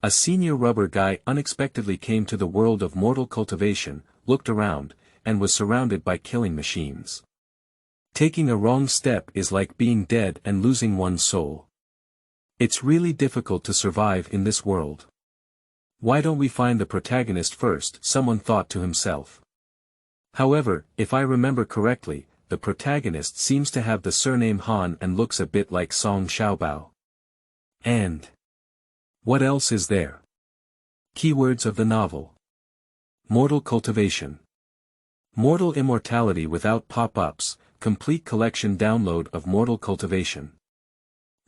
A senior rubber guy unexpectedly came to the world of mortal cultivation, looked around, and was surrounded by killing machines. Taking a wrong step is like being dead and losing one's soul. It's really difficult to survive in this world. Why don't we find the protagonist first? Someone thought to himself. However, if I remember correctly, the protagonist seems to have the surname Han and looks a bit like Song Xiaobao. And what else is there? Keywords of the novel. Mortal Cultivation. Mortal Immortality without pop-ups, complete collection download of Mortal Cultivation.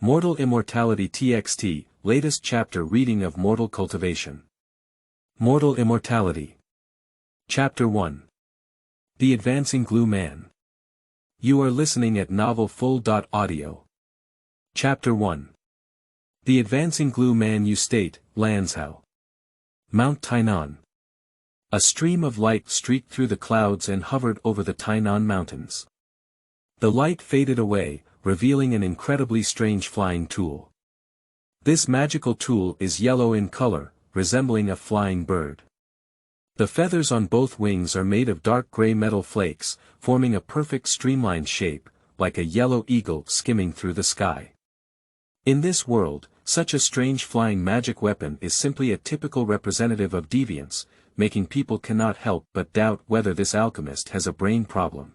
Mortal Immortality TXT, latest chapter reading of Mortal Cultivation. Mortal Immortality. Chapter 1. The Advancing Glue Man. You are listening at novelfull.audio. Chapter 1. The Advancing Glue Man. You state, Lanzhou. Mount Tainan. A stream of light streaked through the clouds and hovered over the Tainan Mountains. The light faded away, revealing an incredibly strange flying tool. This magical tool is yellow in color, resembling a flying bird. The feathers on both wings are made of dark gray metal flakes, forming a perfect streamlined shape, like a yellow eagle skimming through the sky. In this world, such a strange flying magic weapon is simply a typical representative of deviance, making people cannot help but doubt whether this alchemist has a brain problem.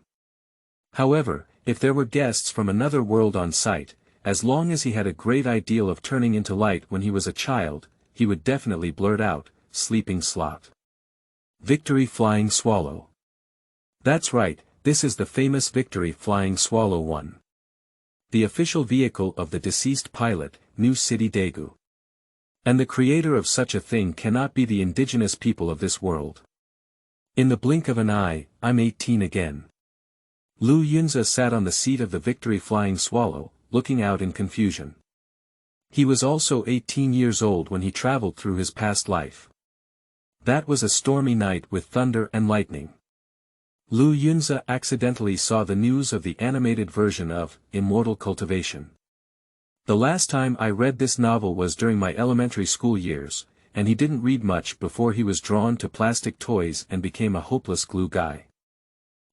However, if there were guests from another world on site, as long as he had a great ideal of turning into light when he was a child, he would definitely blurt out, "Sleeping slot." Victory Flying Swallow. That's right, this is the famous Victory Flying Swallow 1. The official vehicle of the deceased pilot, New City Daegu. And the creator of such a thing cannot be the indigenous people of this world. In the blink of an eye, I'm 18 again. Lu Yunzi sat on the seat of the Victory Flying Swallow, looking out in confusion. He was also 18 years old when he traveled through his past life. That was a stormy night with thunder and lightning. Lu Yunzi accidentally saw the news of the animated version of Immortal Cultivation. The last time I read this novel was during my elementary school years, and he didn't read much before he was drawn to plastic toys and became a hopeless glue guy.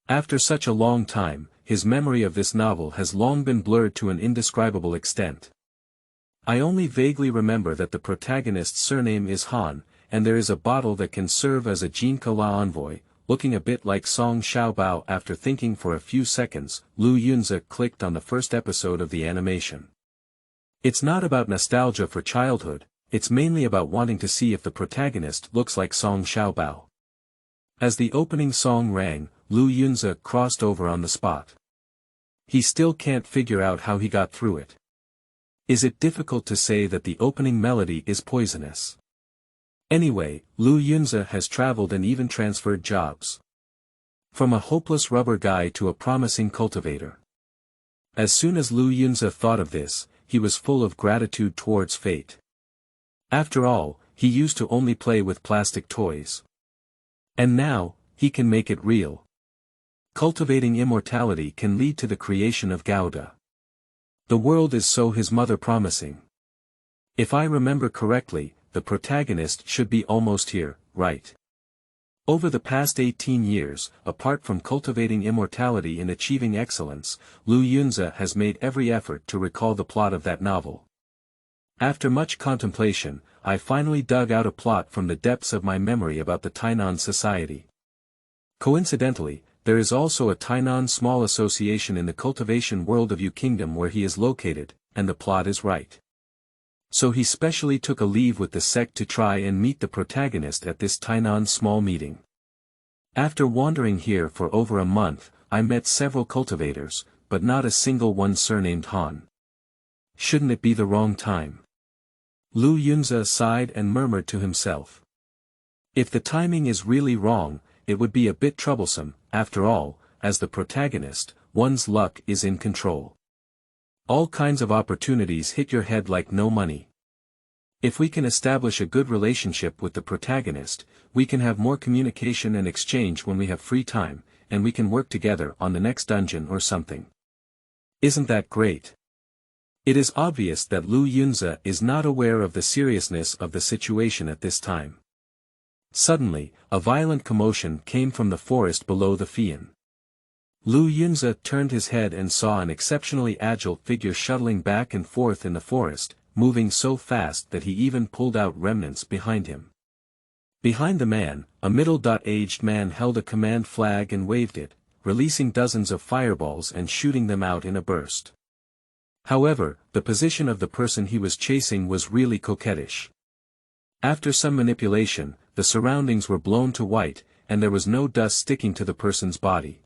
After such a long time, his memory of this novel has long been blurred to an indescribable extent. I only vaguely remember that the protagonist's surname is Han, and there is a bottle that can serve as a Jinka La envoy, looking a bit like Song Xiaobao. After thinking for a few seconds, Lu Yunzi clicked on the first episode of the animation. It's not about nostalgia for childhood, it's mainly about wanting to see if the protagonist looks like Song Xiaobao. As the opening song rang, Lu Yunzi crossed over on the spot. He still can't figure out how he got through it. Is it difficult to say that the opening melody is poisonous? Anyway, Lu Yunzi has traveled and even transferred jobs. From a hopeless rubber guy to a promising cultivator. As soon as Lu Yunzi thought of this, he was full of gratitude towards fate. After all, he used to only play with plastic toys. And now, he can make it real. Cultivating immortality can lead to the creation of Gouda. The world is so his mother promising. If I remember correctly, the protagonist should be almost here, right? Over the past 18 years, apart from cultivating immortality and achieving excellence, Lu Yunzi has made every effort to recall the plot of that novel. After much contemplation, I finally dug out a plot from the depths of my memory about the Tainan society. Coincidentally, there is also a Tainan small association in the cultivation world of Yu Kingdom where he is located, and the plot is right. So he specially took a leave with the sect to try and meet the protagonist at this Tainan small meeting. After wandering here for over a month, I met several cultivators, but not a single one surnamed Han. Shouldn't it be the wrong time? Lu Yunzi sighed and murmured to himself. If the timing is really wrong, it would be a bit troublesome. After all, as the protagonist, one's luck is in control. All kinds of opportunities hit your head like no money. If we can establish a good relationship with the protagonist, we can have more communication and exchange when we have free time, and we can work together on the next dungeon or something. Isn't that great? It is obvious that Lu Yunze is not aware of the seriousness of the situation at this time. Suddenly, a violent commotion came from the forest below the Fian. Lu Yunze turned his head and saw an exceptionally agile figure shuttling back and forth in the forest, moving so fast that he even pulled out remnants behind him. Behind the man, a middle-aged man held a command flag and waved it, releasing dozens of fireballs and shooting them out in a burst. However, the position of the person he was chasing was really coquettish. After some manipulation, the surroundings were blown to white, and there was no dust sticking to the person's body.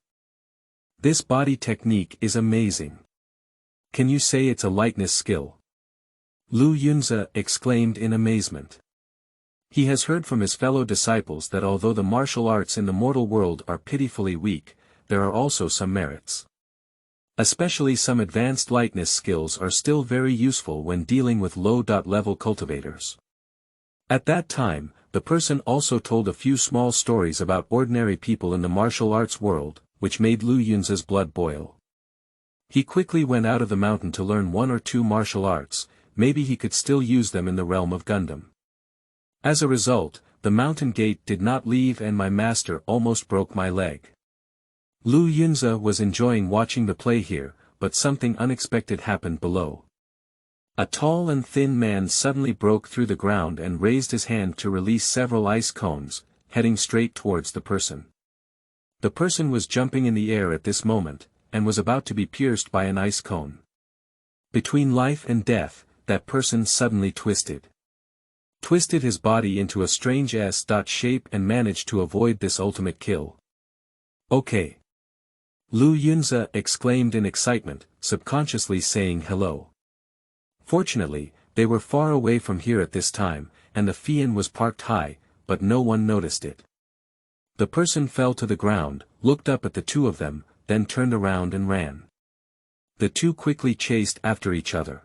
This body technique is amazing. Can you say it's a lightness skill? Lu Yunze exclaimed in amazement. He has heard from his fellow disciples that although the martial arts in the mortal world are pitifully weak, there are also some merits. Especially some advanced lightness skills are still very useful when dealing with low-level cultivators. At that time, the person also told a few small stories about ordinary people in the martial arts world, which made Lu Yunze's blood boil. He quickly went out of the mountain to learn one or two martial arts, maybe he could still use them in the realm of Gundam. As a result, the mountain gate did not leave and my master almost broke my leg. Lu Yunze was enjoying watching the play here, but something unexpected happened below. A tall and thin man suddenly broke through the ground and raised his hand to release several ice cones, heading straight towards the person. The person was jumping in the air at this moment, and was about to be pierced by an ice cone. Between life and death, that person suddenly twisted his body into a strange S-shape and managed to avoid this ultimate kill. Okay. Lu Yunze exclaimed in excitement, subconsciously saying hello. Fortunately, they were far away from here at this time, and the Fian was parked high, but no one noticed it. The person fell to the ground, looked up at the two of them, then turned around and ran. The two quickly chased after each other.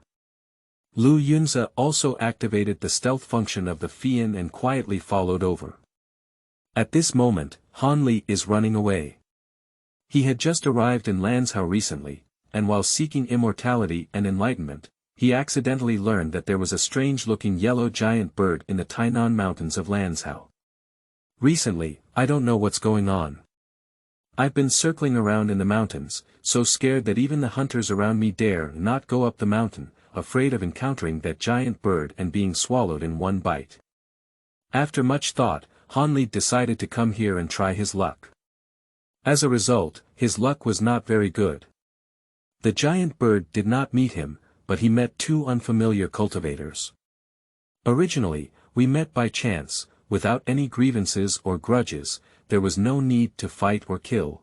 Lu Yunze also activated the stealth function of the Fian and quietly followed over. At this moment, Han Li is running away. He had just arrived in Lanzhou recently, and while seeking immortality and enlightenment, he accidentally learned that there was a strange-looking yellow giant bird in the Tainan mountains of Lanzhou. Recently, I don't know what's going on. I've been circling around in the mountains, so scared that even the hunters around me dare not go up the mountain, afraid of encountering that giant bird and being swallowed in one bite. After much thought, Han Li decided to come here and try his luck. As a result, his luck was not very good. The giant bird did not meet him, but he met two unfamiliar cultivators. Originally, we met by chance, without any grievances or grudges, there was no need to fight or kill.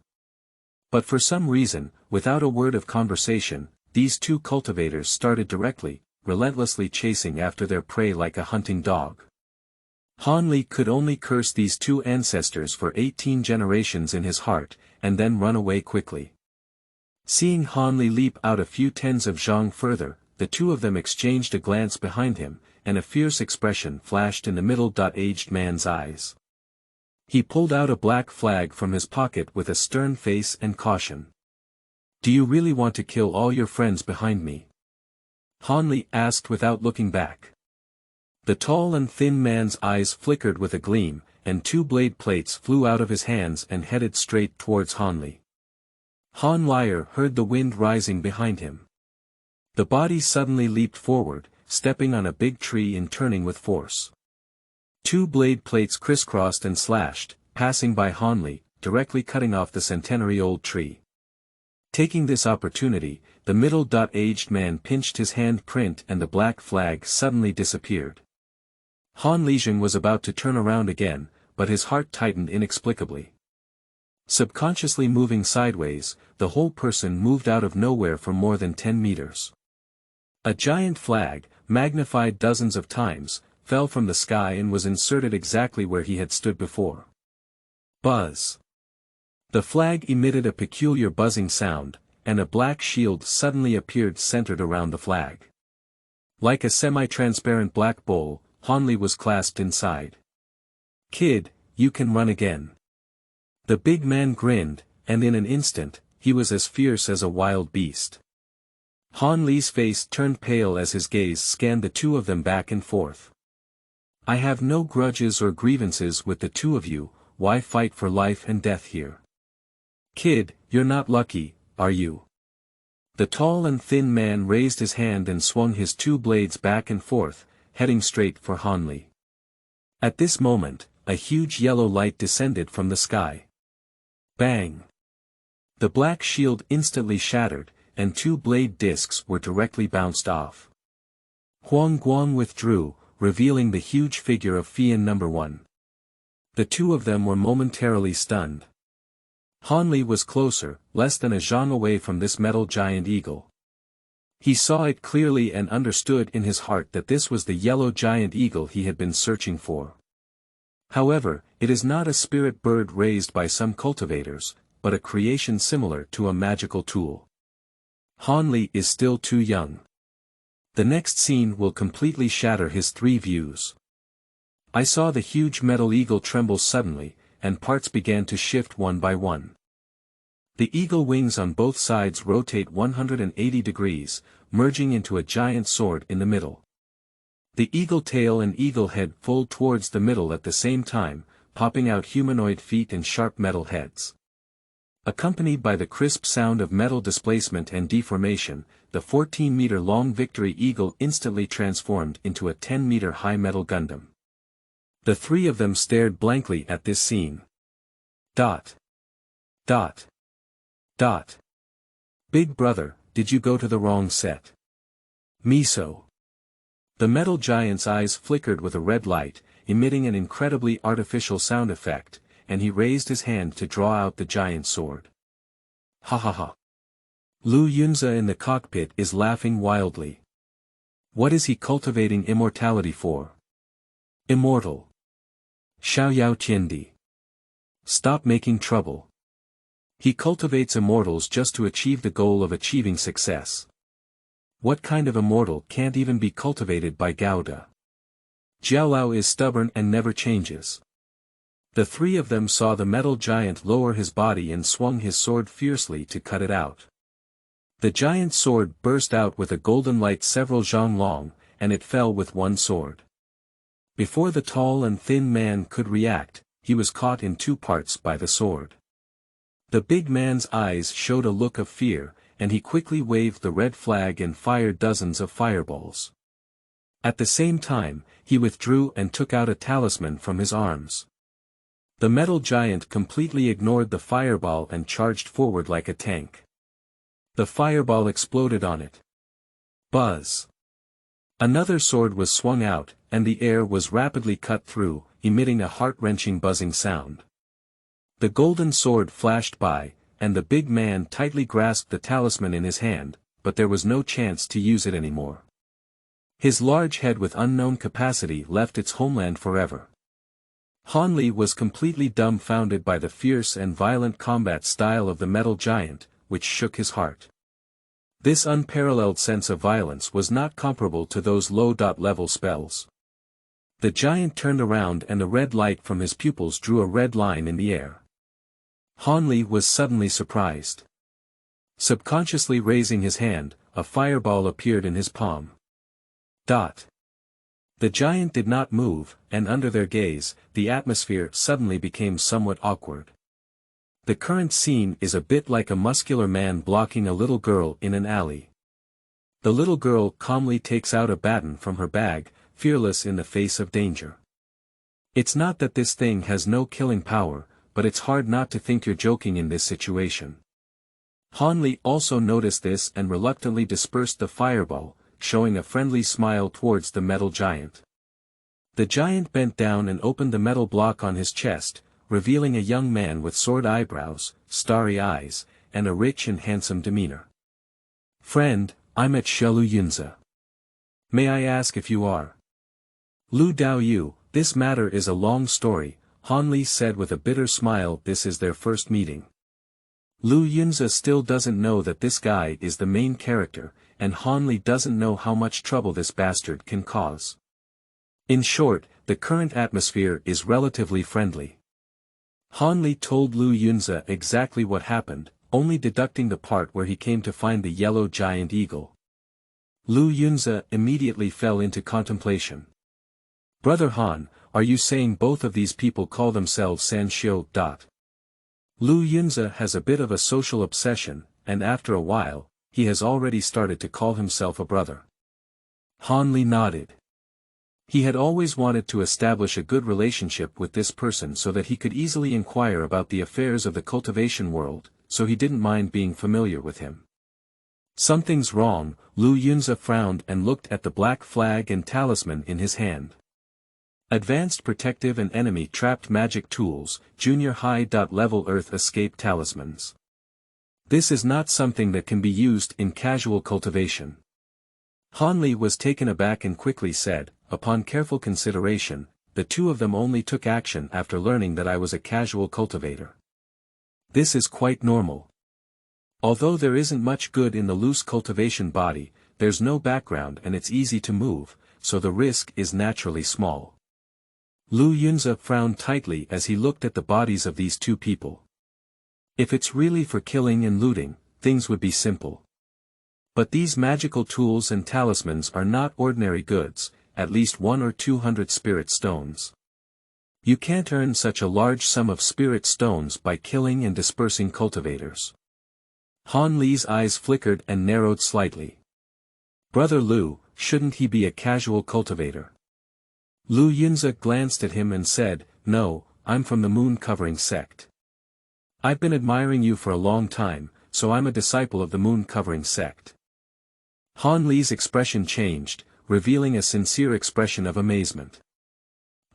But for some reason, without a word of conversation, these two cultivators started directly, relentlessly chasing after their prey like a hunting dog. Han Li could only curse these two ancestors for 18 generations in his heart, and then run away quickly. Seeing Han Li leap out a few tens of zhang further, the two of them exchanged a glance behind him, and a fierce expression flashed in the middle-aged man's eyes. He pulled out a black flag from his pocket with a stern face and caution. "Do you really want to kill all your friends behind me?" Han Li asked without looking back. The tall and thin man's eyes flickered with a gleam, and two blade plates flew out of his hands and headed straight towards Han Li. Han Lier heard the wind rising behind him. The body suddenly leaped forward, stepping on a big tree and turning with force. Two blade plates crisscrossed and slashed, passing by Han Li, directly cutting off the centenary-old tree. Taking this opportunity, the middle-aged man pinched his hand print and the black flag suddenly disappeared. Han Lijing was about to turn around again, but his heart tightened inexplicably. Subconsciously moving sideways, the whole person moved out of nowhere for more than 10 meters. A giant flag, magnified dozens of times, fell from the sky and was inserted exactly where he had stood before. Buzz. The flag emitted a peculiar buzzing sound, and a black shield suddenly appeared centered around the flag. Like a semi-transparent black bowl, Han Li was clasped inside. "Kid, you can run again." The big man grinned, and in an instant, he was as fierce as a wild beast. Han Li's face turned pale as his gaze scanned the two of them back and forth. I have no grudges or grievances with the two of you, why fight for life and death here? Kid, you're not lucky, are you? The tall and thin man raised his hand and swung his two blades back and forth, heading straight for Han Li. At this moment, a huge yellow light descended from the sky. Bang! The black shield instantly shattered, and two blade discs were directly bounced off. Huang Guang withdrew, revealing the huge figure of Fian No. 1. The two of them were momentarily stunned. Han Li was closer, less than a zhang away from this metal giant eagle. He saw it clearly and understood in his heart that this was the yellow giant eagle he had been searching for. However, it is not a spirit bird raised by some cultivators, but a creation similar to a magical tool. Han Li is still too young. The next scene will completely shatter his three views. I saw the huge metal eagle tremble suddenly, and parts began to shift one by one. The eagle wings on both sides rotate 180 degrees, merging into a giant sword in the middle. The eagle tail and eagle head fold towards the middle at the same time, popping out humanoid feet and sharp metal heads. Accompanied by the crisp sound of metal displacement and deformation, the 14-meter-long Victory Eagle instantly transformed into a 10-meter-high metal Gundam. The three of them stared blankly at this scene. Dot. Dot. Dot. Big brother, did you go to the wrong set? Miso. The metal giant's eyes flickered with a red light, emitting an incredibly artificial sound effect, and he raised his hand to draw out the giant sword. Ha ha ha. Lu Yunze in the cockpit is laughing wildly. What is he cultivating immortality for? Immortal. Xiao Yao Tiandi. Stop making trouble. He cultivates immortals just to achieve the goal of achieving success. What kind of immortal can't even be cultivated by Gouda? Jiaolao is stubborn and never changes. The three of them saw the metal giant lower his body and swung his sword fiercely to cut it out. The giant sword burst out with a golden light several zhang long, and it fell with one sword. Before the tall and thin man could react, he was caught in two parts by the sword. The big man's eyes showed a look of fear, and he quickly waved the red flag and fired dozens of fireballs. At the same time, he withdrew and took out a talisman from his arms. The metal giant completely ignored the fireball and charged forward like a tank. The fireball exploded on it. Buzz. Another sword was swung out, and the air was rapidly cut through, emitting a heart-wrenching buzzing sound. The golden sword flashed by, and the big man tightly grasped the talisman in his hand, but there was no chance to use it anymore. His large head with unknown capacity left its homeland forever. Han Li was completely dumbfounded by the fierce and violent combat style of the metal giant, which shook his heart. This unparalleled sense of violence was not comparable to those low-level spells. The giant turned around and a red light from his pupils drew a red line in the air. Han Li was suddenly surprised. Subconsciously raising his hand, a fireball appeared in his palm. Dot. The giant did not move, and under their gaze, the atmosphere suddenly became somewhat awkward. The current scene is a bit like a muscular man blocking a little girl in an alley. The little girl calmly takes out a baton from her bag, fearless in the face of danger. It's not that this thing has no killing power, but it's hard not to think you're joking in this situation. Han Li also noticed this and reluctantly dispersed the fireball, showing a friendly smile towards the metal giant. The giant bent down and opened the metal block on his chest, revealing a young man with sword eyebrows, starry eyes, and a rich and handsome demeanor. Friend, I'm at Lu Yunze. May I ask if you are? Lu Dao Yu, this matter is a long story, Han Li said with a bitter smile. This is their first meeting. Lu Yunze still doesn't know that this guy is the main character, and Han Li doesn't know how much trouble this bastard can cause. In short, the current atmosphere is relatively friendly. Han Li told Lu Yunze exactly what happened, only deducting the part where he came to find the yellow giant eagle. Lu Yunze immediately fell into contemplation. Brother Han, are you saying both of these people call themselves Sanxiu? Lu Yunze has a bit of a social obsession, and after a while, he has already started to call himself a brother. Han Li nodded. He had always wanted to establish a good relationship with this person so that he could easily inquire about the affairs of the cultivation world, so he didn't mind being familiar with him. Something's wrong, Lu Yunze frowned and looked at the black flag and talisman in his hand. Advanced Protective and Enemy Trapped Magic Tools, Junior High. Level Earth Escape Talismans. This is not something that can be used in casual cultivation. Han Li was taken aback and quickly said, upon careful consideration, the two of them only took action after learning that I was a casual cultivator. This is quite normal. Although there isn't much good in the loose cultivation body, there's no background and it's easy to move, so the risk is naturally small. Lu Yunze frowned tightly as he looked at the bodies of these two people. If it's really for killing and looting, things would be simple. But these magical tools and talismans are not ordinary goods, at least 100 or 200 spirit stones. You can't earn such a large sum of spirit stones by killing and dispersing cultivators. Han Li's eyes flickered and narrowed slightly. Brother Lu, shouldn't he be a casual cultivator? Lu Yunze glanced at him and said, no, I'm from the moon covering sect. I've been admiring you for a long time, so I'm a disciple of the moon covering sect. Han Li's expression changed, revealing a sincere expression of amazement.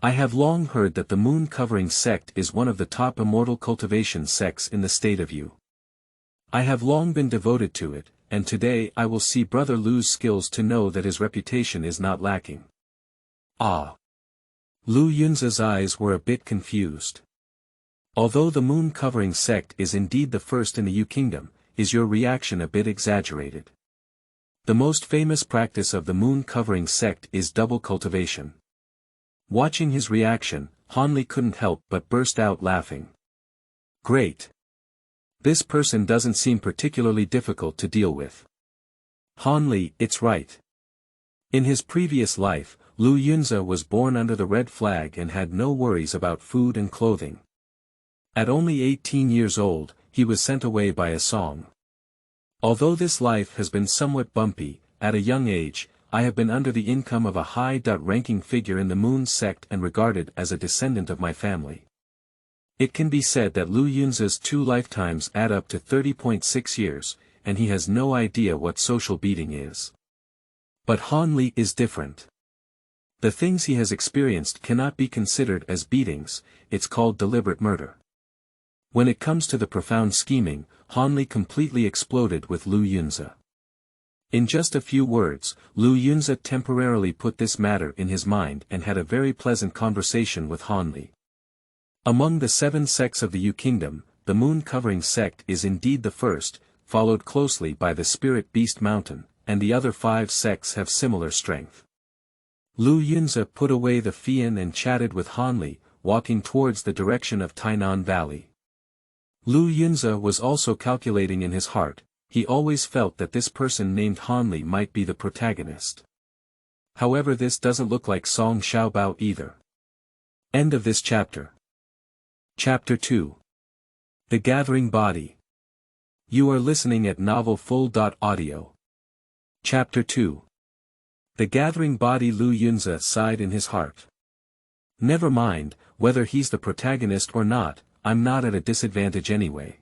I have long heard that the moon covering sect is one of the top immortal cultivation sects in the state of Yu. I have long been devoted to it, and today I will see Brother Lu's skills to know that his reputation is not lacking. Ah! Lu Yunze's eyes were a bit confused. Although the moon covering sect is indeed the first in the Yu kingdom, is your reaction a bit exaggerated? The most famous practice of the moon covering sect is double cultivation. Watching his reaction, Han Li couldn't help but burst out laughing. Great! This person doesn't seem particularly difficult to deal with. Han Li, it's right. In his previous life, Lu Yunze was born under the red flag and had no worries about food and clothing. At only 18 years old, he was sent away by a song. Although this life has been somewhat bumpy, at a young age, I have been under the income of a high-ranking figure in the moon sect and regarded as a descendant of my family. It can be said that Lu Yunze's 2 lifetimes add up to 30.6 years, and he has no idea what social beating is. But Han Li is different. The things he has experienced cannot be considered as beatings, it's called deliberate murder. When it comes to the profound scheming, Han Li completely exploded with Lu Yunze. In just a few words, Lu Yunze temporarily put this matter in his mind and had a very pleasant conversation with Han Li. Among the 7 sects of the Yu kingdom, the moon covering sect is indeed the first, followed closely by the Spirit Beast Mountain, and the other 5 sects have similar strength. Lu Yunze put away the Fian and chatted with Han Li, walking towards the direction of Tainan Valley. Lu Yunze was also calculating in his heart, he always felt that this person named Han Li might be the protagonist. However, this doesn't look like Song Xiaobao either. End of this chapter. Chapter 2. The Gathering Body. You are listening at novelfull.audio. Chapter 2. The Gathering Body. Lu Yunze sighed in his heart. Never mind, whether he's the protagonist or not, I'm not at a disadvantage anyway.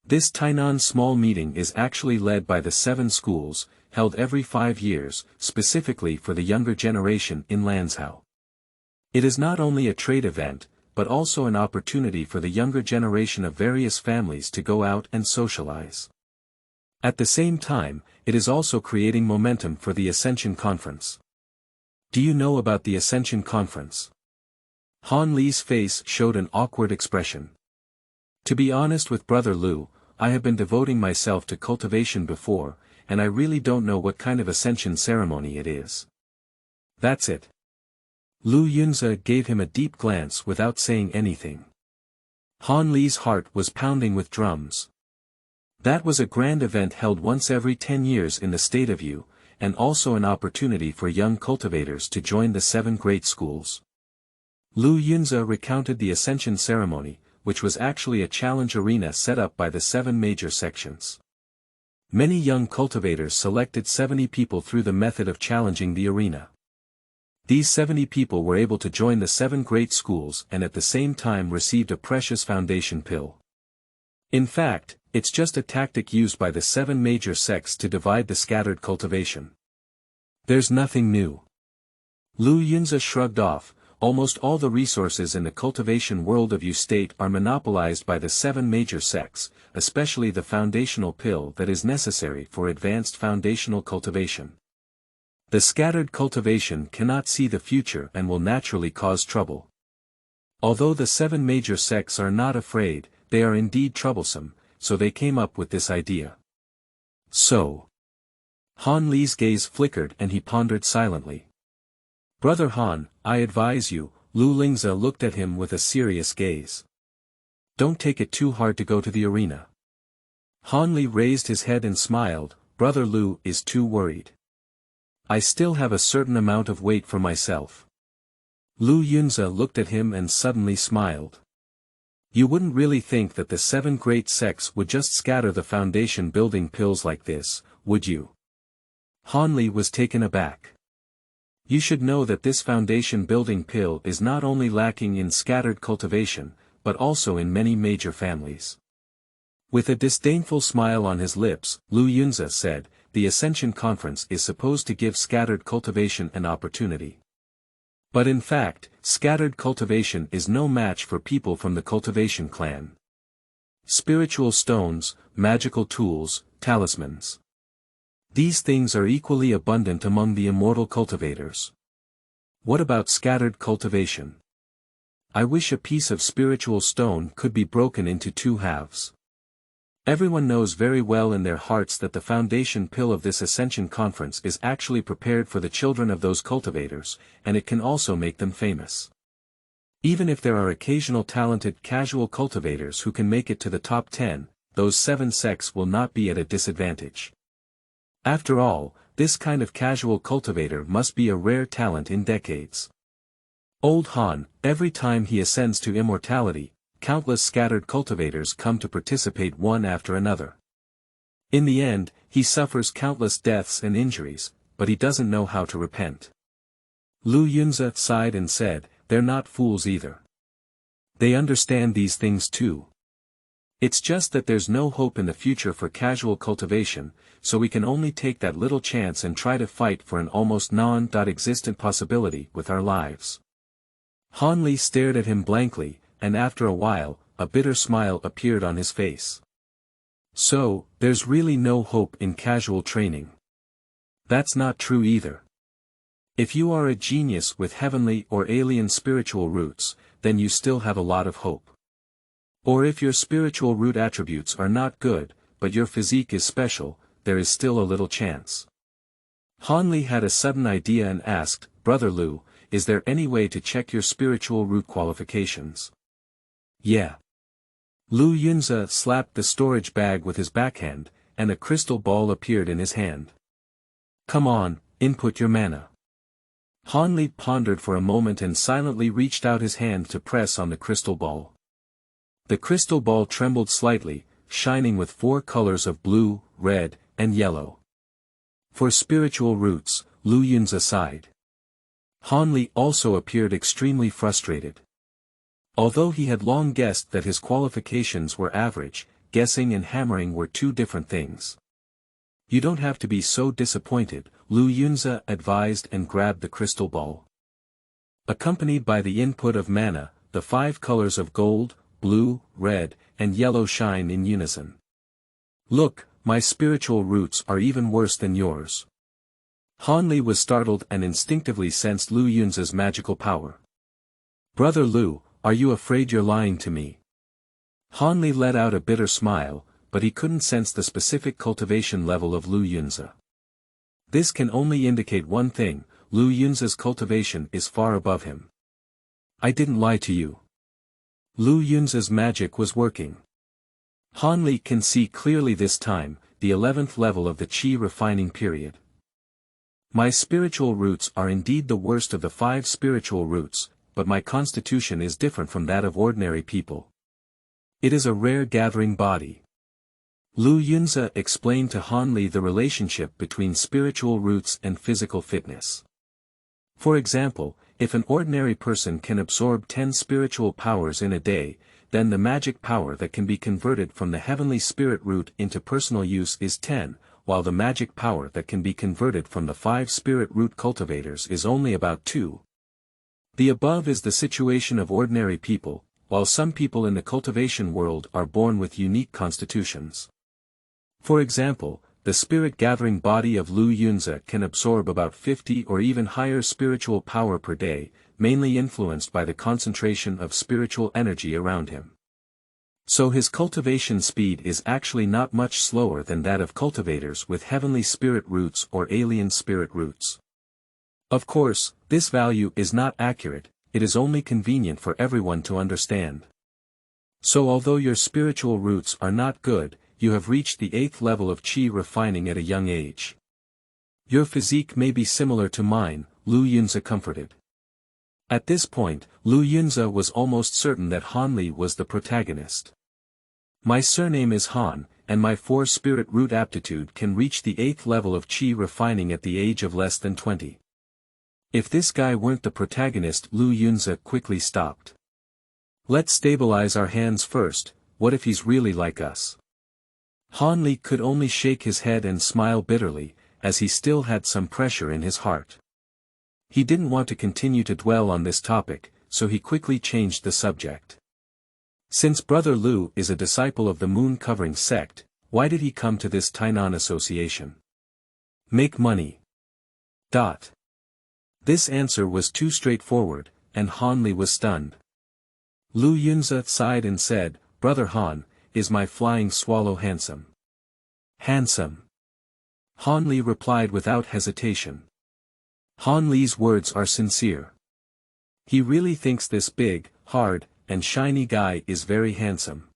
This Tainan small meeting is actually led by the 7 schools, held every 5 years, specifically for the younger generation in Lanzhou. It is not only a trade event, but also an opportunity for the younger generation of various families to go out and socialize. At the same time, it is also creating momentum for the Ascension Conference. Do you know about the Ascension Conference? Han Li's face showed an awkward expression. To be honest with Brother Lu, I have been devoting myself to cultivation before, and I really don't know what kind of Ascension ceremony it is. That's it. Lu Yunze gave him a deep glance without saying anything. Han Li's heart was pounding with drums. That was a grand event held once every 10 years in the state of Yu, and also an opportunity for young cultivators to join the 7 great schools. Lu Yunze recounted the Ascension ceremony, which was actually a challenge arena set up by the 7 major sections. Many young cultivators selected 70 people through the method of challenging the arena. These 70 people were able to join the 7 great schools and at the same time received a precious foundation pill. In fact, it's just a tactic used by the 7 major sects to divide the scattered cultivation. There's nothing new. Lu Yunze shrugged off. Almost all the resources in the cultivation world of Yu State are monopolized by the 7 major sects, especially the foundational pill that is necessary for advanced foundational cultivation. The scattered cultivation cannot see the future and will naturally cause trouble. Although the 7 major sects are not afraid, they are indeed troublesome, so they came up with this idea. So. Han Li's gaze flickered and he pondered silently. Brother Han, I advise you, Lu Lingze looked at him with a serious gaze. Don't take it too hard to go to the arena. Han Li raised his head and smiled. Brother Lu is too worried. I still have a certain amount of weight for myself. Lu Yunze looked at him and suddenly smiled. You wouldn't really think that the 7 great sects would just scatter the foundation building pills like this, would you? Han Li was taken aback. You should know that this foundation building pill is not only lacking in scattered cultivation, but also in many major families. With a disdainful smile on his lips, Lu Yunze said, the Ascension Conference is supposed to give scattered cultivation an opportunity. But in fact, scattered cultivation is no match for people from the cultivation clan. Spiritual stones, magical tools, talismans. These things are equally abundant among the immortal cultivators. What about scattered cultivation? I wish a piece of spiritual stone could be broken into 2 halves. Everyone knows very well in their hearts that the foundation pill of this Ascension Conference is actually prepared for the children of those cultivators, and it can also make them famous. Even if there are occasional talented casual cultivators who can make it to the top 10, those 7 sects will not be at a disadvantage. After all, this kind of casual cultivator must be a rare talent in decades. Old Han, every time he ascends to immortality, countless scattered cultivators come to participate one after another. In the end, he suffers countless deaths and injuries, but he doesn't know how to repent. Lu Yunze sighed and said, they're not fools either. They understand these things too. It's just that there's no hope in the future for casual cultivation, so we can only take that little chance and try to fight for an almost non-existent possibility with our lives. Han Li stared at him blankly, and after a while, a bitter smile appeared on his face. So, there's really no hope in casual training. That's not true either. If you are a genius with heavenly or alien spiritual roots, then you still have a lot of hope. Or if your spiritual root attributes are not good, but your physique is special, there is still a little chance. Han Li had a sudden idea and asked, Brother Lu, is there any way to check your spiritual root qualifications? Yeah. Lu Yunze slapped the storage bag with his backhand, and a crystal ball appeared in his hand. Come on, input your mana. Han Li pondered for a moment and silently reached out his hand to press on the crystal ball. The crystal ball trembled slightly, shining with 4 colors of blue, red, and yellow. For spiritual roots, Lu Yunze sighed. Han Li also appeared extremely frustrated. Although he had long guessed that his qualifications were average, guessing and hammering were 2 different things. You don't have to be so disappointed, Lu Yunze advised and grabbed the crystal ball. Accompanied by the input of mana, the 5 colors of gold, blue, red, and yellow shine in unison. Look, my spiritual roots are even worse than yours. Han Li was startled and instinctively sensed Lu Yunze's magical power. Brother Lu, are you afraid you're lying to me? Han Li let out a bitter smile, but he couldn't sense the specific cultivation level of Lu Yunze. This can only indicate one thing, Lu Yunze's cultivation is far above him. I didn't lie to you. Lu Yunze's magic was working. Han Li can see clearly this time, the 11th level of the Qi refining period. My spiritual roots are indeed the worst of the 5 spiritual roots, but my constitution is different from that of ordinary people. It is a rare gathering body. Lu Yunzi explained to Han Li the relationship between spiritual roots and physical fitness. For example, if an ordinary person can absorb 10 spiritual powers in a day, then the magic power that can be converted from the heavenly spirit root into personal use is 10, while the magic power that can be converted from the 5 spirit root cultivators is only about 2. The above is the situation of ordinary people, while some people in the cultivation world are born with unique constitutions. For example, the spirit-gathering body of Lu Yunzi can absorb about 50 or even higher spiritual power per day, mainly influenced by the concentration of spiritual energy around him. So his cultivation speed is actually not much slower than that of cultivators with heavenly spirit roots or alien spirit roots. Of course, this value is not accurate, it is only convenient for everyone to understand. So although your spiritual roots are not good, you have reached the 8th level of qi refining at a young age. Your physique may be similar to mine, Lu Yunzi comforted. At this point, Lu Yunzi was almost certain that Han Li was the protagonist. My surname is Han, and my 4 spirit root aptitude can reach the 8th level of qi refining at the age of less than 20. If this guy weren't the protagonist, Lu Yunzi quickly stopped. Let's stabilize our hands first, what if he's really like us? Han Li could only shake his head and smile bitterly, as he still had some pressure in his heart. He didn't want to continue to dwell on this topic, so he quickly changed the subject. Since Brother Lu is a disciple of the moon-covering sect, why did he come to this Tainan association? Make money. This answer was too straightforward, and Han Li was stunned. Lu Yunzi sighed and said, Brother Han, is my flying swallow handsome? Handsome. Han Li replied without hesitation. Han Li's words are sincere. He really thinks this big, hard, and shiny guy is very handsome.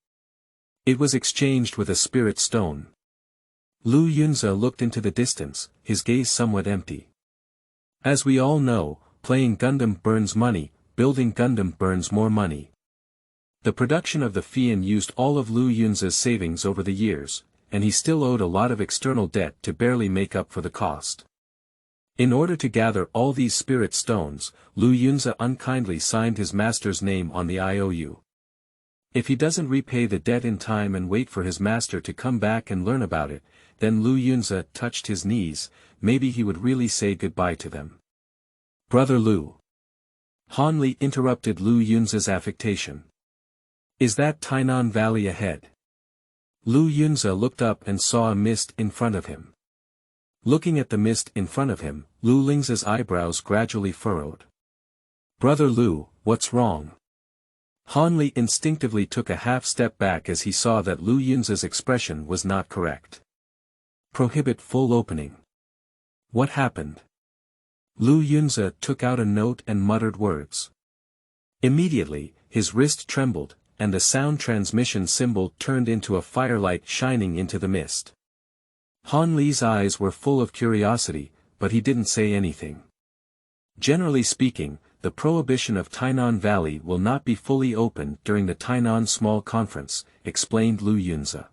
It was exchanged with a spirit stone. Lu Yunzi looked into the distance, his gaze somewhat empty. As we all know, playing Gundam burns money, building Gundam burns more money. The production of the Fian used all of Lu Yunzi's savings over the years, and he still owed a lot of external debt to barely make up for the cost. In order to gather all these spirit stones, Lu Yunzi unkindly signed his master's name on the IOU. If he doesn't repay the debt in time and wait for his master to come back and learn about it, then Lu Yunzi touched his knees, maybe he would really say goodbye to them. Brother Lu. Han Li interrupted Lu Yunzi's affectation. Is that Tainan Valley ahead? Lu Yunzi looked up and saw a mist in front of him. Looking at the mist in front of him, Lu Ling's eyebrows gradually furrowed. Brother Lu, what's wrong? Han Li instinctively took a half step back as he saw that Lu Yunzi's expression was not correct. Prohibit full opening. What happened? Lu Yunzi took out a note and muttered words. Immediately, his wrist trembled, and the sound transmission symbol turned into a firelight shining into the mist. Han Li's eyes were full of curiosity, but he didn't say anything. Generally speaking, the prohibition of Tainan Valley will not be fully opened during the Tainan Small Conference, explained Lu Yunzi.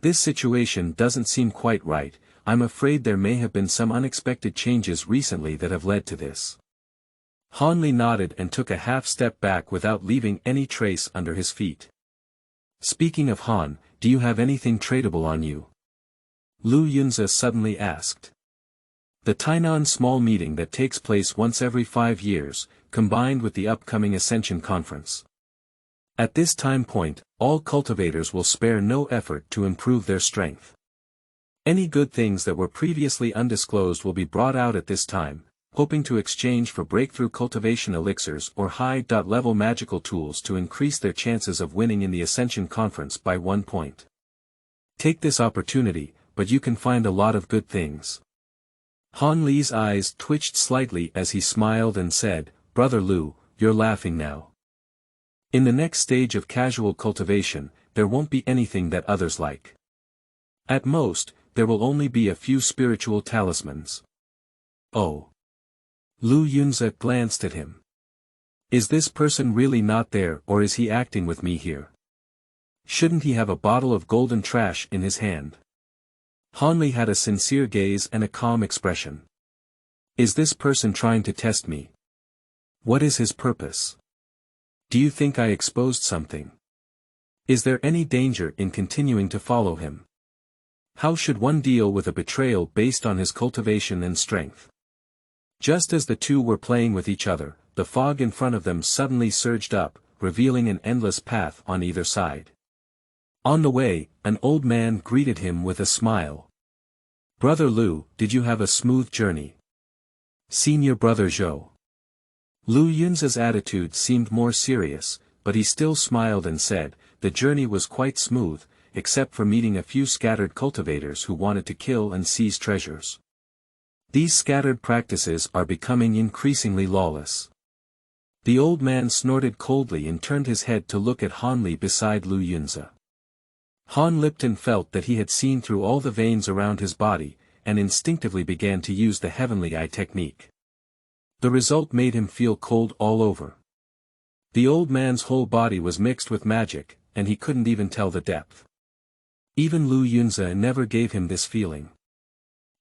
This situation doesn't seem quite right, I'm afraid there may have been some unexpected changes recently that have led to this. Han Li nodded and took a half step back without leaving any trace under his feet. Speaking of Han, do you have anything tradable on you? Lu Yunzi suddenly asked. The Tainan Small Meeting that takes place once every 5 years, combined with the upcoming Ascension Conference. At this time point, all cultivators will spare no effort to improve their strength. Any good things that were previously undisclosed will be brought out at this time, hoping to exchange for breakthrough cultivation elixirs or high-level magical tools to increase their chances of winning in the Ascension Conference by 1 point. Take this opportunity, but you can find a lot of good things. Han Li's eyes twitched slightly as he smiled and said, Brother Lu, you're laughing now. In the next stage of casual cultivation, there won't be anything that others like. At most, there will only be a few spiritual talismans. Oh. Lu Yunze glanced at him. Is this person really not there, or is he acting with me here? Shouldn't he have a bottle of golden trash in his hand? Hanli had a sincere gaze and a calm expression. Is this person trying to test me? What is his purpose? Do you think I exposed something? Is there any danger in continuing to follow him? How should one deal with a betrayal based on his cultivation and strength? Just as the two were playing with each other, the fog in front of them suddenly surged up, revealing an endless path on either side. On the way, an old man greeted him with a smile. Brother Lu, did you have a smooth journey? Senior Brother Zhou. Lu Yunze's attitude seemed more serious, but he still smiled and said, the journey was quite smooth, except for meeting a few scattered cultivators who wanted to kill and seize treasures. These scattered practices are becoming increasingly lawless. The old man snorted coldly and turned his head to look at Hanli beside Lu Yunze. Han Lipton felt that he had seen through all the veins around his body, and instinctively began to use the heavenly eye technique. The result made him feel cold all over. The old man's whole body was mixed with magic, and he couldn't even tell the depth. Even Lu Yunze never gave him this feeling.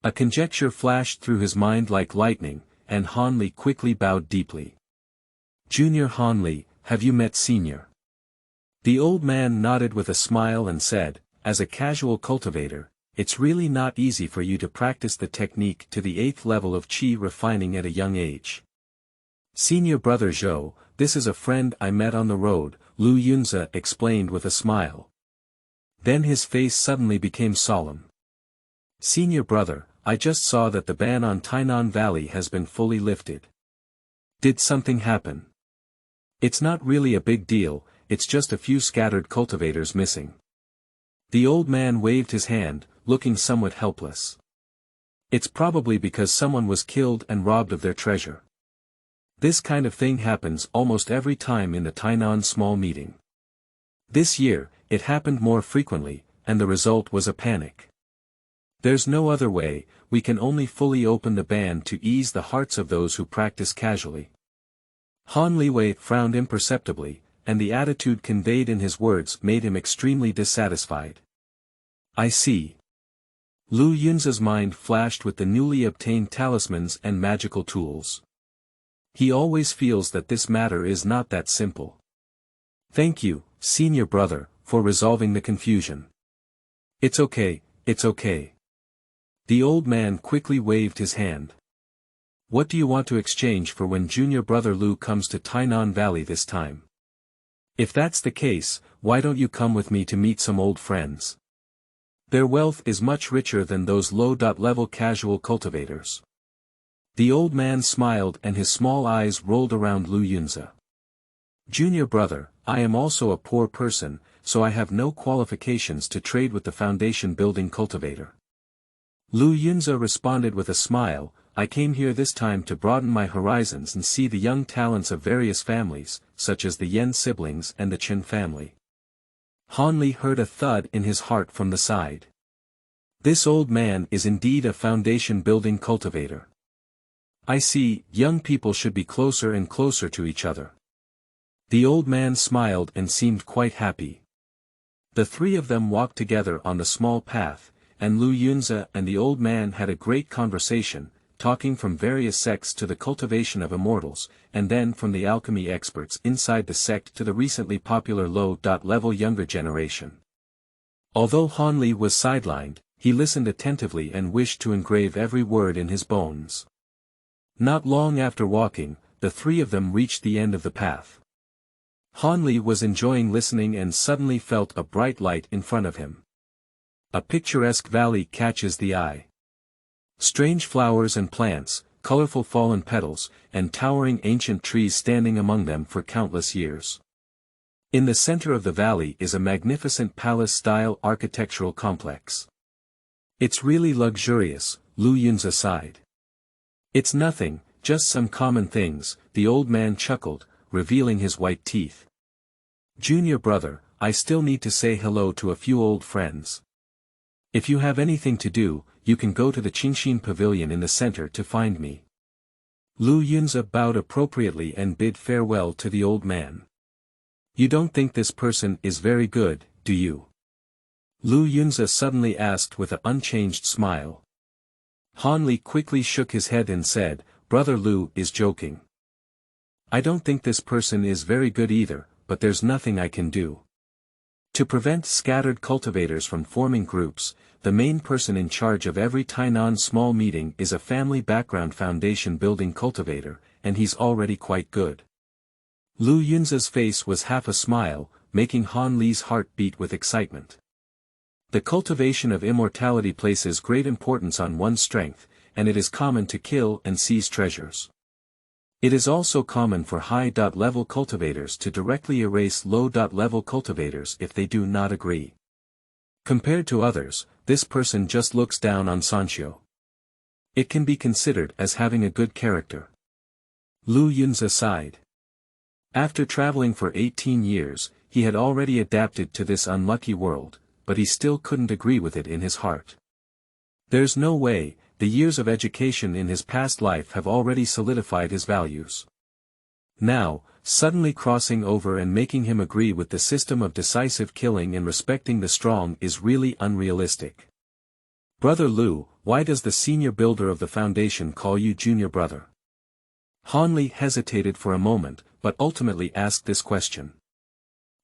A conjecture flashed through his mind like lightning, and Hanli quickly bowed deeply. Junior Hanli, have you met Senior? The old man nodded with a smile and said, as a casual cultivator, it's really not easy for you to practice the technique to the 8th level of Qi refining at a young age. Senior Brother Zhou, this is a friend I met on the road, Lu Yunze explained with a smile. Then his face suddenly became solemn. Senior Brother, I just saw that the ban on Tainan Valley has been fully lifted. Did something happen? It's not really a big deal, it's just a few scattered cultivators missing. The old man waved his hand, looking somewhat helpless. It's probably because someone was killed and robbed of their treasure. This kind of thing happens almost every time in the Tainan small meeting. This year, it happened more frequently, and the result was a panic. There's no other way, we can only fully open the ban to ease the hearts of those who practice casually. Han Liwei frowned imperceptibly, and the attitude conveyed in his words made him extremely dissatisfied. I see. Lu Yunze's mind flashed with the newly obtained talismans and magical tools. He always feels that this matter is not that simple. Thank you, Senior Brother, for resolving the confusion. It's okay, it's okay. The old man quickly waved his hand. What do you want to exchange for when Junior Brother Lu comes to Tainan Valley this time? If that's the case, why don't you come with me to meet some old friends? Their wealth is much richer than those low-level casual cultivators. The old man smiled and his small eyes rolled around Lu Yunze. Junior Brother, I am also a poor person, so I have no qualifications to trade with the foundation-building cultivator. Lu Yunze responded with a smile, I came here this time to broaden my horizons and see the young talents of various families, such as the Yen siblings and the Chen family. Han Li heard a thud in his heart from the side. This old man is indeed a foundation-building cultivator. I see, young people should be closer and closer to each other. The old man smiled and seemed quite happy. The three of them walked together on the small path, and Lu Yunze and the old man had a great conversation, talking from various sects to the cultivation of immortals, and then from the alchemy experts inside the sect to the recently popular low-level younger generation. Although Han Li was sidelined, he listened attentively and wished to engrave every word in his bones. Not long after walking, the three of them reached the end of the path. Han Li was enjoying listening and suddenly felt a bright light in front of him. A picturesque valley catches the eye. Strange flowers and plants, colorful fallen petals, and towering ancient trees standing among them for countless years. In the center of the valley is a magnificent palace-style architectural complex. It's really luxurious, Lu Yunze sighed. It's nothing, just some common things, the old man chuckled, revealing his white teeth. Junior Brother, I still need to say hello to a few old friends. If you have anything to do, you can go to the Qingxin Pavilion in the center to find me. Lu Yunzi bowed appropriately and bid farewell to the old man. You don't think this person is very good, do you? Lu Yunzi suddenly asked with an unchanged smile. Han Li quickly shook his head and said, Brother Lu is joking. I don't think this person is very good either, but there's nothing I can do. To prevent scattered cultivators from forming groups, the main person in charge of every Tainan small meeting is a family background foundation building cultivator, and he's already quite good. Lu Yunzi's face was half a smile, making Han Li's heart beat with excitement. The cultivation of immortality places great importance on one's strength, and it is common to kill and seize treasures. It is also common for high-level cultivators to directly erase low-level cultivators if they do not agree. Compared to others, this person just looks down on Sanshio. It can be considered as having a good character. Lu Yunzi sighed. After traveling for 18 years, he had already adapted to this unlucky world, but he still couldn't agree with it in his heart. There's no way, the years of education in his past life have already solidified his values. Now, suddenly crossing over and making him agree with the system of decisive killing and respecting the strong is really unrealistic. Brother Lu, why does the senior builder of the foundation call you junior brother? Han Li hesitated for a moment, but ultimately asked this question.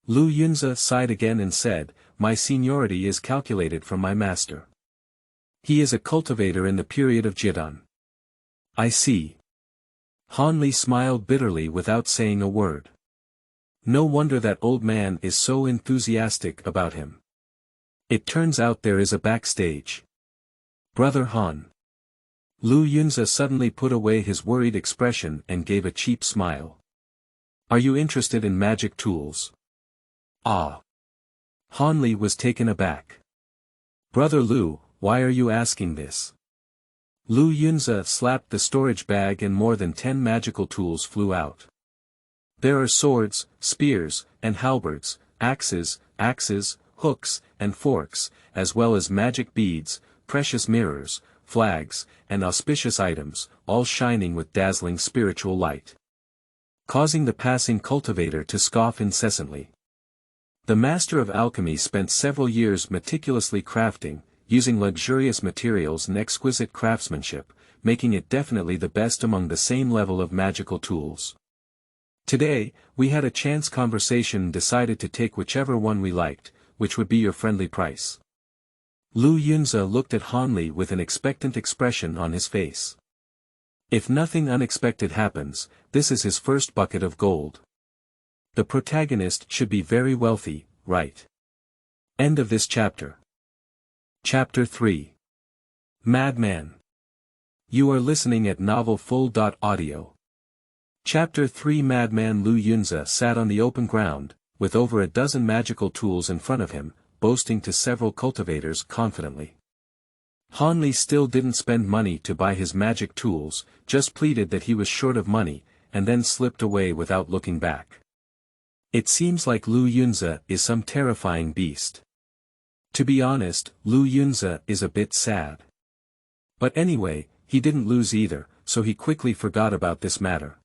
Lu Yunzi sighed again and said, My seniority is calculated from my master. He is a cultivator in the period of Jidan. I see. Han Li smiled bitterly without saying a word. No wonder that old man is so enthusiastic about him. It turns out there is a backstage. Brother Han. Lu Yunzi suddenly put away his worried expression and gave a cheap smile. Are you interested in magic tools? Ah. Han Li was taken aback. Brother Lu, why are you asking this? Lu Yunzi slapped the storage bag and more than 10 magical tools flew out. There are swords, spears, and halberds, axes, hooks, and forks, as well as magic beads, precious mirrors, flags, and auspicious items, all shining with dazzling spiritual light, causing the passing cultivator to scoff incessantly. The master of alchemy spent several years meticulously crafting, using luxurious materials and exquisite craftsmanship, making it definitely the best among the same level of magical tools. Today, we had a chance conversation and decided to take whichever one we liked, which would be your friendly price. Lu Yunzi looked at Han Li with an expectant expression on his face. If nothing unexpected happens, this is his first bucket of gold. The protagonist should be very wealthy, right? End of this chapter. Chapter 3. Madman. You are listening at novelfull.audio. Chapter 3. Madman. Lu Yunzi sat on the open ground, with over a dozen magical tools in front of him, boasting to several cultivators confidently. Han Li still didn't spend money to buy his magic tools, just pleaded that he was short of money, and then slipped away without looking back. It seems like Lu Yunzi is some terrifying beast. To be honest, Lu Yunzi is a bit sad. But anyway, he didn't lose either, so he quickly forgot about this matter.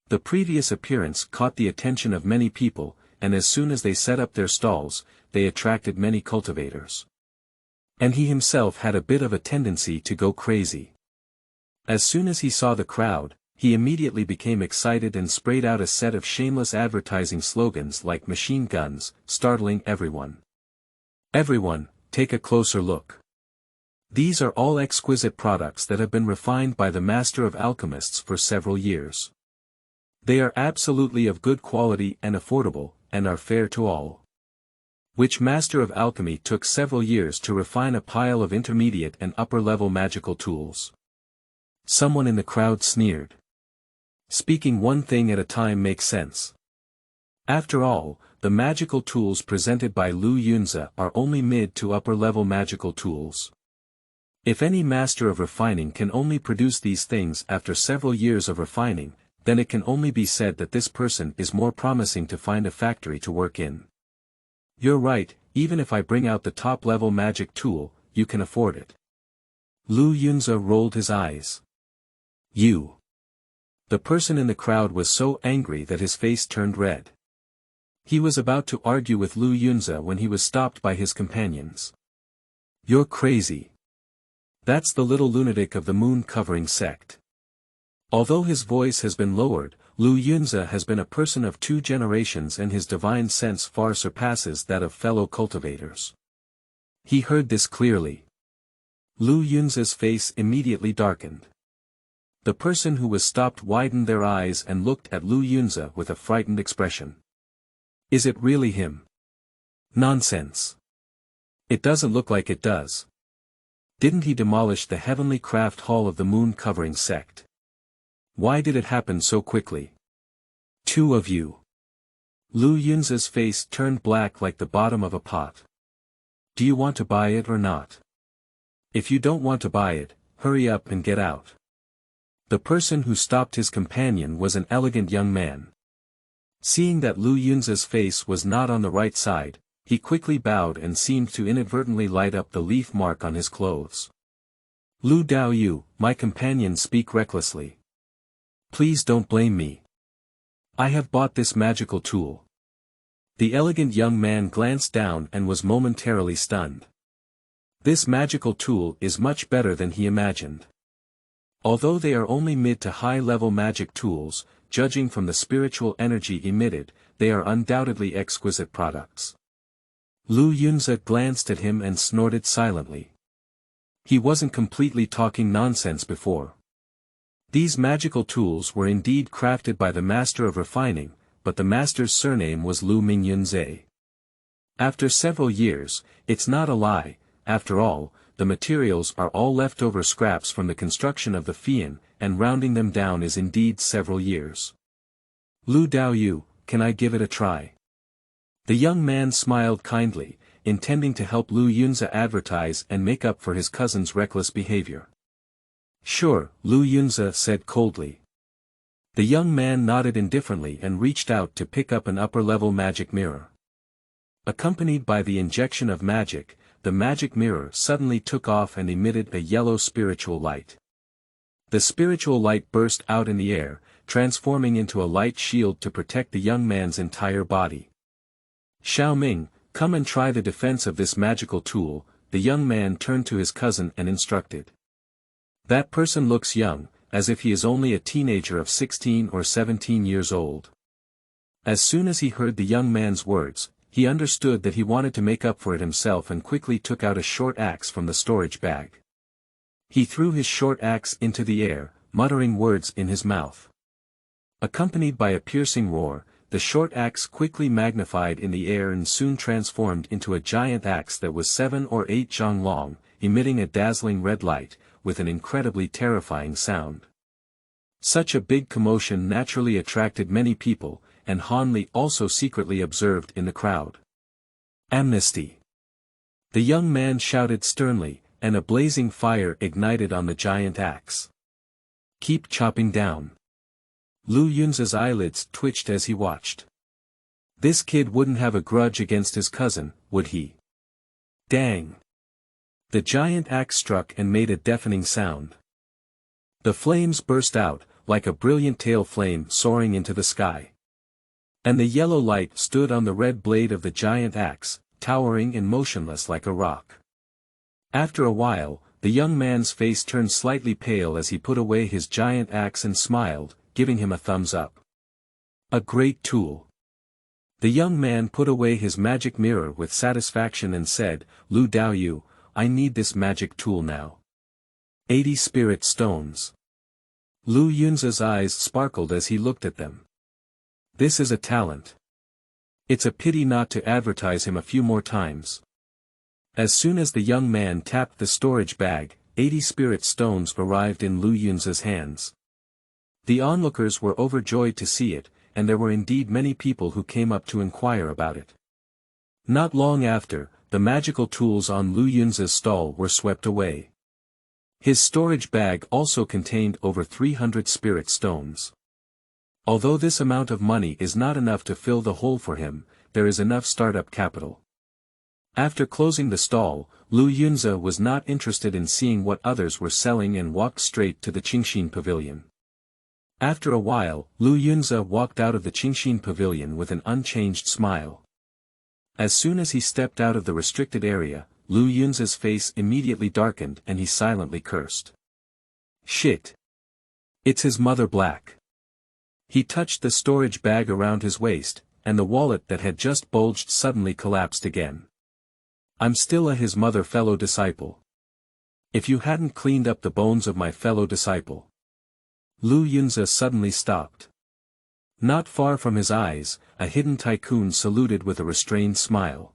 The previous appearance caught the attention of many people, and as soon as they set up their stalls, they attracted many cultivators. And he himself had a bit of a tendency to go crazy. As soon as he saw the crowd, he immediately became excited and sprayed out a set of shameless advertising slogans like machine guns, startling everyone. Everyone, take a closer look. These are all exquisite products that have been refined by the master of alchemists for several years. They are absolutely of good quality and affordable, and are fair to all. Which master of alchemy took several years to refine a pile of intermediate and upper-level magical tools? Someone in the crowd sneered. Speaking one thing at a time makes sense. After all, the magical tools presented by Lu Yunzi are only mid to upper-level magical tools. If any master of refining can only produce these things after several years of refining, then it can only be said that this person is more promising to find a factory to work in. You're right, even if I bring out the top-level magic tool, you can afford it. Lu Yunze rolled his eyes. You. The person in the crowd was so angry that his face turned red. He was about to argue with Lu Yunze when he was stopped by his companions. You're crazy. That's the little lunatic of the moon-covering sect. Although his voice has been lowered, Lu Yunze has been a person of 2 generations and his divine sense far surpasses that of fellow cultivators. He heard this clearly. Lu Yunze's face immediately darkened. The person who was stopped widened their eyes and looked at Lu Yunze with a frightened expression. Is it really him? Nonsense. It doesn't look like it does. Didn't he demolish the heavenly craft hall of the moon-covering sect? Why did it happen so quickly? 2 of you. Lu Yunze's face turned black like the bottom of a pot. Do you want to buy it or not? If you don't want to buy it, hurry up and get out. The person who stopped his companion was an elegant young man. Seeing that Lu Yunze's face was not on the right side, he quickly bowed and seemed to inadvertently light up the leaf mark on his clothes. Lu Daoyu, my companion, speak recklessly. Please don't blame me. I have bought this magical tool. The elegant young man glanced down and was momentarily stunned. This magical tool is much better than he imagined. Although they are only mid to high-level magic tools, judging from the spiritual energy emitted, they are undoubtedly exquisite products. Lu Yunze glanced at him and snorted silently. He wasn't completely talking nonsense before. These magical tools were indeed crafted by the master of refining, but the master's surname was Lu Mingyunze. After several years, it's not a lie, after all, the materials are all leftover scraps from the construction of the Fian, and rounding them down is indeed several years. Lu Daoyu, can I give it a try? The young man smiled kindly, intending to help Lu Yunze advertise and make up for his cousin's reckless behavior. Sure, Lu Yunze said coldly. The young man nodded indifferently and reached out to pick up an upper-level magic mirror. Accompanied by the injection of magic, the magic mirror suddenly took off and emitted a yellow spiritual light. The spiritual light burst out in the air, transforming into a light shield to protect the young man's entire body. Xiaoming, come and try the defense of this magical tool, the young man turned to his cousin and instructed. That person looks young, as if he is only a teenager of 16 or 17 years old. As soon as he heard the young man's words, he understood that he wanted to make up for it himself and quickly took out a short axe from the storage bag. He threw his short axe into the air, muttering words in his mouth. Accompanied by a piercing roar, the short axe quickly magnified in the air and soon transformed into a giant axe that was 7 or 8 zhang long, emitting a dazzling red light, with an incredibly terrifying sound. Such a big commotion naturally attracted many people, and Han Li also secretly observed in the crowd. Amnesty! The young man shouted sternly, and a blazing fire ignited on the giant axe. Keep chopping down. Lu Yunze's eyelids twitched as he watched. This kid wouldn't have a grudge against his cousin, would he? Dang! The giant axe struck and made a deafening sound. The flames burst out, like a brilliant tail flame soaring into the sky. And the yellow light stood on the red blade of the giant axe, towering and motionless like a rock. After a while, the young man's face turned slightly pale as he put away his giant axe and smiled, giving him a thumbs up. A great tool. The young man put away his magic mirror with satisfaction and said, Lu Daoyu, I need this magic tool now. 80 spirit stones. Lu Yunze's eyes sparkled as he looked at them. This is a talent. It's a pity not to advertise him a few more times. As soon as the young man tapped the storage bag, 80 spirit stones arrived in Lu Yunze's hands. The onlookers were overjoyed to see it, and there were indeed many people who came up to inquire about it. Not long after, the magical tools on Lu Yunze's stall were swept away. His storage bag also contained over 300 spirit stones. Although this amount of money is not enough to fill the hole for him, there is enough startup capital. After closing the stall, Lu Yunze was not interested in seeing what others were selling and walked straight to the Qingxin Pavilion. After a while, Lu Yunze walked out of the Qingxin Pavilion with an unchanged smile. As soon as he stepped out of the restricted area, Lu Yunze's face immediately darkened and he silently cursed. Shit! It's his mother Black. He touched the storage bag around his waist, and the wallet that had just bulged suddenly collapsed again. I'm still his mother fellow disciple. If you hadn't cleaned up the bones of my fellow disciple. Lu Yunze suddenly stopped. Not far from his eyes, a hidden tycoon saluted with a restrained smile.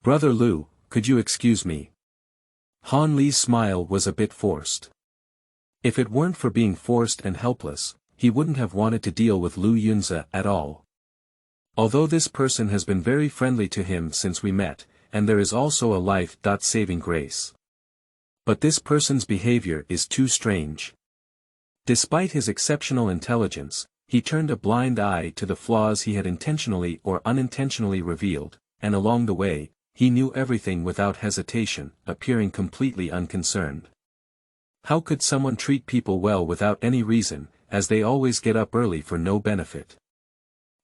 Brother Lu, could you excuse me? Han Li's smile was a bit forced. If it weren't for being forced and helpless, he wouldn't have wanted to deal with Lu Yunze at all. Although this person has been very friendly to him since we met, and there is also a life-saving grace. But this person's behavior is too strange. Despite his exceptional intelligence, he turned a blind eye to the flaws he had intentionally or unintentionally revealed, and along the way, he knew everything without hesitation, appearing completely unconcerned. How could someone treat people well without any reason, as they always get up early for no benefit?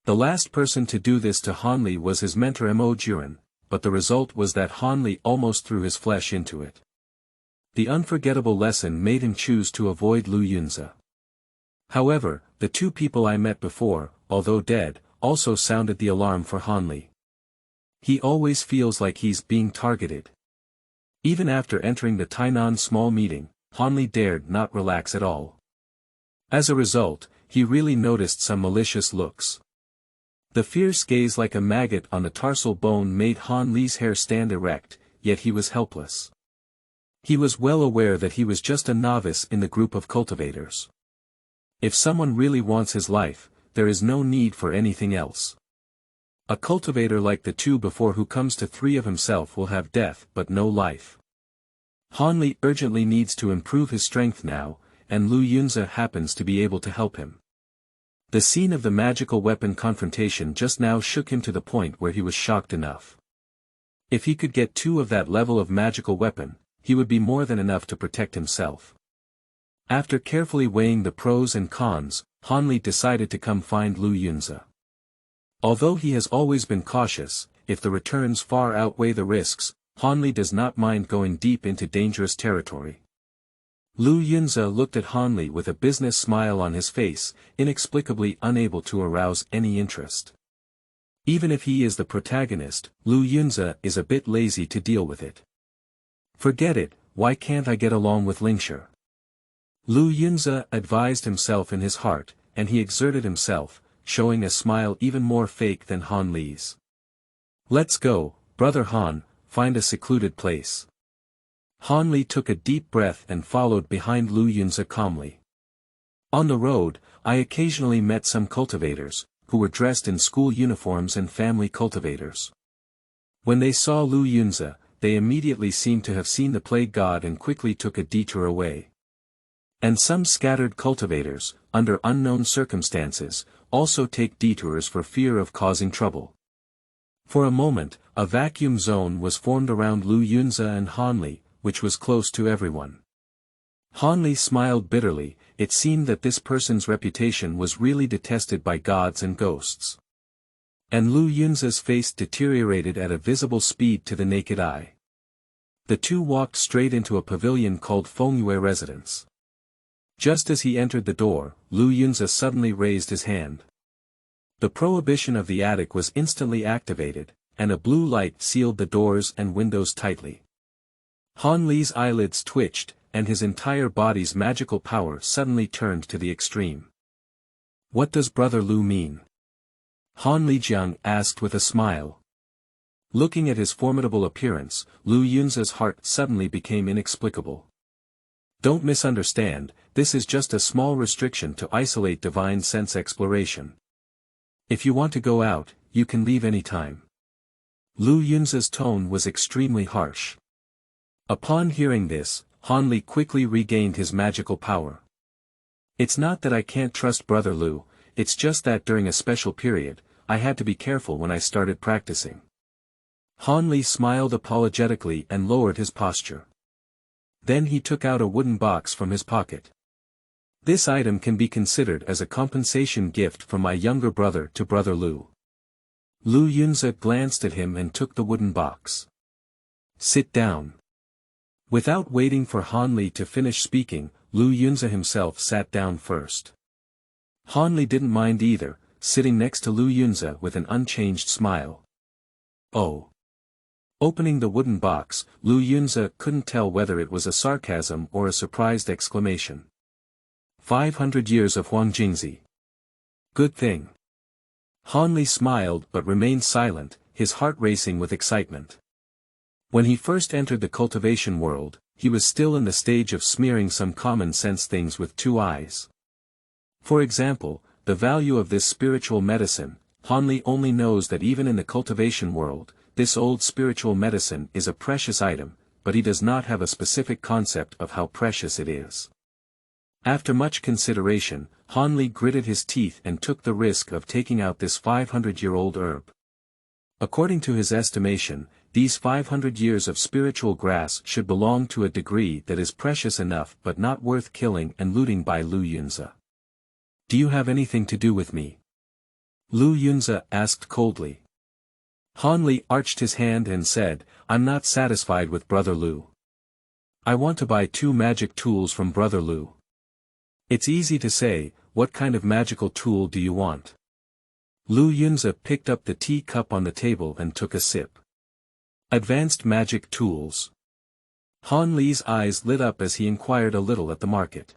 The last person to do this to Han Li was his mentor Mo Jiren, but the result was that Han Li almost threw his flesh into it. The unforgettable lesson made him choose to avoid Lu Yunze. However, the two people I met before, although dead, also sounded the alarm for Han Li. He always feels like he's being targeted. Even after entering the Tainan small meeting, Han Li dared not relax at all. As a result, he really noticed some malicious looks. The fierce gaze like a maggot on the tarsal bone made Han Li's hair stand erect, yet he was helpless. He was well aware that he was just a novice in the group of cultivators. If someone really wants his life, there is no need for anything else. A cultivator like the two before who comes to three of himself will have death but no life. Han Li urgently needs to improve his strength now, and Lu Yunze happens to be able to help him. The scene of the magical weapon confrontation just now shook him to the point where he was shocked enough. If he could get two of that level of magical weapon, he would be more than enough to protect himself. After carefully weighing the pros and cons, Han Li decided to come find Lu Yunze. Although he has always been cautious, if the returns far outweigh the risks, Han Li does not mind going deep into dangerous territory. Lu Yunze looked at Han Li with a business smile on his face, inexplicably unable to arouse any interest. Even if he is the protagonist, Lu Yunze is a bit lazy to deal with it. Forget it, why can't I get along with Lingshi? Lu Yunze advised himself in his heart, and he exerted himself, showing a smile even more fake than Han Li's. Let's go, brother Han, find a secluded place. Han Li took a deep breath and followed behind Lu Yunze calmly. On the road, I occasionally met some cultivators, who were dressed in school uniforms and family cultivators. When they saw Lu Yunze, they immediately seemed to have seen the plague god and quickly took a detour away. And some scattered cultivators, under unknown circumstances, also take detours for fear of causing trouble. For a moment, a vacuum zone was formed around Lu Yunze and Han Li, which was close to everyone. Han Li smiled bitterly, it seemed that this person's reputation was really detested by gods and ghosts. And Lu Yunze's face deteriorated at a visible speed to the naked eye. The two walked straight into a pavilion called Fengyue Residence. Just as he entered the door, Lu Yunze suddenly raised his hand. The prohibition of the attic was instantly activated, and a blue light sealed the doors and windows tightly. Han Li's eyelids twitched, and his entire body's magical power suddenly turned to the extreme. What does Brother Lu mean? Han Lijiang asked with a smile. Looking at his formidable appearance, Lu Yunze's heart suddenly became inexplicable. Don't misunderstand, this is just a small restriction to isolate divine sense exploration. If you want to go out, you can leave any time. Lu Yunze's tone was extremely harsh. Upon hearing this, Han Li quickly regained his magical power. It's not that I can't trust Brother Lu, it's just that during a special period, I had to be careful when I started practicing. Han Li smiled apologetically and lowered his posture. Then he took out a wooden box from his pocket. This item can be considered as a compensation gift from my younger brother to Brother Lu. Lu Yunze glanced at him and took the wooden box. Sit down. Without waiting for Han Li to finish speaking, Lu Yunze himself sat down first. Han Li didn't mind either, sitting next to Lu Yunze with an unchanged smile. Oh. Opening the wooden box, Lu Yunze couldn't tell whether it was a sarcasm or a surprised exclamation. 500 years of Huangjingzi. Good thing. Han Li smiled but remained silent, his heart racing with excitement. When he first entered the cultivation world, he was still in the stage of smearing some common sense things with 2 eyes. For example, the value of this spiritual medicine. Han Li only knows that even in the cultivation world, this old spiritual medicine is a precious item, but he does not have a specific concept of how precious it is. After much consideration, Han Li gritted his teeth and took the risk of taking out this 500-year-old herb. According to his estimation, these 500 years of spiritual grass should belong to a degree that is precious enough but not worth killing and looting by Lu Yunze. Do you have anything to do with me? Lu Yunze asked coldly. Han Li arched his hand and said, I'm not satisfied with Brother Lu. I want to buy 2 magic tools from Brother Lu. It's easy to say, what kind of magical tool do you want? Lu Yunze picked up the tea cup on the table and took a sip. Advanced magic tools. Han Li's eyes lit up as he inquired a little at the market.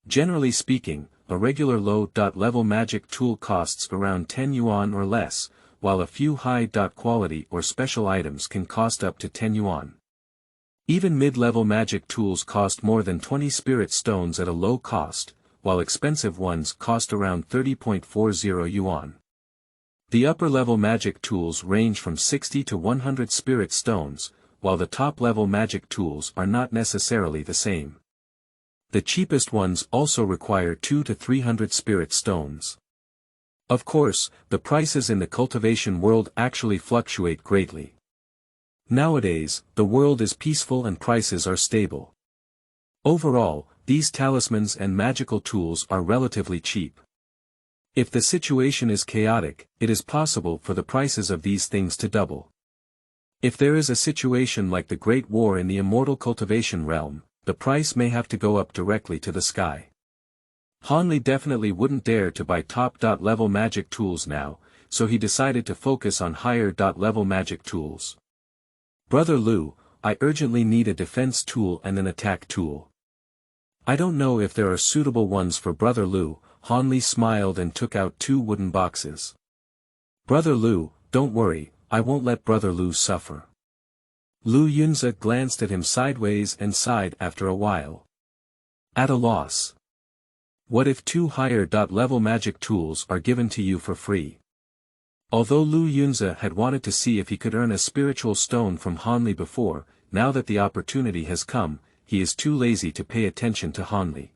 Generally speaking, a regular low-level magic tool costs around 10 yuan or less, while a few high-quality or special items can cost up to 10 yuan. Even mid-level magic tools cost more than 20 spirit stones at a low cost, while expensive ones cost around 30.40 yuan. The upper-level magic tools range from 60 to 100 spirit stones, while the top-level magic tools are not necessarily the same. The cheapest ones also require 200 to 300 spirit stones. Of course, the prices in the cultivation world actually fluctuate greatly. Nowadays, the world is peaceful and prices are stable. Overall, these talismans and magical tools are relatively cheap. If the situation is chaotic, it is possible for the prices of these things to double. If there is a situation like the Great War in the immortal cultivation realm, the price may have to go up directly to the sky. Han Li definitely wouldn't dare to buy top-level magic tools now, so he decided to focus on higher-level magic tools. Brother Lu, I urgently need a defense tool and an attack tool. I don't know if there are suitable ones for Brother Lu. Han Li smiled and took out 2 wooden boxes. Brother Lu, don't worry, I won't let Brother Lu suffer. Lu Yunze glanced at him sideways and sighed after a while. At a loss. What if 2 higher-level magic tools are given to you for free? Although Lu Yunze had wanted to see if he could earn a spiritual stone from Han Li before, now that the opportunity has come, he is too lazy to pay attention to Han Li.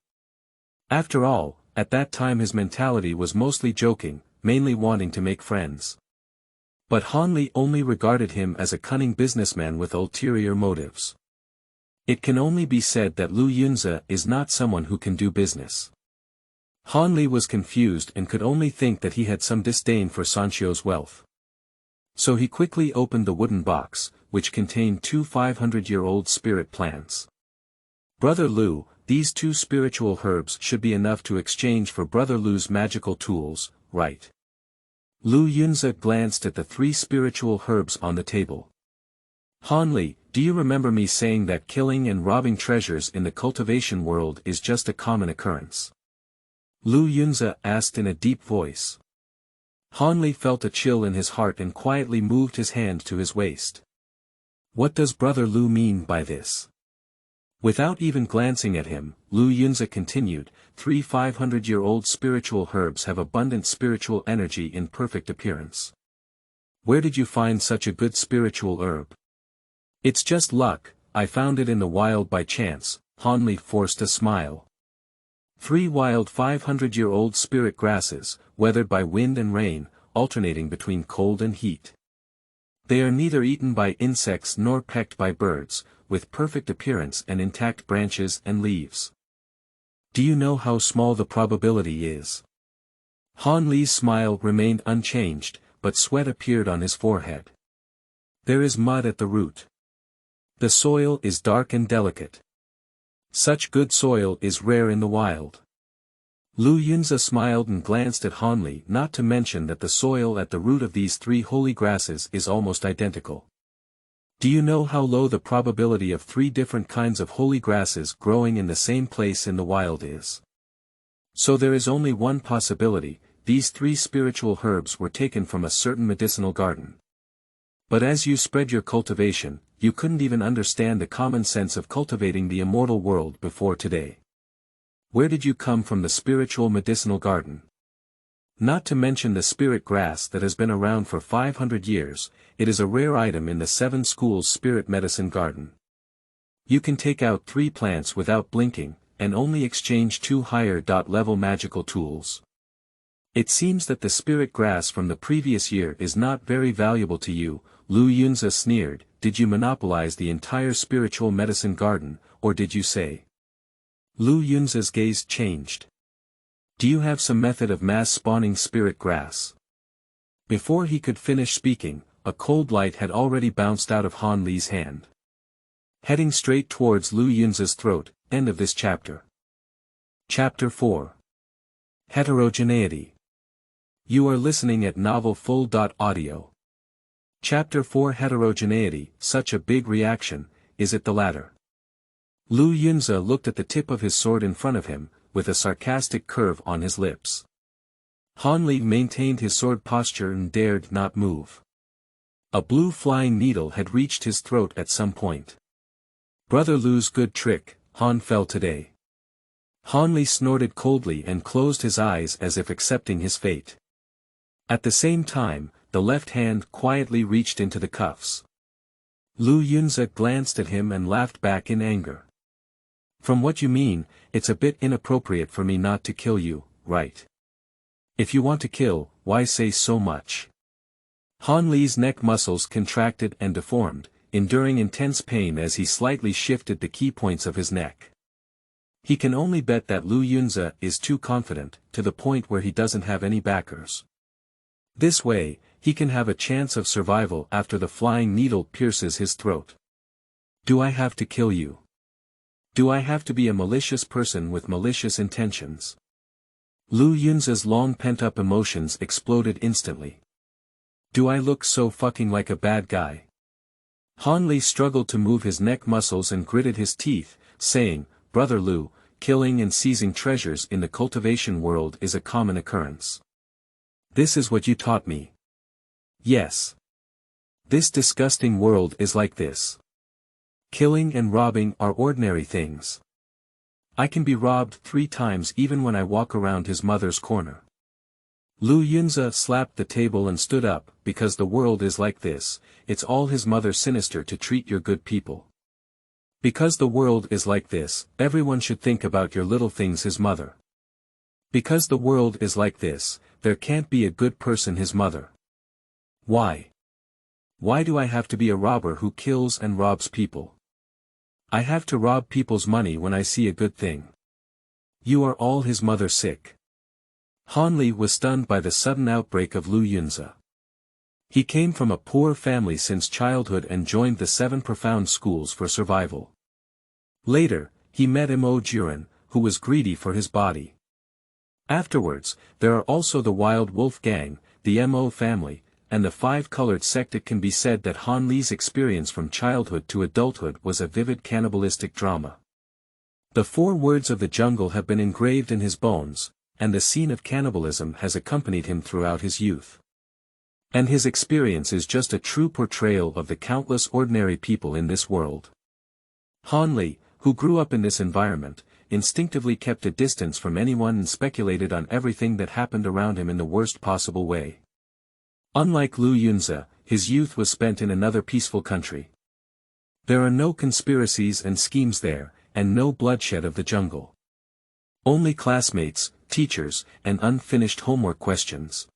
After all, at that time his mentality was mostly joking, mainly wanting to make friends. But Han Li only regarded him as a cunning businessman with ulterior motives. It can only be said that Lu Yunze is not someone who can do business. Han Li was confused and could only think that he had some disdain for Sanchio's wealth. So he quickly opened the wooden box, which contained 2 500-year-old spirit plants. Brother Lu, these 2 spiritual herbs should be enough to exchange for Brother Lu's magical tools, right? Lu Yunze glanced at the 3 spiritual herbs on the table. Han Li, do you remember me saying that killing and robbing treasures in the cultivation world is just a common occurrence? Lu Yunze asked in a deep voice. Han Li felt a chill in his heart and quietly moved his hand to his waist. What does Brother Lu mean by this? Without even glancing at him, Lu Yunze continued, 3 500-year-old spiritual herbs have abundant spiritual energy in perfect appearance. Where did you find such a good spiritual herb? It's just luck, I found it in the wild by chance. Han Li forced a smile. 3 wild 500-year-old spirit grasses, weathered by wind and rain, alternating between cold and heat. They are neither eaten by insects nor pecked by birds, with perfect appearance and intact branches and leaves. Do you know how small the probability is? Han Li's smile remained unchanged, but sweat appeared on his forehead. There is mud at the root. The soil is dark and delicate. Such good soil is rare in the wild. Lu Yunzi smiled and glanced at Han Li, not to mention that the soil at the root of these three holy grasses is almost identical. Do you know how low the probability of 3 different kinds of holy grasses growing in the same place in the wild is? So there is only one possibility: these 3 spiritual herbs were taken from a certain medicinal garden. But as you spread your cultivation, you couldn't even understand the common sense of cultivating the immortal world before today. Where did you come from the spiritual medicinal garden? Not to mention the spirit grass that has been around for 500 years, it is a rare item in the 7 schools' spirit medicine garden. You can take out 3 plants without blinking, and only exchange 2 higher level magical tools. It seems that the spirit grass from the previous year is not very valuable to you, Lu Yunzi sneered. Did you monopolize the entire spiritual medicine garden, or did you say? Lu Yunzi's gaze changed. Do you have some method of mass spawning spirit grass? Before he could finish speaking, a cold light had already bounced out of Han Li's hand. Heading straight towards Lu Yunzi's throat. End of this chapter. Chapter 4. Heterogeneity. You are listening at novelfull.audio. Chapter 4. Heterogeneity. Such a big reaction, is it the latter? Lu Yunzi looked at the tip of his sword in front of him, with a sarcastic curve on his lips. Han Li maintained his sword posture and dared not move. A blue flying needle had reached his throat at some point. Brother Lu's good trick, Han fell today. Han Li snorted coldly and closed his eyes as if accepting his fate. At the same time, the left hand quietly reached into the cuffs. Lu Yunzi glanced at him and laughed back in anger. From what you mean, it's a bit inappropriate for me not to kill you, right? If you want to kill, why say so much? Han Li's neck muscles contracted and deformed, enduring intense pain as he slightly shifted the key points of his neck. He can only bet that Lu Yunzi is too confident, to the point where he doesn't have any backers. This way, he can have a chance of survival after the flying needle pierces his throat. Do I have to kill you? Do I have to be a malicious person with malicious intentions? Lu Yunzi's long pent-up emotions exploded instantly. Do I look so fucking like a bad guy? Han Li struggled to move his neck muscles and gritted his teeth, saying, Brother Lu, killing and seizing treasures in the cultivation world is a common occurrence. This is what you taught me. Yes. This disgusting world is like this. Killing and robbing are ordinary things. I can be robbed 3 times even when I walk around his mother's corner. Lu Yunzi slapped the table and stood up. Because the world is like this, it's all his mother sinister to treat your good people. Because the world is like this, everyone should think about your little things his mother. Because the world is like this, there can't be a good person his mother. Why? Why do I have to be a robber who kills and robs people? I have to rob people's money when I see a good thing. You are all his mother sick. Han Li was stunned by the sudden outbreak of Lu Yunzi. He came from a poor family since childhood and joined the 7 profound schools for survival. Later, he met Mo Jiren, who was greedy for his body. Afterwards, there are also the Wild Wolf Gang, the Mo family, and the 5-colored sect. It can be said that Han Li's experience from childhood to adulthood was a vivid cannibalistic drama. The 4 words of the jungle have been engraved in his bones, and the scene of cannibalism has accompanied him throughout his youth. And his experience is just a true portrayal of the countless ordinary people in this world. Han Li, who grew up in this environment, instinctively kept a distance from anyone and speculated on everything that happened around him in the worst possible way. Unlike Lu Yunzi, his youth was spent in another peaceful country. There are no conspiracies and schemes there, and no bloodshed of the jungle. Only classmates, teachers, and unfinished homework questions.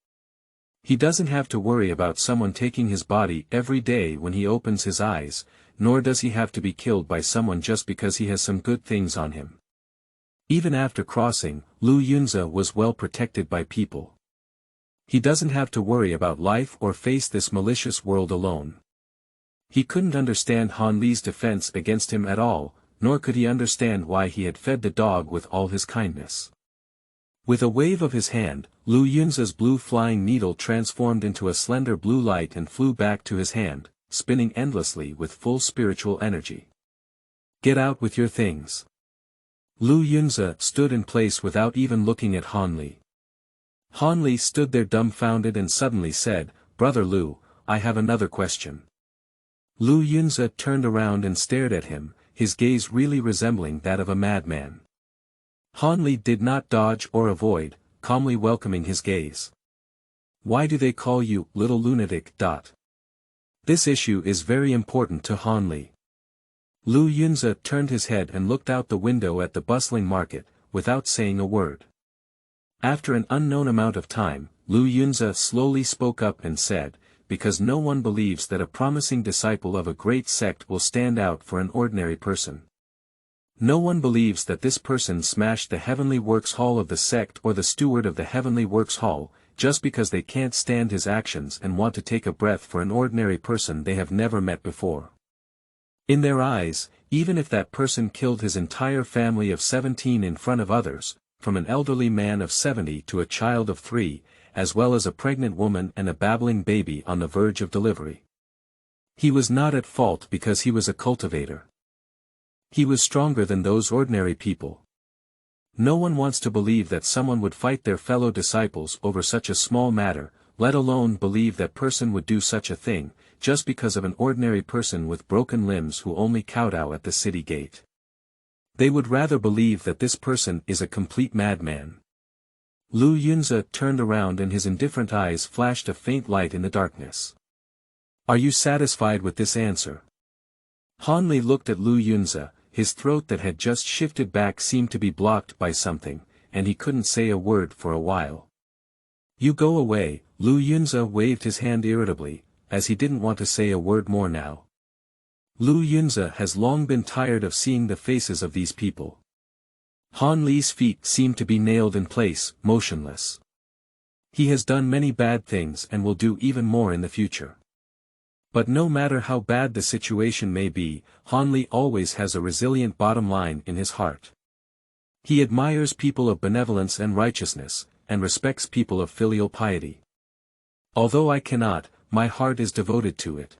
He doesn't have to worry about someone taking his body every day when he opens his eyes, nor does he have to be killed by someone just because he has some good things on him. Even after crossing, Lu Yunze was well protected by people. He doesn't have to worry about life or face this malicious world alone. He couldn't understand Han Li's defense against him at all, nor could he understand why he had fed the dog with all his kindness. With a wave of his hand, Lu Yunze's blue flying needle transformed into a slender blue light and flew back to his hand, spinning endlessly with full spiritual energy. Get out with your things. Lu Yunze stood in place without even looking at Han Li. Han Li stood there dumbfounded and suddenly said, "Brother Lu, I have another question." Lu Yunze turned around and stared at him, his gaze really resembling that of a madman. Han Li did not dodge or avoid, calmly welcoming his gaze. "Why do they call you, little lunatic?" This issue is very important to Han Li. Lu Yunze turned his head and looked out the window at the bustling market, without saying a word. After an unknown amount of time, Lu Yunze slowly spoke up and said, "Because no one believes that a promising disciple of a great sect will stand out for an ordinary person. No one believes that this person smashed the Heavenly Works Hall of the sect or the steward of the Heavenly Works Hall, just because they can't stand his actions and want to take a breath for an ordinary person they have never met before. In their eyes, even if that person killed his entire family of 17 in front of others, from an elderly man of 70 to a child of 3, as well as a pregnant woman and a babbling baby on the verge of delivery. He was not at fault because he was a cultivator. He was stronger than those ordinary people. No one wants to believe that someone would fight their fellow disciples over such a small matter, let alone believe that person would do such a thing, just because of an ordinary person with broken limbs who only kowtow at the city gate. They would rather believe that this person is a complete madman." Lu Yunze turned around and his indifferent eyes flashed a faint light in the darkness. "Are you satisfied with this answer?" Han Li looked at Lu Yunze, his throat that had just shifted back seemed to be blocked by something, and he couldn't say a word for a while. "You go away," Lu Yunze waved his hand irritably, as he didn't want to say a word more now. Lu Yunze has long been tired of seeing the faces of these people. Han Li's feet seem to be nailed in place, motionless. He has done many bad things and will do even more in the future. But no matter how bad the situation may be, Han Li always has a resilient bottom line in his heart. He admires people of benevolence and righteousness, and respects people of filial piety. Although I cannot, my heart is devoted to it.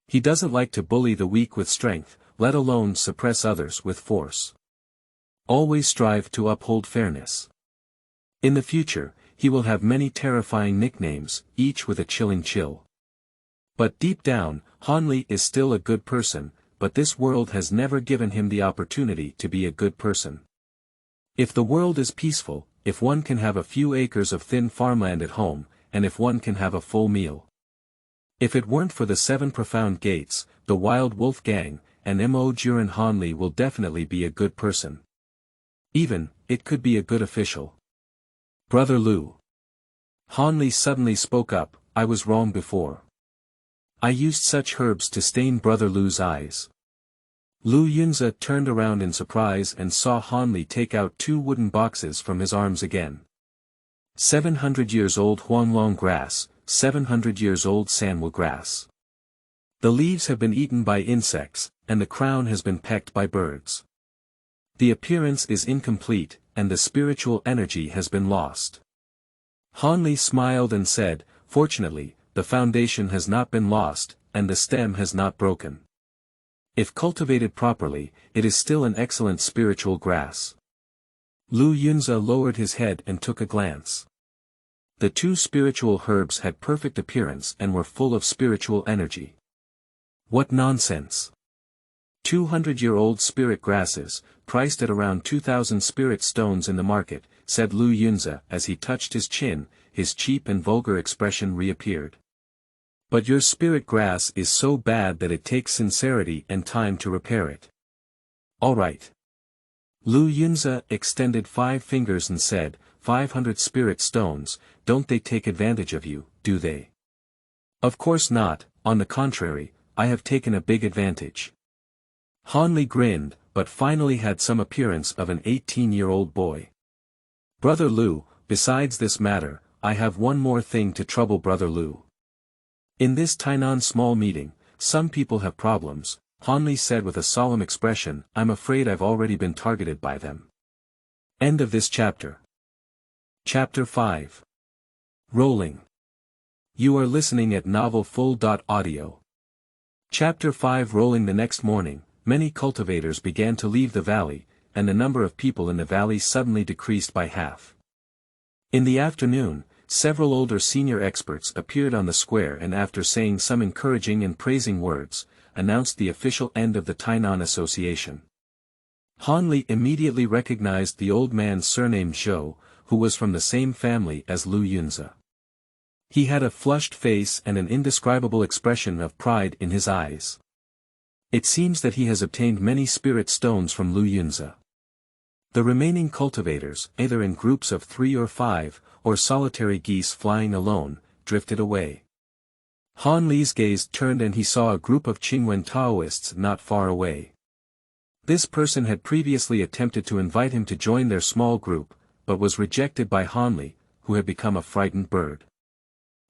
He doesn't like to bully the weak with strength, let alone suppress others with force. Always strive to uphold fairness. In the future, he will have many terrifying nicknames, each with a chilling chill. But deep down, Han Li is still a good person, but this world has never given him the opportunity to be a good person. If the world is peaceful, if one can have a few acres of thin farmland at home, and if one can have a full meal. If it weren't for the 7 profound gates, the wild wolf gang, and Mo Juren, Han Li will definitely be a good person. Even, it could be a good official. "Brother Lu." Han Li suddenly spoke up, "I was wrong before. I used such herbs to stain Brother Lu's eyes." Lu Yunze turned around in surprise and saw Han Li take out 2 wooden boxes from his arms again. 700 years old Huanglong grass, 700 years old Sanwa grass. The leaves have been eaten by insects, and the crown has been pecked by birds. The appearance is incomplete, and the spiritual energy has been lost. Han Li smiled and said, "Fortunately, the foundation has not been lost, and the stem has not broken. If cultivated properly, it is still an excellent spiritual grass." Lu Yunze lowered his head and took a glance. The 2 spiritual herbs had perfect appearance and were full of spiritual energy. What nonsense! 200-year-old spirit grasses, priced at around 2,000 spirit stones in the market, said Lu Yunze as he touched his chin, his cheap and vulgar expression reappeared. "But your spirit grass is so bad that it takes sincerity and time to repair it." "All right." Lu Yunze extended 5 fingers and said, 500 spirit stones, don't they take advantage of you, do they? Of course not, on the contrary, I have taken a big advantage. Han Li grinned, but finally had some appearance of an 18-year-old boy. Brother Lu, besides this matter, I have one more thing to trouble Brother Lu. In this Tainan small meeting, some people have problems, Han Li said with a solemn expression. I'm afraid I've already been targeted by them. End of this chapter. Chapter 5. Rolling. You are listening at novelfull.audio. Chapter 5. Rolling. The next morning, many cultivators began to leave the valley, and the number of people in the valley suddenly decreased by half. In the afternoon, several older senior experts appeared on the square and after saying some encouraging and praising words, announced the official end of the Tainan Association. Han Li immediately recognized the old man surnamed Zhou, who was from the same family as Lu Yunzi. He had a flushed face and an indescribable expression of pride in his eyes. It seems that he has obtained many spirit stones from Lu Yunzi. The remaining cultivators, either in groups of 3 or 5, or solitary geese flying alone, drifted away. Han Li's gaze turned and he saw a group of Qiongwuji Taoists not far away. This person had previously attempted to invite him to join their small group, but was rejected by Han Li, who had become a frightened bird.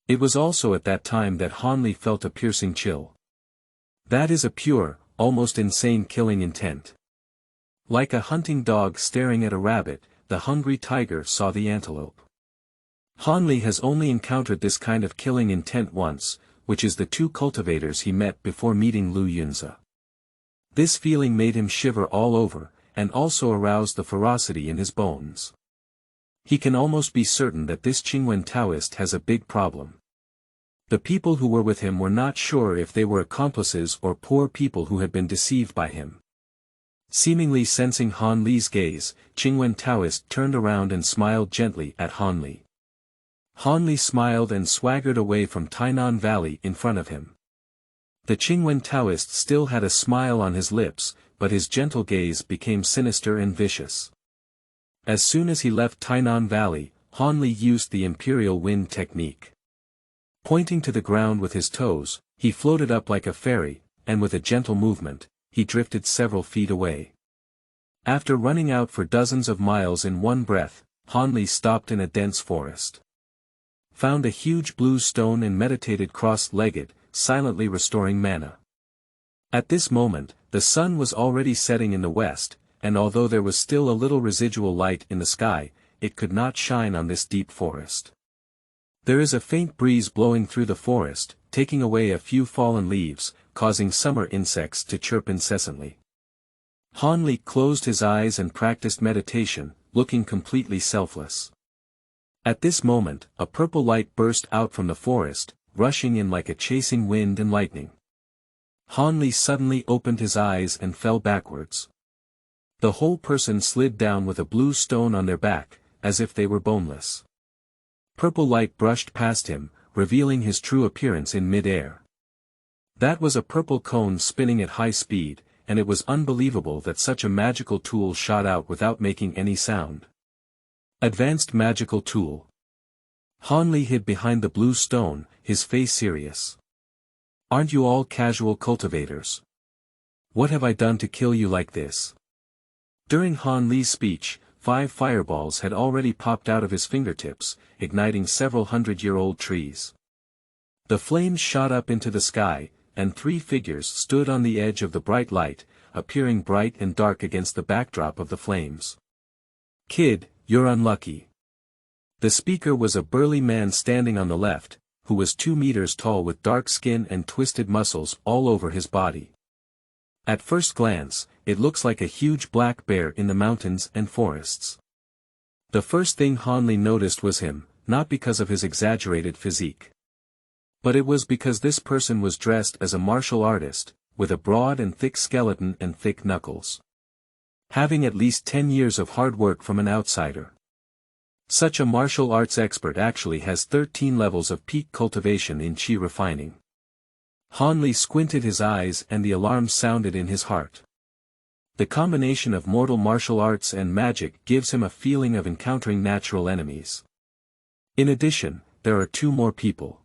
It was also at that time that Han Li felt a piercing chill. That is a pure, almost insane killing intent. Like a hunting dog staring at a rabbit, the hungry tiger saw the antelope. Han Li has only encountered this kind of killing intent once, which is the 2 cultivators he met before meeting Lu Yunzi. This feeling made him shiver all over, and also aroused the ferocity in his bones. He can almost be certain that this Qiongwuji Taoist has a big problem. The people who were with him were not sure if they were accomplices or poor people who had been deceived by him. Seemingly sensing Han Li's gaze, Qiongwuji Taoist turned around and smiled gently at Han Li. Han Li smiled and swaggered away from Tainan Valley in front of him. The Qiongwuji Taoist still had a smile on his lips, but his gentle gaze became sinister and vicious. As soon as he left Tainan Valley, Han Li used the Imperial Wind technique. Pointing to the ground with his toes, he floated up like a fairy, and with a gentle movement, he drifted several feet away. After running out for dozens of miles in one breath, Han Li stopped in a dense forest. Found a huge blue stone and meditated cross-legged, silently restoring mana. At this moment, the sun was already setting in the west, and although there was still a little residual light in the sky, it could not shine on this deep forest. There is a faint breeze blowing through the forest, taking away a few fallen leaves, causing summer insects to chirp incessantly. Han Li closed his eyes and practiced meditation, looking completely selfless. At this moment, a purple light burst out from the forest, rushing in like a chasing wind and lightning. Han Li suddenly opened his eyes and fell backwards. The whole person slid down with a blue stone on their back, as if they were boneless. Purple light brushed past him, revealing his true appearance in mid-air. That was a purple cone spinning at high speed, and it was unbelievable that such a magical tool shot out without making any sound. Advanced magical tool. Han Li hid behind the blue stone, his face serious. Aren't you all casual cultivators? What have I done to kill you like this? During Han Li's speech, 5 fireballs had already popped out of his fingertips, igniting several hundred-year-old trees. The flames shot up into the sky, and 3 figures stood on the edge of the bright light, appearing bright and dark against the backdrop of the flames. Kid, you're unlucky. The speaker was a burly man standing on the left, who was 2 meters tall with dark skin and twisted muscles all over his body. At first glance, it looks like a huge black bear in the mountains and forests. The first thing Han Li noticed was him, not because of his exaggerated physique. But it was because this person was dressed as a martial artist, with a broad and thick skeleton and thick knuckles. Having at least 10 years of hard work from an outsider. Such a martial arts expert actually has 13 levels of peak cultivation in qi refining. Han Li squinted his eyes and the alarm sounded in his heart. The combination of mortal martial arts and magic gives him a feeling of encountering natural enemies. In addition, there are 2 more people.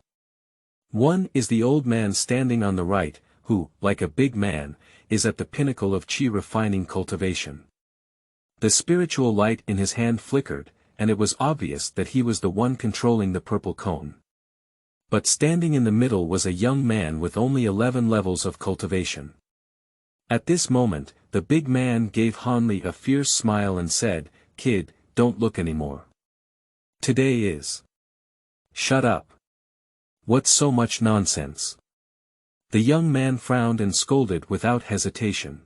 One is the old man standing on the right, who, like a big man, is at the pinnacle of Qi refining cultivation. The spiritual light in his hand flickered, and it was obvious that he was the one controlling the purple cone. But standing in the middle was a young man with only 11 levels of cultivation. At this moment, the big man gave Hanli a fierce smile and said, "Kid, don't look anymore. Today is." "Shut up. What's so much nonsense?" The young man frowned and scolded without hesitation.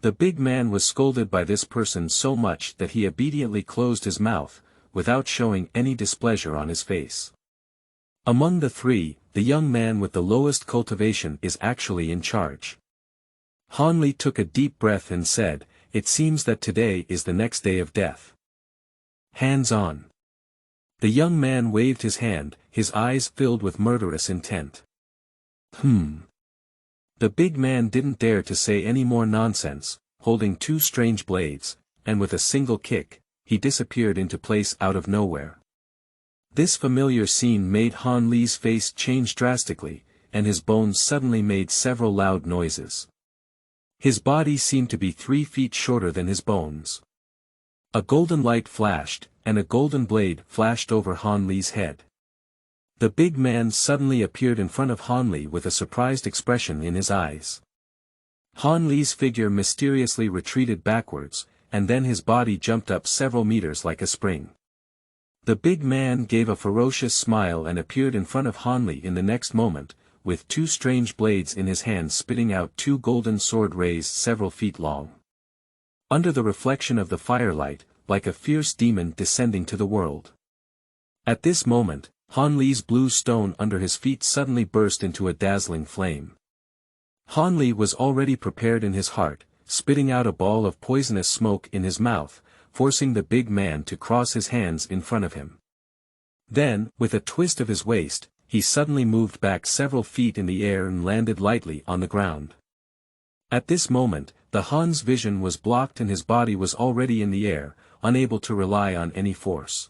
The big man was scolded by this person so much that he obediently closed his mouth, without showing any displeasure on his face. Among the three, the young man with the lowest cultivation is actually in charge. Hanli took a deep breath and said, "It seems that today is the next day of death. Hands on." The young man waved his hand, his eyes filled with murderous intent. The big man didn't dare to say any more nonsense, holding two strange blades, and with a single kick, he disappeared into place out of nowhere. This familiar scene made Han Li's face change drastically, and his bones suddenly made several loud noises. His body seemed to be 3 feet shorter than his bones. A golden light flashed, and a golden blade flashed over Han Li's head. The big man suddenly appeared in front of Han Li with a surprised expression in his eyes. Han Li's figure mysteriously retreated backwards, and then his body jumped up several meters like a spring. The big man gave a ferocious smile and appeared in front of Han Li in the next moment, with 2 strange blades in his hands spitting out 2 golden sword rays several feet long. Under the reflection of the firelight, like a fierce demon descending to the world. At this moment, Han Li's blue stone under his feet suddenly burst into a dazzling flame. Han Li was already prepared in his heart, spitting out a ball of poisonous smoke in his mouth, forcing the big man to cross his hands in front of him. Then, with a twist of his waist, he suddenly moved back several feet in the air and landed lightly on the ground. At this moment, the Han's vision was blocked and his body was already in the air, unable to rely on any force.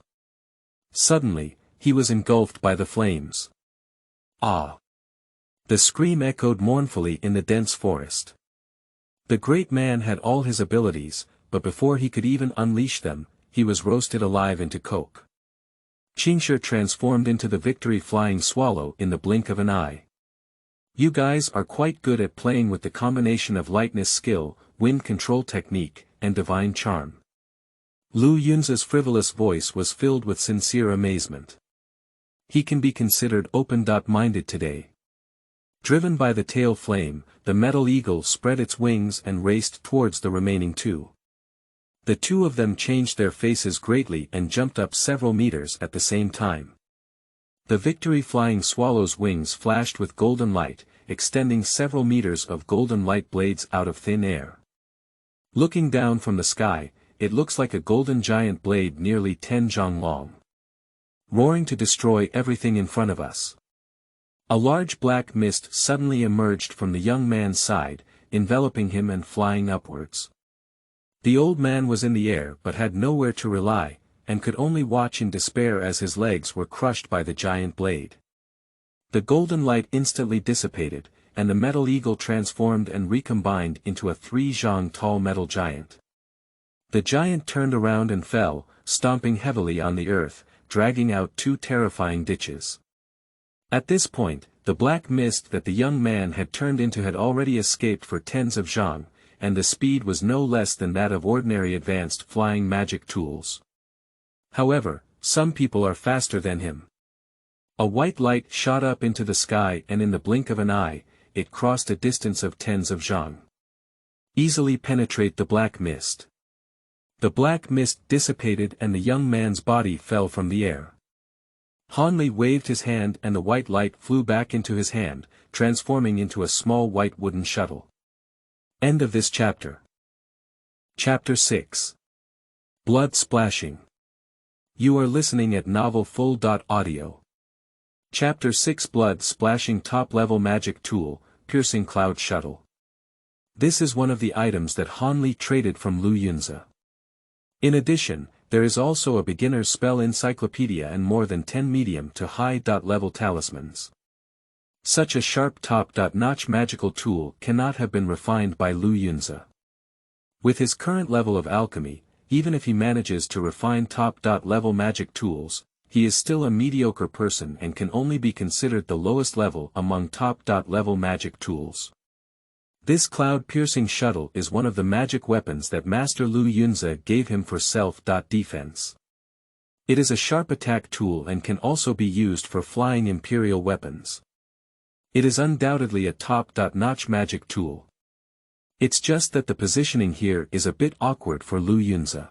Suddenly, he was engulfed by the flames. Ah! The scream echoed mournfully in the dense forest. The great man had all his abilities, but before he could even unleash them, he was roasted alive into coke. Qingshe transformed into the victory flying swallow in the blink of an eye. You guys are quite good at playing with the combination of lightness skill, wind control technique, and divine charm. Lu Yunza's frivolous voice was filled with sincere amazement. He can be considered open-minded today. Driven by the tail flame, the metal eagle spread its wings and raced towards the remaining 2. The 2 of them changed their faces greatly and jumped up several meters at the same time. The victory flying swallow's wings flashed with golden light, extending several meters of golden light blades out of thin air. Looking down from the sky, it looks like a golden giant blade nearly 10 zhang long. Roaring to destroy everything in front of us. A large black mist suddenly emerged from the young man's side, enveloping him and flying upwards. The old man was in the air but had nowhere to rely, and could only watch in despair as his legs were crushed by the giant blade. The golden light instantly dissipated, and the metal eagle transformed and recombined into a 3 zhang tall metal giant. The giant turned around and fell, stomping heavily on the earth, dragging out 2 terrifying ditches. At this point, the black mist that the young man had turned into had already escaped for tens of zhang, and the speed was no less than that of ordinary advanced flying magic tools. However, some people are faster than him. A white light shot up into the sky and in the blink of an eye, it crossed a distance of tens of zhang. Easily penetrate the black mist. The black mist dissipated and the young man's body fell from the air. Han Li waved his hand and the white light flew back into his hand, transforming into a small white wooden shuttle. End of this chapter. Chapter 6. Blood Splashing. You are listening at novelfull.audio. Chapter 6 Blood Splashing Top-Level Magic Tool, Piercing Cloud Shuttle. This is one of the items that Han Li traded from Lu Yunza. In addition, there is also a beginner's spell encyclopedia and more than 10 medium to high level talismans. Such a sharp top-notch magical tool cannot have been refined by Lu Yunzi. With his current level of alchemy, even if he manages to refine top-level magic tools, he is still a mediocre person and can only be considered the lowest level among top-level magic tools. This cloud-piercing shuttle is one of the magic weapons that Master Lu Yunzi gave him for self-defense. It is a sharp attack tool and can also be used for flying imperial weapons. It is undoubtedly a top-notch magic tool. It's just that the positioning here is a bit awkward for Lu Yunzi.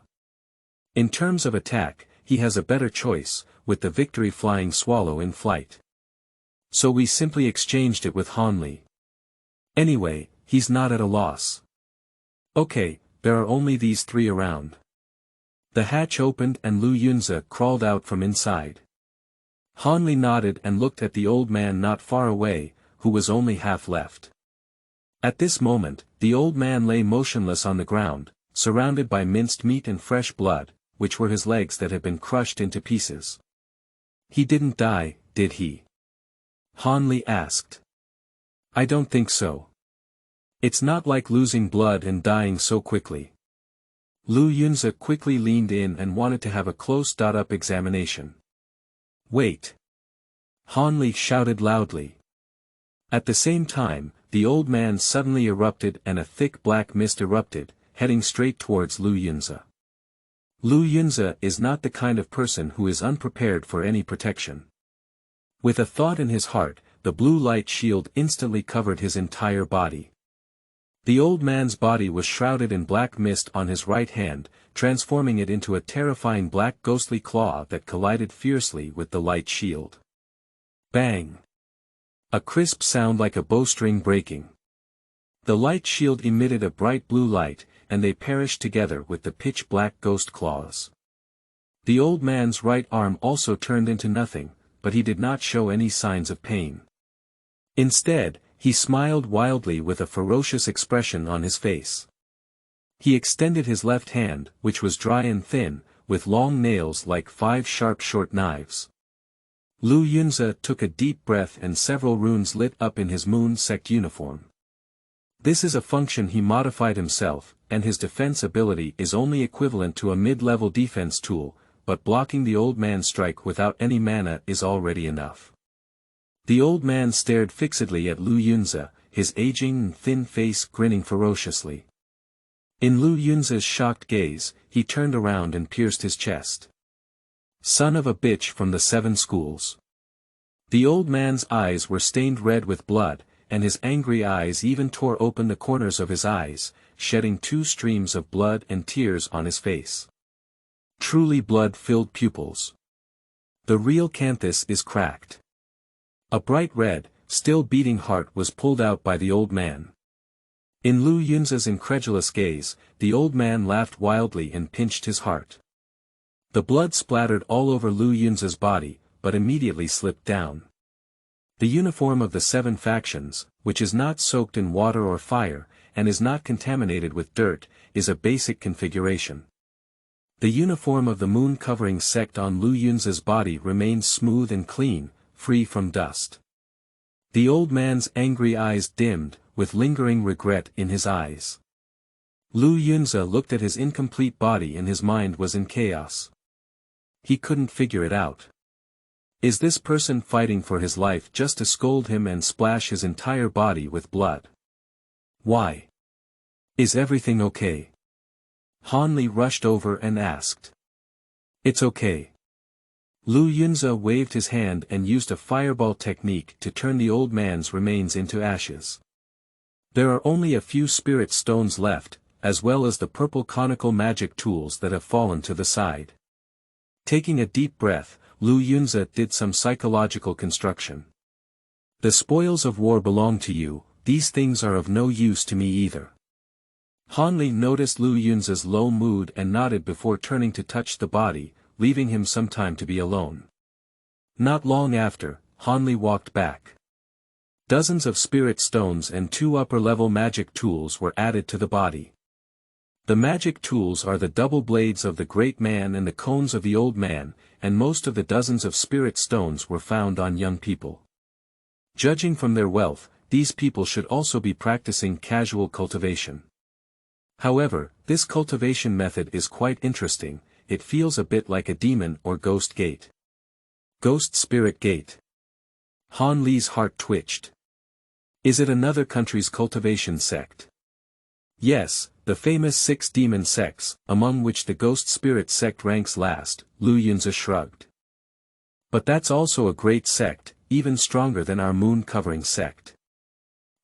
In terms of attack, he has a better choice, with the victory flying swallow in flight. So we simply exchanged it with Han Li. Anyway, he's not at a loss. Okay, there are only these three around. The hatch opened and Lu Yunzi crawled out from inside. Han Li nodded and looked at the old man not far away, who was only half left. At this moment, the old man lay motionless on the ground, surrounded by minced meat and fresh blood, which were his legs that had been crushed into pieces. He didn't die, did he? Han Li asked. I don't think so. It's not like losing blood and dying so quickly. Lu Yunzi quickly leaned in and wanted to have a close-up examination. Wait! Han Li shouted loudly. At the same time, the old man suddenly erupted and a thick black mist erupted, heading straight towards Lu Yunzi. Lu Yunzi is not the kind of person who is unprepared for any protection. With a thought in his heart, the blue light shield instantly covered his entire body. The old man's body was shrouded in black mist on his right hand, transforming it into a terrifying black ghostly claw that collided fiercely with the light shield. Bang! A crisp sound like a bowstring breaking. The light shield emitted a bright blue light, and they perished together with the pitch-black ghost claws. The old man's right arm also turned into nothing, but he did not show any signs of pain. Instead, he smiled wildly with a ferocious expression on his face. He extended his left hand, which was dry and thin, with long nails like 5 sharp short knives. Lu Yunzi took a deep breath and several runes lit up in his moon sect uniform. This is a function he modified himself, and his defense ability is only equivalent to a mid-level defense tool, but blocking the old man's strike without any mana is already enough. The old man stared fixedly at Lu Yunzi, his aging and thin face grinning ferociously. In Lu Yunzi's shocked gaze, he turned around and pierced his chest. Son of a bitch from the 7 schools. The old man's eyes were stained red with blood, and his angry eyes even tore open the corners of his eyes, shedding 2 streams of blood and tears on his face. Truly blood-filled pupils. The real Canthus is cracked. A bright red, still beating heart was pulled out by the old man. In Lu Yunzi's incredulous gaze, the old man laughed wildly and pinched his heart. The blood splattered all over Lu Yunzi's body, but immediately slipped down. The uniform of the 7 factions, which is not soaked in water or fire, and is not contaminated with dirt, is a basic configuration. The uniform of the moon-covering sect on Lu Yunzi's body remains smooth and clean, free from dust. The old man's angry eyes dimmed, with lingering regret in his eyes. Lu Yunzi looked at his incomplete body and his mind was in chaos. He couldn't figure it out. Is this person fighting for his life just to scold him and splash his entire body with blood? Why? Is everything okay? Han Li rushed over and asked. It's okay. Lu Yunzi waved his hand and used a fireball technique to turn the old man's remains into ashes. There are only a few spirit stones left, as well as the purple conical magic tools that have fallen to the side. Taking a deep breath, Lu Yunzi did some psychological construction. The spoils of war belong to you, these things are of no use to me either. Han Li noticed Lu Yunzi's low mood and nodded before turning to touch the body, leaving him some time to be alone. Not long after, Han Li walked back. Dozens of spirit stones and 2 upper-level magic tools were added to the body. The magic tools are the double blades of the great man and the cones of the old man, and most of the dozens of spirit stones were found on young people. Judging from their wealth, these people should also be practicing casual cultivation. However, this cultivation method is quite interesting. It feels a bit like a demon or ghost gate. Ghost spirit gate. Han Li's heart twitched. Is it another country's cultivation sect? Yes, the famous 6 demon sects, among which the ghost spirit sect ranks last, Lu Yunzi shrugged. But that's also a great sect, even stronger than our moon-covering sect.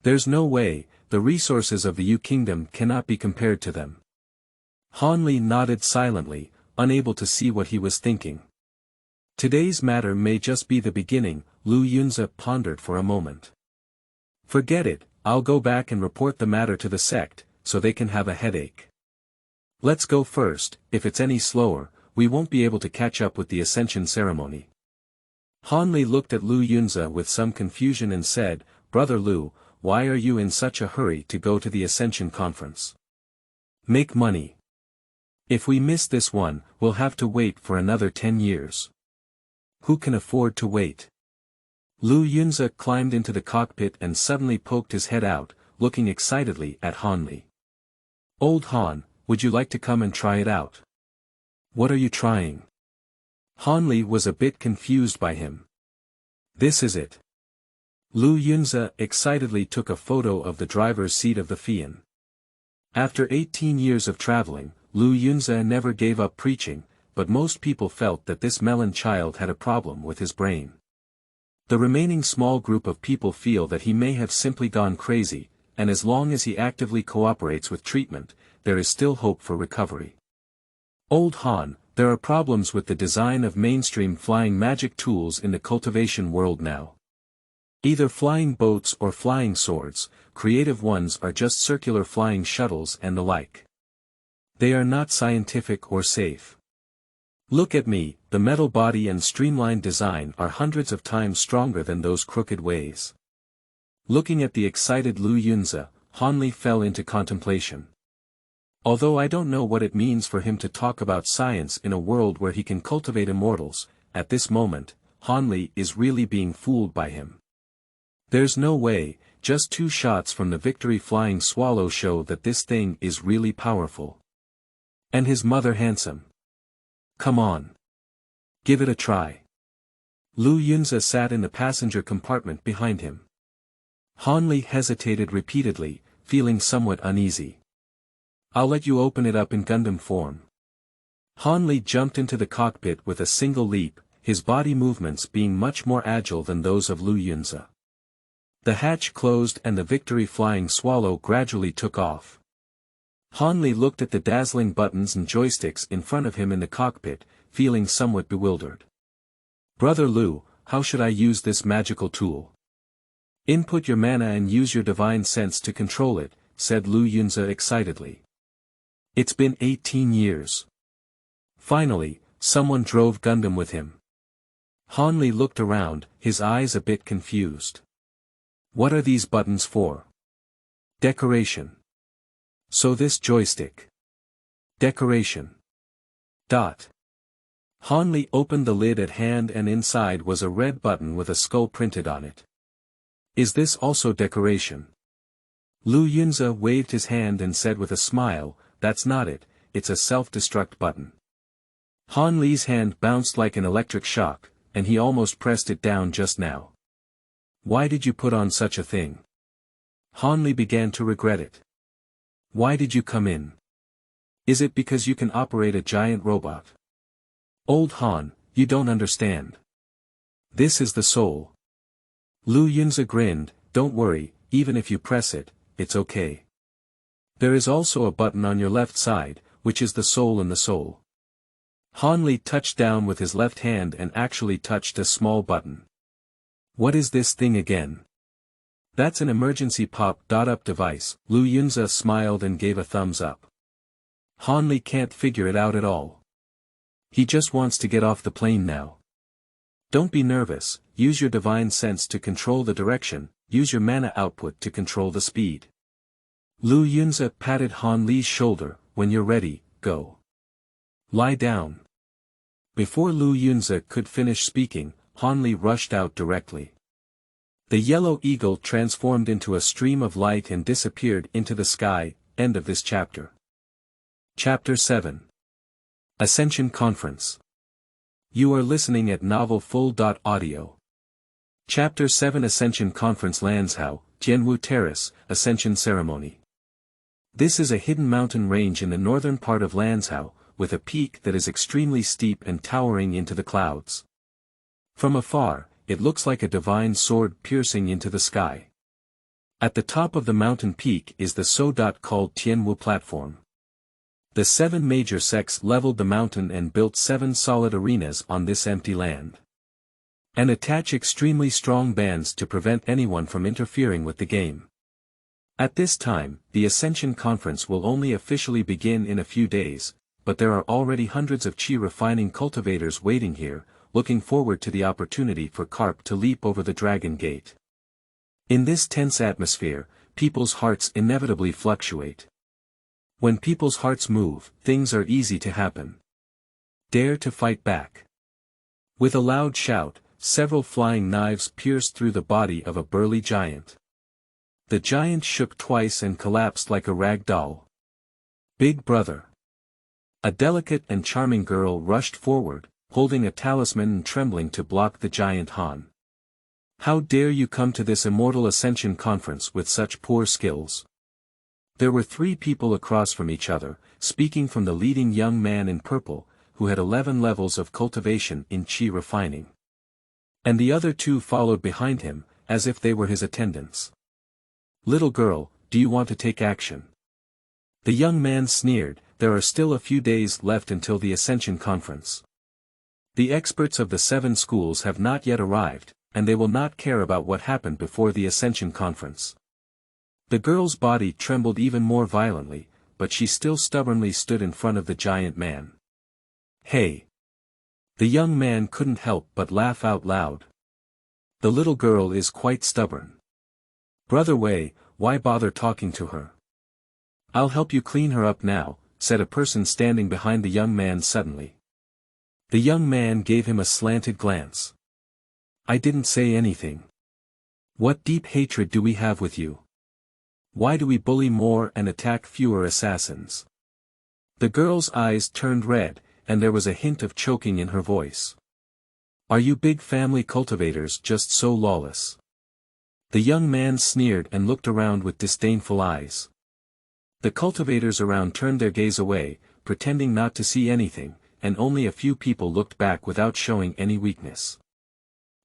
There's no way, the resources of the Yu Kingdom cannot be compared to them. Han Li nodded silently, unable to see what he was thinking. Today's matter may just be the beginning, Lu Yunzi pondered for a moment. Forget it, I'll go back and report the matter to the sect, so they can have a headache. Let's go first. If it's any slower, we won't be able to catch up with the Ascension ceremony. Han Li looked at Lu Yunzi with some confusion and said, Brother Lu, why are you in such a hurry to go to the Ascension conference? Make money. If we miss this one, we'll have to wait for another 10 years. Who can afford to wait? Lu Yunzi climbed into the cockpit and suddenly poked his head out, looking excitedly at Han Li. Old Han, would you like to come and try it out? What are you trying? Han Li was a bit confused by him. This is it. Lu Yunzi excitedly took a photo of the driver's seat of the Fian. After 18 years of traveling, Lu Yunzi never gave up preaching, but most people felt that this melon child had a problem with his brain. The remaining small group of people feel that he may have simply gone crazy, and as long as he actively cooperates with treatment, there is still hope for recovery. Old Han, there are problems with the design of mainstream flying magic tools in the cultivation world now. Either flying boats or flying swords, creative ones are just circular flying shuttles and the like. They are not scientific or safe. Look at me, the metal body and streamlined design are hundreds of times stronger than those crooked ways. Looking at the excited Lu Yunzi, Han Li fell into contemplation. Although I don't know what it means for him to talk about science in a world where he can cultivate immortals, at this moment, Han Li is really being fooled by him. There's no way, just 2 shots from the victory flying swallow show that this thing is really powerful. And his mother handsome. Come on. Give it a try. Lu Yunzi sat in the passenger compartment behind him. Han Li hesitated repeatedly, feeling somewhat uneasy. I'll let you open it up in Gundam form. Han Li jumped into the cockpit with a single leap, his body movements being much more agile than those of Lu Yunzi. The hatch closed and the victory flying swallow gradually took off. Han Li looked at the dazzling buttons and joysticks in front of him in the cockpit, feeling somewhat bewildered. Brother Lu, how should I use this magical tool? Input your mana and use your divine sense to control it, said Lu Yunzi excitedly. It's been 18 years. Finally, someone drove Gundam with him. Han Li looked around, his eyes a bit confused. What are these buttons for? Decoration. So this joystick. Decoration. Han Li opened the lid at hand and inside was a red button with a skull printed on it. Is this also decoration? Lu Yunzi waved his hand and said with a smile, that's not it, it's a self-destruct button. Han Li's hand bounced like an electric shock, and he almost pressed it down just now. Why did you put on such a thing? Han Li began to regret it. Why did you come in? Is it because you can operate a giant robot? Old Han, you don't understand. This is the soul. Lu Yunzi grinned, don't worry, even if you press it, it's okay. There is also a button on your left side, which is the soul in the soul. Han Li touched down with his left hand and actually touched a small button. What is this thing again? That's an emergency pop-up device, Lu Yunzi smiled and gave a thumbs up. Han Li can't figure it out at all. He just wants to get off the plane now. Don't be nervous, use your divine sense to control the direction, use your mana output to control the speed. Lu Yunzi patted Han Li's shoulder, when you're ready, go. Lie down. Before Lu Yunzi could finish speaking, Han Li rushed out directly. The yellow eagle transformed into a stream of light and disappeared into the sky. End of this chapter. Chapter 7. Ascension Conference. You are listening at Novel Full.audio. Chapter 7 Ascension Conference Lanzhou, Qiongwuji Terrace, Ascension Ceremony. This is a hidden mountain range in the northern part of Lanzhou, with a peak that is extremely steep and towering into the clouds. From afar, it looks like a divine sword piercing into the sky. At the top of the mountain peak is the so-called Qiongwuji platform. The 7 major sects leveled the mountain and built 7 solid arenas on this empty land. And attach extremely strong bands to prevent anyone from interfering with the game. At this time, the Ascension Conference will only officially begin in a few days, but there are already hundreds of Qi refining cultivators waiting here, looking forward to the opportunity for Carp to leap over the Dragon Gate. In this tense atmosphere, people's hearts inevitably fluctuate. When people's hearts move, things are easy to happen. Dare to fight back. With a loud shout, several flying knives pierced through the body of a burly giant. The giant shook twice and collapsed like a rag doll. Big brother. A delicate and charming girl rushed forward, holding a talisman and trembling to block the giant Han. How dare you come to this Immortal Ascension Conference with such poor skills? There were 3 people across from each other, speaking from the leading young man in purple, who had 11 levels of cultivation in Qi refining. And the other 2 followed behind him, as if they were his attendants. Little girl, do you want to take action? The young man sneered. There are still a few days left until the Ascension Conference. The experts of the 7 schools have not yet arrived, and they will not care about what happened before the Ascension Conference. The girl's body trembled even more violently, but she still stubbornly stood in front of the giant man. Hey! The young man couldn't help but laugh out loud. The little girl is quite stubborn. Brother Wei, why bother talking to her? I'll help you clean her up now, said a person standing behind the young man suddenly. The young man gave him a slanted glance. I didn't say anything. What deep hatred do we have with you? Why do we bully more and attack fewer assassins? The girl's eyes turned red, and there was a hint of choking in her voice. Are you big family cultivators just so lawless? The young man sneered and looked around with disdainful eyes. The cultivators around turned their gaze away, pretending not to see anything, and only a few people looked back without showing any weakness.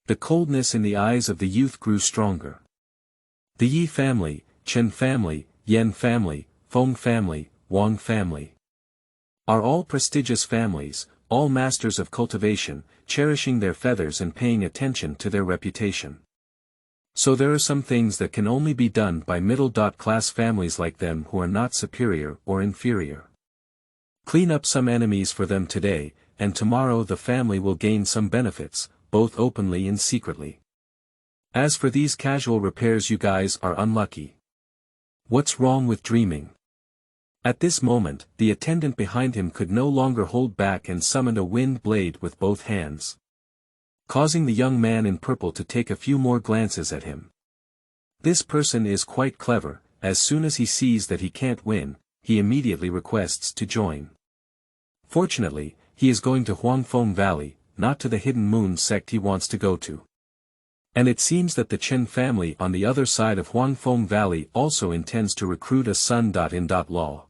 The coldness in the eyes of the youth grew stronger. The Yi family, Chen family, Yan family, Feng family, Wang family are all prestigious families, all masters of cultivation, cherishing their feathers and paying attention to their reputation. So there are some things that can only be done by middle-class families like them who are not superior or inferior. Clean up some enemies for them today, and tomorrow the family will gain some benefits, both openly and secretly. As for these casual repairs, you guys are unlucky. What's wrong with dreaming? At this moment, the attendant behind him could no longer hold back and summoned a wind blade with both hands, causing the young man in purple to take a few more glances at him. This person is quite clever. As soon as he sees that he can't win, he immediately requests to join. Fortunately, he is going to Huangfeng Valley, not to the Hidden Moon sect he wants to go to. And it seems that the Chen family on the other side of Huangfeng Valley also intends to recruit a son-in-law.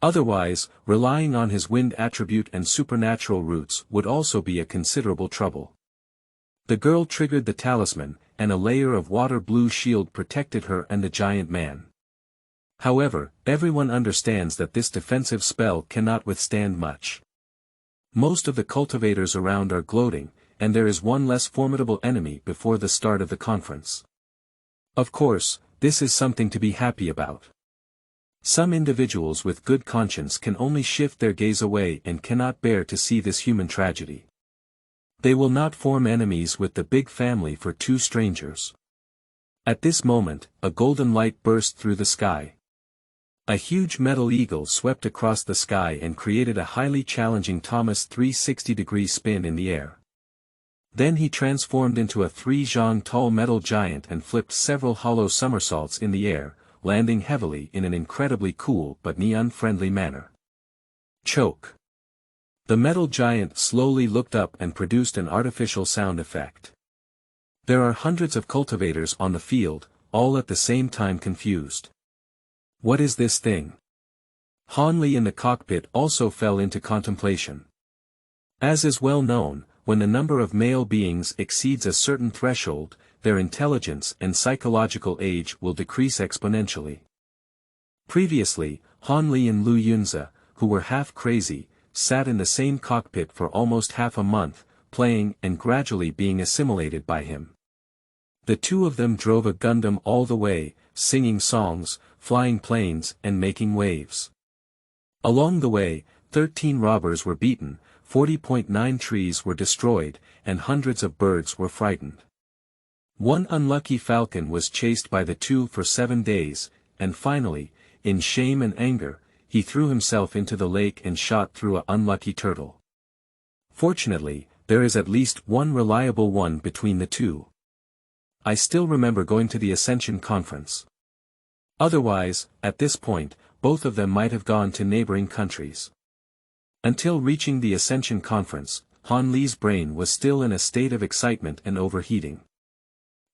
Otherwise, relying on his wind attribute and supernatural roots would also be a considerable trouble. The girl triggered the talisman, and a layer of water blue shield protected her and the giant man. However, everyone understands that this defensive spell cannot withstand much. Most of the cultivators around are gloating, and there is one less formidable enemy before the start of the conference. Of course, this is something to be happy about. Some individuals with good conscience can only shift their gaze away and cannot bear to see this human tragedy. They will not form enemies with the big family for 2 strangers. At this moment, a golden light burst through the sky. A huge metal eagle swept across the sky and created a highly challenging Thomas 360-degree spin in the air. Then he transformed into a 3 zhang tall metal giant and flipped several hollow somersaults in the air, landing heavily in an incredibly cool but neon-friendly manner. Choke. The metal giant slowly looked up and produced an artificial sound effect. There are hundreds of cultivators on the field, all at the same time confused. What is this thing? Han Li in the cockpit also fell into contemplation. As is well known, when the number of male beings exceeds a certain threshold, their intelligence and psychological age will decrease exponentially. Previously, Han Li and Lu Yunze, who were half crazy, sat in the same cockpit for almost half a month, playing and gradually being assimilated by him. The two of them drove a Gundam all the way, singing songs, flying planes and making waves. Along the way, 13 robbers were beaten, 40.9 trees were destroyed, and hundreds of birds were frightened. One unlucky falcon was chased by the two for 7 days, and finally, in shame and anger, he threw himself into the lake and shot through an unlucky turtle. Fortunately, there is at least one reliable one between the two. I still remember going to the Ascension conference. Otherwise, at this point, both of them might have gone to neighboring countries. Until reaching the Ascension conference, Han Li's brain was still in a state of excitement and overheating.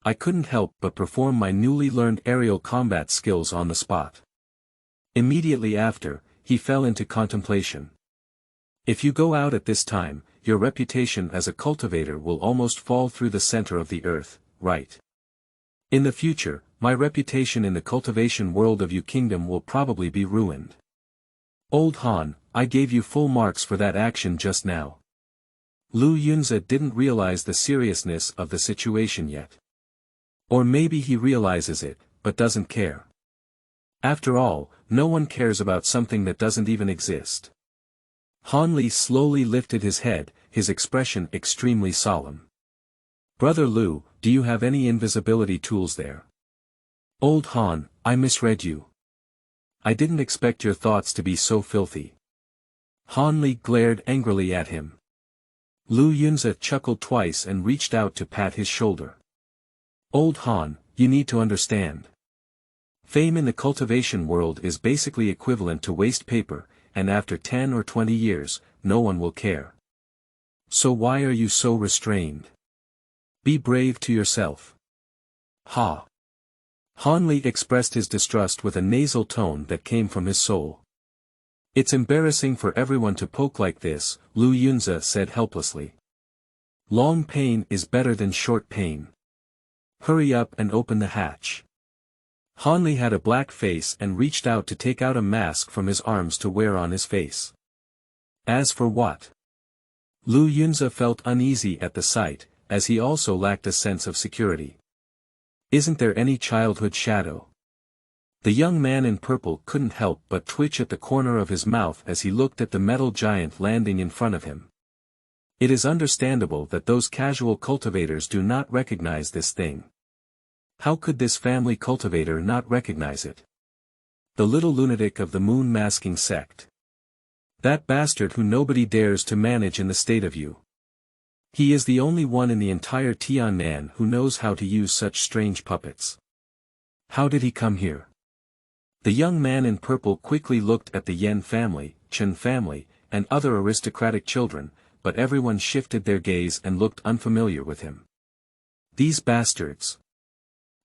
I couldn't help but perform my newly learned aerial combat skills on the spot. Immediately after, he fell into contemplation. If you go out at this time, your reputation as a cultivator will almost fall through the center of the earth, right? In the future, my reputation in the cultivation world of Yu Kingdom will probably be ruined. Old Han, I gave you full marks for that action just now. Lu Yunze didn't realize the seriousness of the situation yet. Or maybe he realizes it, but doesn't care. After all, no one cares about something that doesn't even exist. Han Li slowly lifted his head, his expression extremely solemn. Brother Lu, do you have any invisibility tools there? Old Han, I misread you. I didn't expect your thoughts to be so filthy. Han Li glared angrily at him. Lu Yunze chuckled twice and reached out to pat his shoulder. Old Han, you need to understand. Fame in the cultivation world is basically equivalent to waste paper, and after 10 or 20 years, no one will care. So why are you so restrained? Be brave to yourself. Ha! Han Li expressed his distrust with a nasal tone that came from his soul. It's embarrassing for everyone to poke like this, Lu Yunze said helplessly. Long pain is better than short pain. Hurry up and open the hatch. Han Li had a black face and reached out to take out a mask from his arms to wear on his face. As for what? Lu Yunze felt uneasy at the sight, as he also lacked a sense of security. Isn't there any childhood shadow? The young man in purple couldn't help but twitch at the corner of his mouth as he looked at the metal giant landing in front of him. It is understandable that those casual cultivators do not recognize this thing. How could this family cultivator not recognize it? The little lunatic of the moon masking sect. That bastard who nobody dares to manage in the state of you. He is the only one in the entire Tiannan who knows how to use such strange puppets. How did he come here? The young man in purple quickly looked at the Yen family, Chen family, and other aristocratic children, but everyone shifted their gaze and looked unfamiliar with him. These bastards.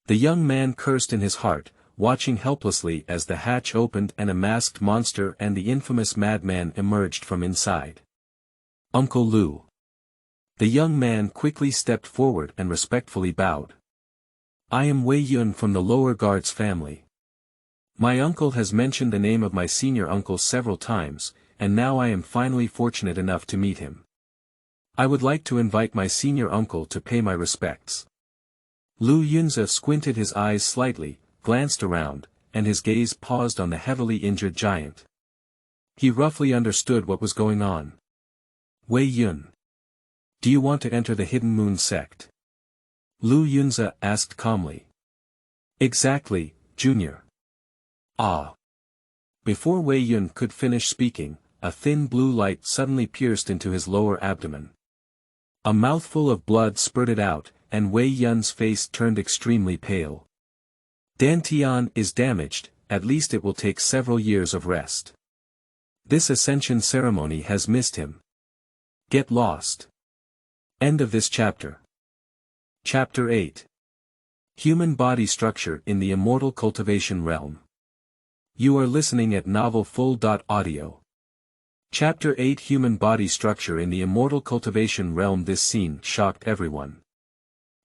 The young man cursed in his heart, watching helplessly as the hatch opened and a masked monster and the infamous Madman emerged from inside. Uncle Lu. The young man quickly stepped forward and respectfully bowed. I am Wei Yun from the lower guards family. My uncle has mentioned the name of my senior uncle several times, and now I am finally fortunate enough to meet him. I would like to invite my senior uncle to pay my respects. Lu Yunze squinted his eyes slightly, glanced around, and his gaze paused on the heavily injured giant. He roughly understood what was going on. Wei Yun. Do you want to enter the Hidden Moon sect? Lu Yunze asked calmly. Exactly, Junior. Ah. Before Wei Yun could finish speaking, a thin blue light suddenly pierced into his lower abdomen. A mouthful of blood spurted out, and Wei Yun's face turned extremely pale. Dantian is damaged, at least it will take several years of rest. This ascension ceremony has missed him. Get lost. End of this chapter. Chapter 8. Human Body Structure in the Immortal Cultivation Realm. You are listening at novelfull.audio. Chapter 8 Human Body Structure in the Immortal Cultivation Realm. This scene shocked everyone.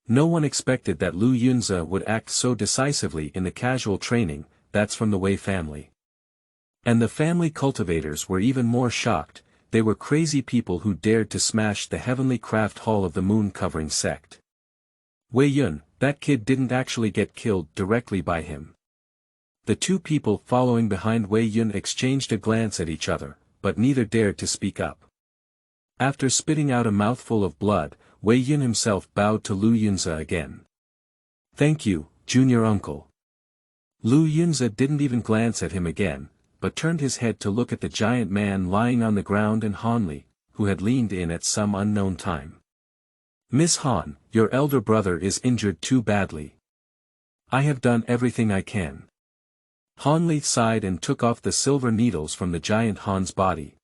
No one expected that Lu Yunze would act so decisively in the casual training, that's from the Wei family. And the family cultivators were even more shocked, they were crazy people who dared to smash the heavenly craft hall of the moon-covering sect. Wei Yun, that kid didn't actually get killed directly by him. The two people following behind Wei Yun exchanged a glance at each other, but neither dared to speak up. After spitting out a mouthful of blood, Wei Yun himself bowed to Lu Yunze again. Thank you, junior uncle. Lu Yunze didn't even glance at him again, but turned his head to look at the giant man lying on the ground and Han Li, who had leaned in at some unknown time. Miss Han, your elder brother is injured too badly. I have done everything I can. Han Li sighed and took off the silver needles from the giant Han's body.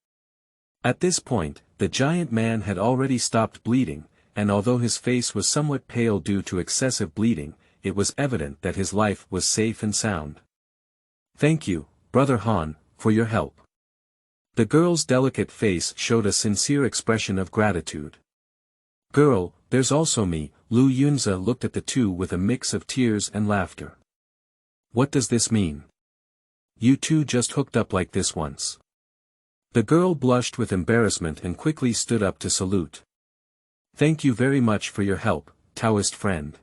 At this point, the giant man had already stopped bleeding, and although his face was somewhat pale due to excessive bleeding, it was evident that his life was safe and sound. Thank you, Brother Han, for your help. The girl's delicate face showed a sincere expression of gratitude. Girl, there's also me. Lu Yunze looked at the two with a mix of tears and laughter. What does this mean? You two just hooked up like this once. The girl blushed with embarrassment and quickly stood up to salute. Thank you very much for your help, Taoist friend.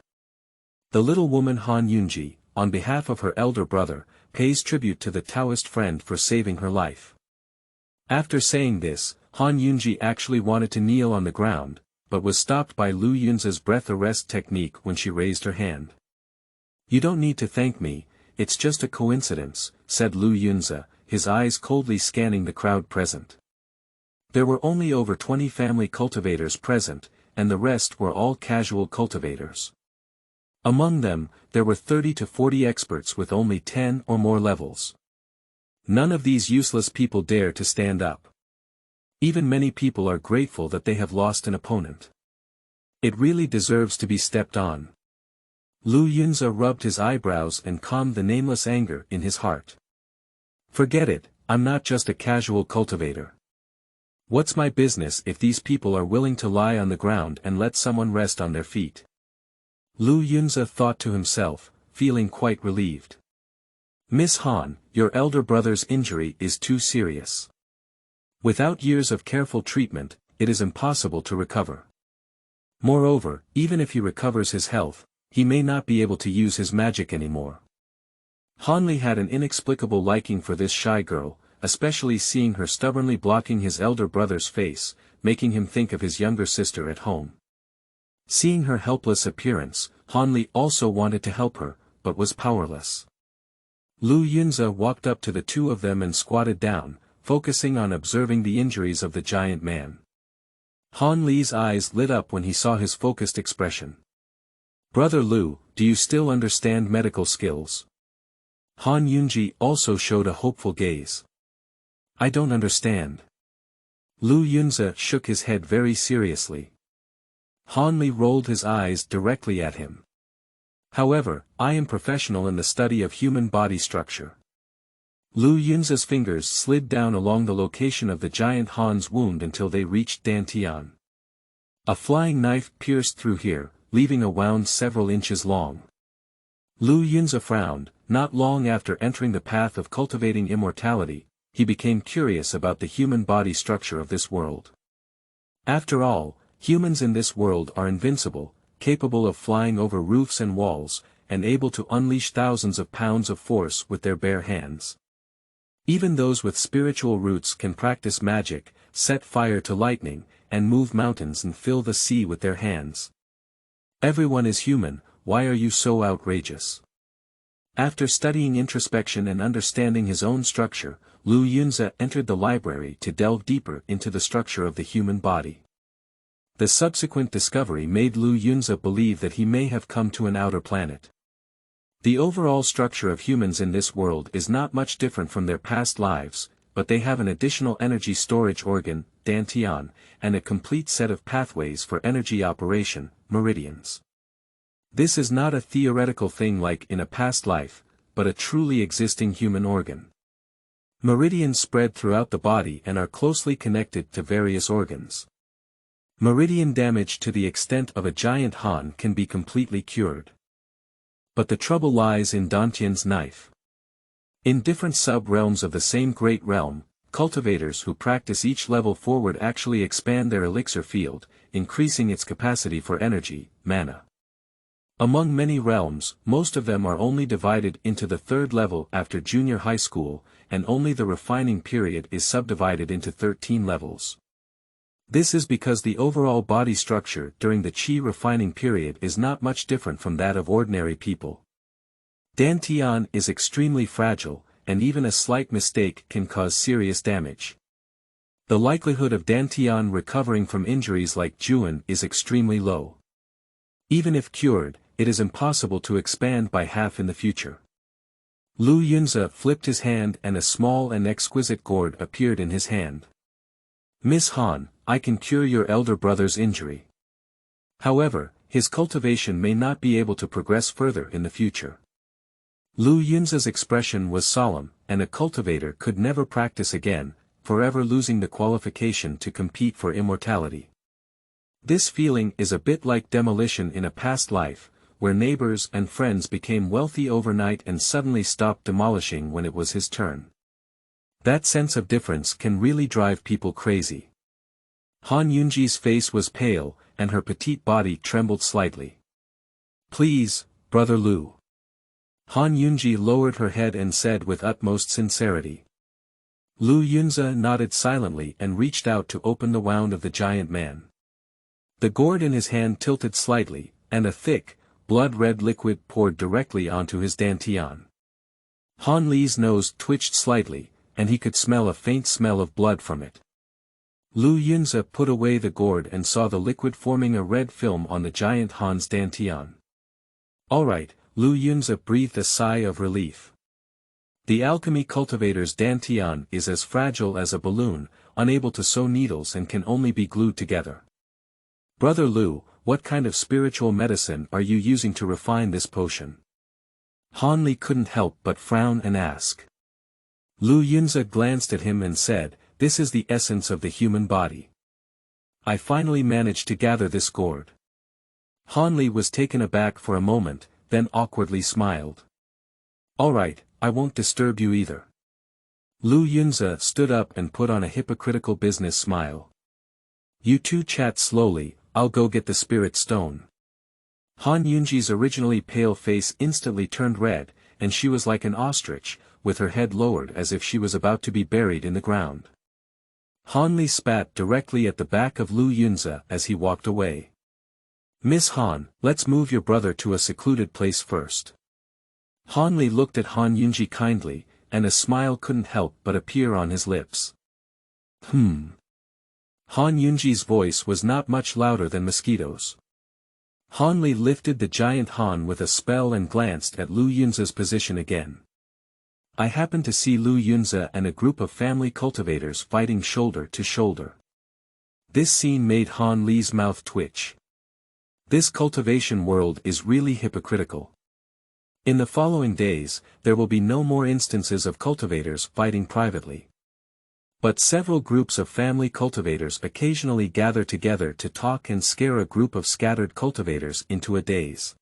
The little woman Han Yunji, on behalf of her elder brother, pays tribute to the Taoist friend for saving her life. After saying this, Han Yunji actually wanted to kneel on the ground, but was stopped by Lu Yunze's breath arrest technique when she raised her hand. You don't need to thank me, it's just a coincidence, said Lu Yunze, his eyes coldly scanning the crowd present. There were only over 20 family cultivators present, and the rest were all casual cultivators. Among them, there were 30 to 40 experts with only 10 or more levels. None of these useless people dare to stand up. Even many people are grateful that they have lost an opponent. It really deserves to be stepped on. Lu Yunze rubbed his eyebrows and calmed the nameless anger in his heart. Forget it, I'm not just a casual cultivator. What's my business if these people are willing to lie on the ground and let someone rest on their feet? Lu Yunze thought to himself, feeling quite relieved. Miss Han, your elder brother's injury is too serious. Without years of careful treatment, it is impossible to recover. Moreover, even if he recovers his health, he may not be able to use his magic anymore. Han Li had an inexplicable liking for this shy girl, especially seeing her stubbornly blocking his elder brother's face, making him think of his younger sister at home. Seeing her helpless appearance, Han Li also wanted to help her, but was powerless. Lu Yunze walked up to the two of them and squatted down, focusing on observing the injuries of the giant man. Han Li's eyes lit up when he saw his focused expression. Brother Lu, do you still understand medical skills? Han Yunji also showed a hopeful gaze. I don't understand. Lu Yunze shook his head very seriously. Han Li rolled his eyes directly at him. However, I am professional in the study of human body structure. Lu Yunze's fingers slid down along the location of the giant Han's wound until they reached Dantian. A flying knife pierced through here, leaving a wound several inches long. Lu Yunze frowned. Not long after entering the path of cultivating immortality, he became curious about the human body structure of this world. After all, humans in this world are invincible, capable of flying over roofs and walls, and able to unleash thousands of pounds of force with their bare hands. Even those with spiritual roots can practice magic, set fire to lightning, and move mountains and fill the sea with their hands. Everyone is human, why are you so outrageous? After studying introspection and understanding his own structure, Lu Yunze entered the library to delve deeper into the structure of the human body. The subsequent discovery made Lu Yunzi believe that he may have come to an outer planet. The overall structure of humans in this world is not much different from their past lives, but they have an additional energy storage organ, dantian, and a complete set of pathways for energy operation, meridians. This is not a theoretical thing like in a past life, but a truly existing human organ. Meridians spread throughout the body and are closely connected to various organs. Meridian damage to the extent of a giant Han can be completely cured. But the trouble lies in Dantian's knife. In different sub-realms of the same great realm, cultivators who practice each level forward actually expand their elixir field, increasing its capacity for energy, mana. Among many realms, most of them are only divided into the third level after junior high school, and only the refining period is subdivided into 13 levels. This is because the overall body structure during the Qi refining period is not much different from that of ordinary people. Dantian is extremely fragile, and even a slight mistake can cause serious damage. The likelihood of Dantian recovering from injuries like Juan is extremely low. Even if cured, it is impossible to expand by half in the future. Lu Yunzi flipped his hand and a small and exquisite gourd appeared in his hand. Miss Han, I can cure your elder brother's injury. However, his cultivation may not be able to progress further in the future. Lu Yunzi's expression was solemn, and a cultivator could never practice again, forever losing the qualification to compete for immortality. This feeling is a bit like demolition in a past life, where neighbors and friends became wealthy overnight and suddenly stopped demolishing when it was his turn. That sense of difference can really drive people crazy. Han Yunji's face was pale, and her petite body trembled slightly. Please, Brother Lu. Han Yunji lowered her head and said with utmost sincerity. Lu Yunzi nodded silently and reached out to open the wound of the giant man. The gourd in his hand tilted slightly, and a thick, blood-red liquid poured directly onto his dantian. Han Li's nose twitched slightly, and he could smell a faint smell of blood from it. Lu Yunzi put away the gourd and saw the liquid forming a red film on the giant Han's dantian. Alright, Lu Yunzi breathed a sigh of relief. The alchemy cultivator's dantian is as fragile as a balloon, unable to sew needles and can only be glued together. Brother Lu, what kind of spiritual medicine are you using to refine this potion? Han Li couldn't help but frown and ask. Lu Yunzi glanced at him and said, this is the essence of the human body. I finally managed to gather this gourd. Han Li was taken aback for a moment, then awkwardly smiled. Alright, I won't disturb you either. Lu Yunzi stood up and put on a hypocritical business smile. You two chat slowly, I'll go get the spirit stone. Han Yunji's originally pale face instantly turned red, and she was like an ostrich, with her head lowered as if she was about to be buried in the ground. Han Li spat directly at the back of Lu Yunzi as he walked away. Miss Han, let's move your brother to a secluded place first. Han Li looked at Han Yunji kindly, and a smile couldn't help but appear on his lips. Han Yunji's voice was not much louder than mosquitoes. Han Li lifted the giant Han with a spell and glanced at Lu Yunzi's position again. I happened to see Lu Yunzi and a group of family cultivators fighting shoulder to shoulder. This scene made Han Li's mouth twitch. This cultivation world is really hypocritical. In the following days, there will be no more instances of cultivators fighting privately. But several groups of family cultivators occasionally gather together to talk and scare a group of scattered cultivators into a daze.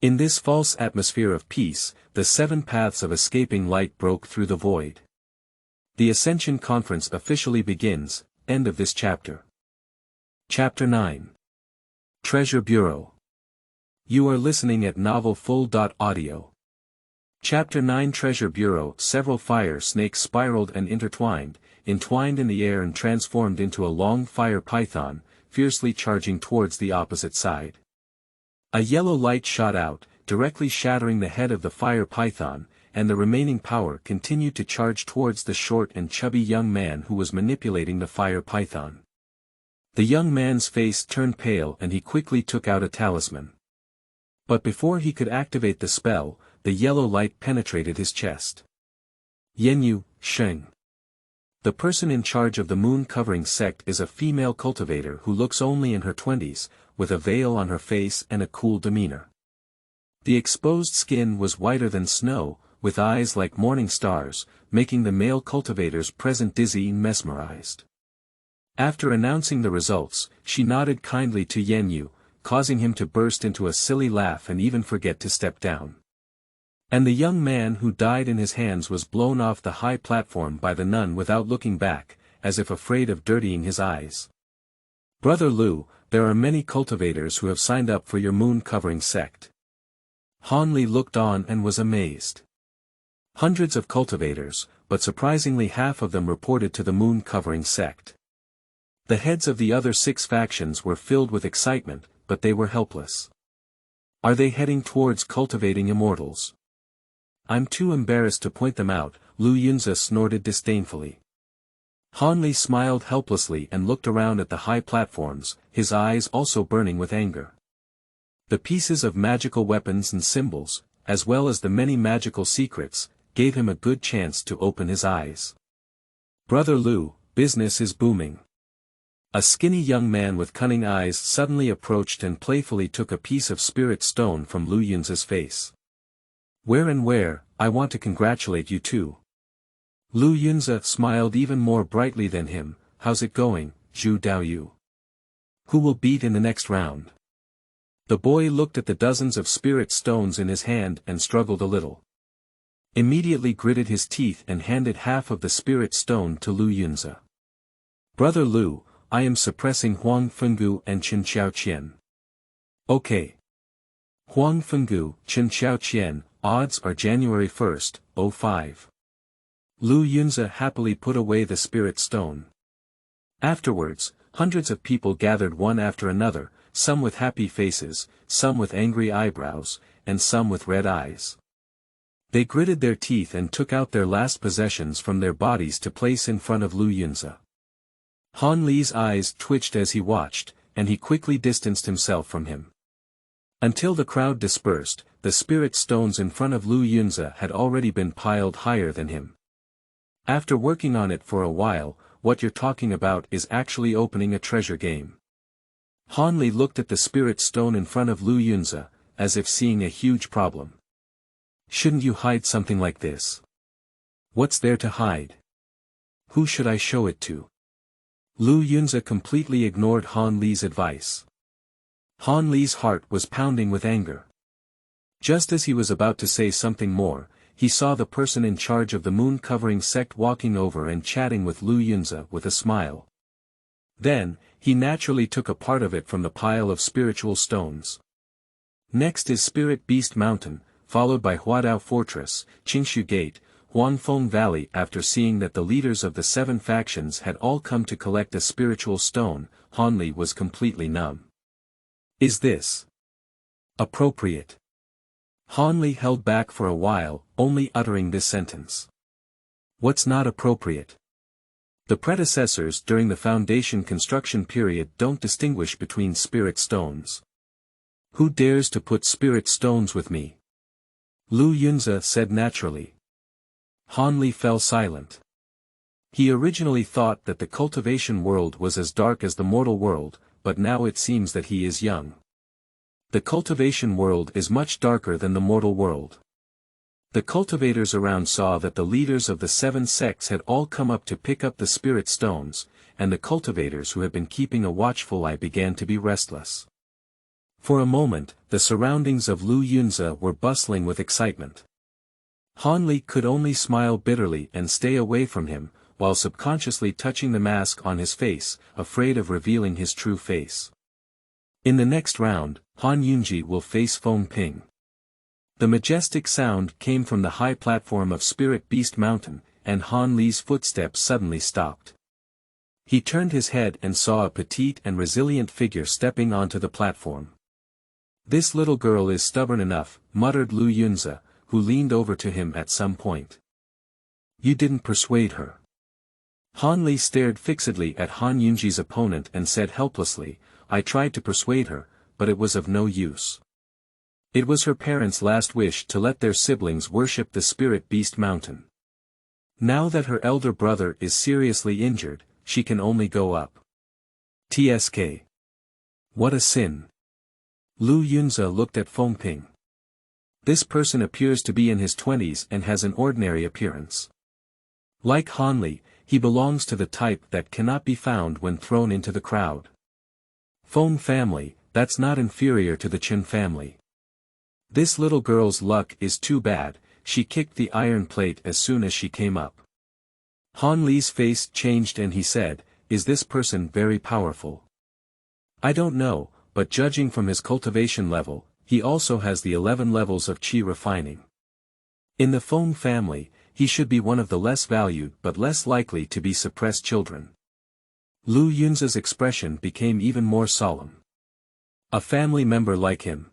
In this false atmosphere of peace, the 7 paths of escaping light broke through the void. The Ascension Conference officially begins, end of this chapter. Chapter 9. Treasure Bureau. You are listening at novelfull.audio. Chapter 9 Treasure Bureau. Several fire snakes spiraled and entwined in the air and transformed into a long fire python, fiercely charging towards the opposite side. A yellow light shot out, directly shattering the head of the fire python, and the remaining power continued to charge towards the short and chubby young man who was manipulating the fire python. The young man's face turned pale and he quickly took out a talisman. But before he could activate the spell, the yellow light penetrated his chest. Yenyu, Sheng. The person in charge of the moon-covering sect is a female cultivator who looks only in her 20s, with a veil on her face and a cool demeanor. The exposed skin was whiter than snow, with eyes like morning stars, making the male cultivators present dizzy and mesmerized. After announcing the results, she nodded kindly to Yenyu, causing him to burst into a silly laugh and even forget to step down. And the young man who died in his hands was blown off the high platform by the nun without looking back, as if afraid of dirtying his eyes. Brother Lu, there are many cultivators who have signed up for your moon-covering sect. Han Li looked on and was amazed. Hundreds of cultivators, but surprisingly half of them reported to the moon-covering sect. The heads of the other 6 factions were filled with excitement, but they were helpless. Are they heading towards cultivating immortals? I'm too embarrassed to point them out, Lu Yunzi snorted disdainfully. Han Li smiled helplessly and looked around at the high platforms, his eyes also burning with anger. The pieces of magical weapons and symbols, as well as the many magical secrets, gave him a good chance to open his eyes. Brother Lu, business is booming. A skinny young man with cunning eyes suddenly approached and playfully took a piece of spirit stone from Lu Yunzi's face. Where, I want to congratulate you too. Lu Yunzi smiled even more brightly than him. How's it going, Zhu Daoyu? Who will beat in the next round? The boy looked at the dozens of spirit stones in his hand and struggled a little. Immediately gritted his teeth and handed half of the spirit stone to Lu Yunzi. Brother Lu, I am suppressing Huang Fenggu and Qin Xiaoqian. Okay. Huang Fenggu, Qin Xiaoqian, odds are January 1st, 05. Lu Yunzi happily put away the spirit stone. Afterwards, hundreds of people gathered one after another, some with happy faces, some with angry eyebrows, and some with red eyes. They gritted their teeth and took out their last possessions from their bodies to place in front of Lu Yunzi. Han Li's eyes twitched as he watched, and he quickly distanced himself from him. Until the crowd dispersed, the spirit stones in front of Lu Yunzi had already been piled higher than him. After working on it for a while, what you're talking about is actually opening a treasure game. Han Li looked at the spirit stone in front of Lu Yunzi, as if seeing a huge problem. Shouldn't you hide something like this? What's there to hide? Who should I show it to? Lu Yunzi completely ignored Han Li's advice. Han Li's heart was pounding with anger. Just as he was about to say something more, he saw the person in charge of the moon-covering sect walking over and chatting with Lu Yunzi with a smile. Then, he naturally took a part of it from the pile of spiritual stones. Next is Spirit Beast Mountain, followed by Huadao Fortress, Qingshu Gate, Huangfeng Valley. After seeing that the leaders of the 7 factions had all come to collect a spiritual stone, Han Li was completely numb. Is this appropriate? Han Li held back for a while, only uttering this sentence. What's not appropriate? The predecessors during the Foundation construction period don't distinguish between spirit stones. Who dares to put spirit stones with me? Lu Yunzi said naturally. Han Li fell silent. He originally thought that the cultivation world was as dark as the mortal world, but now it seems that he is young. The cultivation world is much darker than the mortal world. The cultivators around saw that the leaders of the 7 sects had all come up to pick up the spirit stones, and the cultivators who had been keeping a watchful eye began to be restless. For a moment, the surroundings of Lu Yunzi were bustling with excitement. Han Li could only smile bitterly and stay away from him, while subconsciously touching the mask on his face, afraid of revealing his true face. In the next round, Han Yunji will face Feng Ping. The majestic sound came from the high platform of Spirit Beast Mountain, and Han Li's footsteps suddenly stopped. He turned his head and saw a petite and resilient figure stepping onto the platform. This little girl is stubborn enough, muttered Lu Yunzi, who leaned over to him at some point. You didn't persuade her. Han Li stared fixedly at Han Yunji's opponent and said helplessly, I tried to persuade her, but it was of no use. It was her parents' last wish to let their siblings worship the spirit beast mountain. Now that her elder brother is seriously injured, she can only go up. TSK. What a sin. Lu Yunze looked at Feng Ping. This person appears to be in his 20s and has an ordinary appearance. Like Han Li, he belongs to the type that cannot be found when thrown into the crowd. Feng family, that's not inferior to the Chen family. This little girl's luck is too bad, she kicked the iron plate as soon as she came up. Han Li's face changed and he said, is this person very powerful? I don't know, but judging from his cultivation level, he also has the 11 levels of qi refining. In the Feng family, he should be one of the less valued but less likely to be suppressed children. Lu Yunze's expression became even more solemn. A family member like him.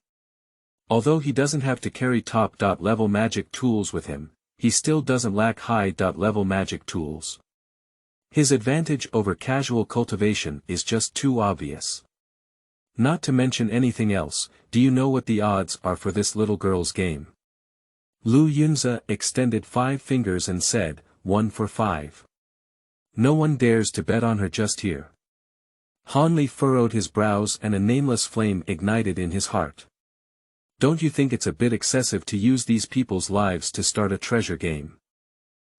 Although he doesn't have to carry top-level magic tools with him, he still doesn't lack high-level magic tools. His advantage over casual cultivation is just too obvious. Not to mention anything else, do you know what the odds are for this little girl's game? Lu Yunze extended 5 fingers and said, 1 for 5. No one dares to bet on her just here. Han Li furrowed his brows and a nameless flame ignited in his heart. Don't you think it's a bit excessive to use these people's lives to start a treasure game?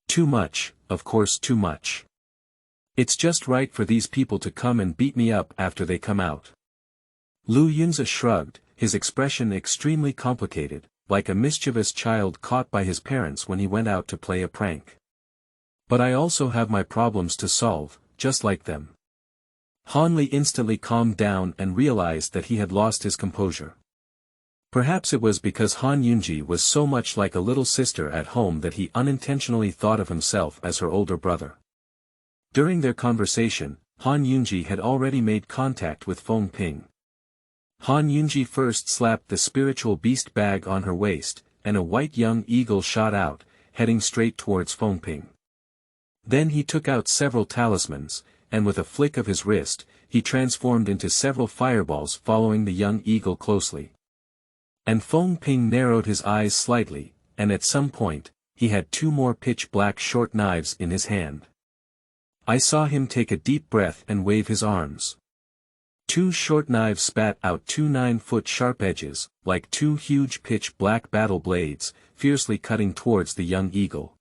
Too much, of course too much. It's just right for these people to come and beat me up after they come out. Lu Yunze shrugged, his expression extremely complicated, like a mischievous child caught by his parents when he went out to play a prank. But I also have my problems to solve, just like them. Han Li instantly calmed down and realized that he had lost his composure. Perhaps it was because Han Yunji was so much like a little sister at home that he unintentionally thought of himself as her older brother. During their conversation, Han Yunji had already made contact with Feng Ping. Han Yunji first slapped the spiritual beast bag on her waist, and a white young eagle shot out, heading straight towards Feng Ping. Then he took out several talismans, and with a flick of his wrist, he transformed into several fireballs following the young eagle closely. And Feng Ping narrowed his eyes slightly, and at some point, he had 2 more pitch-black short knives in his hand. I saw him take a deep breath and wave his arms. 2 short knives spat out 2 9-foot sharp edges, like 2 huge pitch-black battle blades, fiercely cutting towards the young eagle.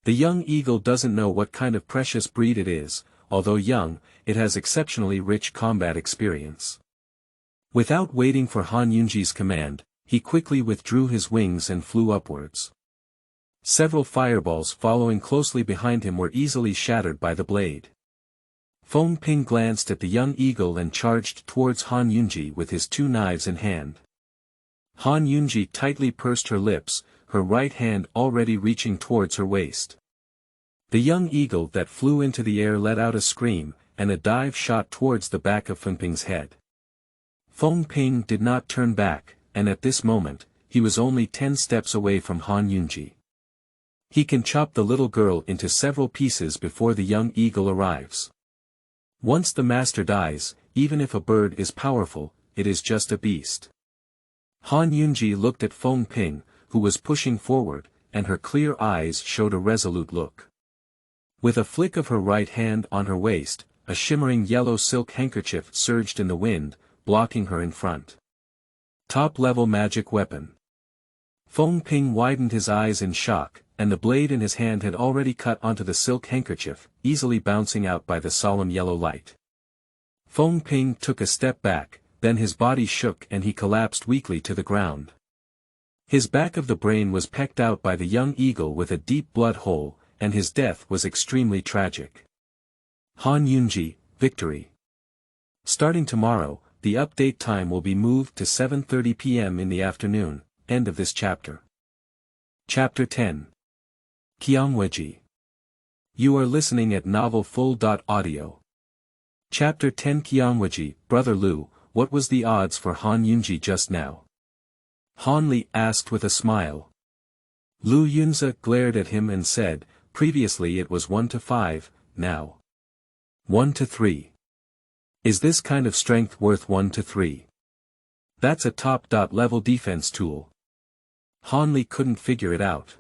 The young eagle doesn't know what kind of precious breed it is, although young, it has exceptionally rich combat experience. Without waiting for Han Yunji's command, he quickly withdrew his wings and flew upwards. Several fireballs following closely behind him were easily shattered by the blade. Feng Ping glanced at the young eagle and charged towards Han Yunji with his 2 knives in hand. Han Yunji tightly pursed her lips, her right hand already reaching towards her waist. The young eagle that flew into the air let out a scream, and a dive shot towards the back of Feng Ping's head. Feng Ping did not turn back, and at this moment, he was only 10 steps away from Han Yunji. He can chop the little girl into several pieces before the young eagle arrives. Once the master dies, even if a bird is powerful, it is just a beast. Han Yunji looked at Feng Ping, who was pushing forward, and her clear eyes showed a resolute look. With a flick of her right hand on her waist, a shimmering yellow silk handkerchief surged in the wind, blocking her in front. Top-level magic weapon. Feng Ping widened his eyes in shock, and the blade in his hand had already cut onto the silk handkerchief, easily bouncing out by the solemn yellow light. Feng Ping took a step back, then his body shook and he collapsed weakly to the ground. His back of the brain was pecked out by the young eagle with a deep blood hole, and his death was extremely tragic. Han Yunji, victory. Starting tomorrow, the update time will be moved to 7:30 p.m. in the afternoon. End of this chapter. Chapter 10. Qiongwuji. You are listening at novelfull.audio. Chapter 10. Qiongwuji, Brother Lu, what was the odds for Han Yunji just now? Han Li asked with a smile. Lu Yunze glared at him and said, previously it was 1 to 5, now. 1 to 3. Is this kind of strength worth 1 to 3? That's a top-level defense tool. Han Li couldn't figure it out.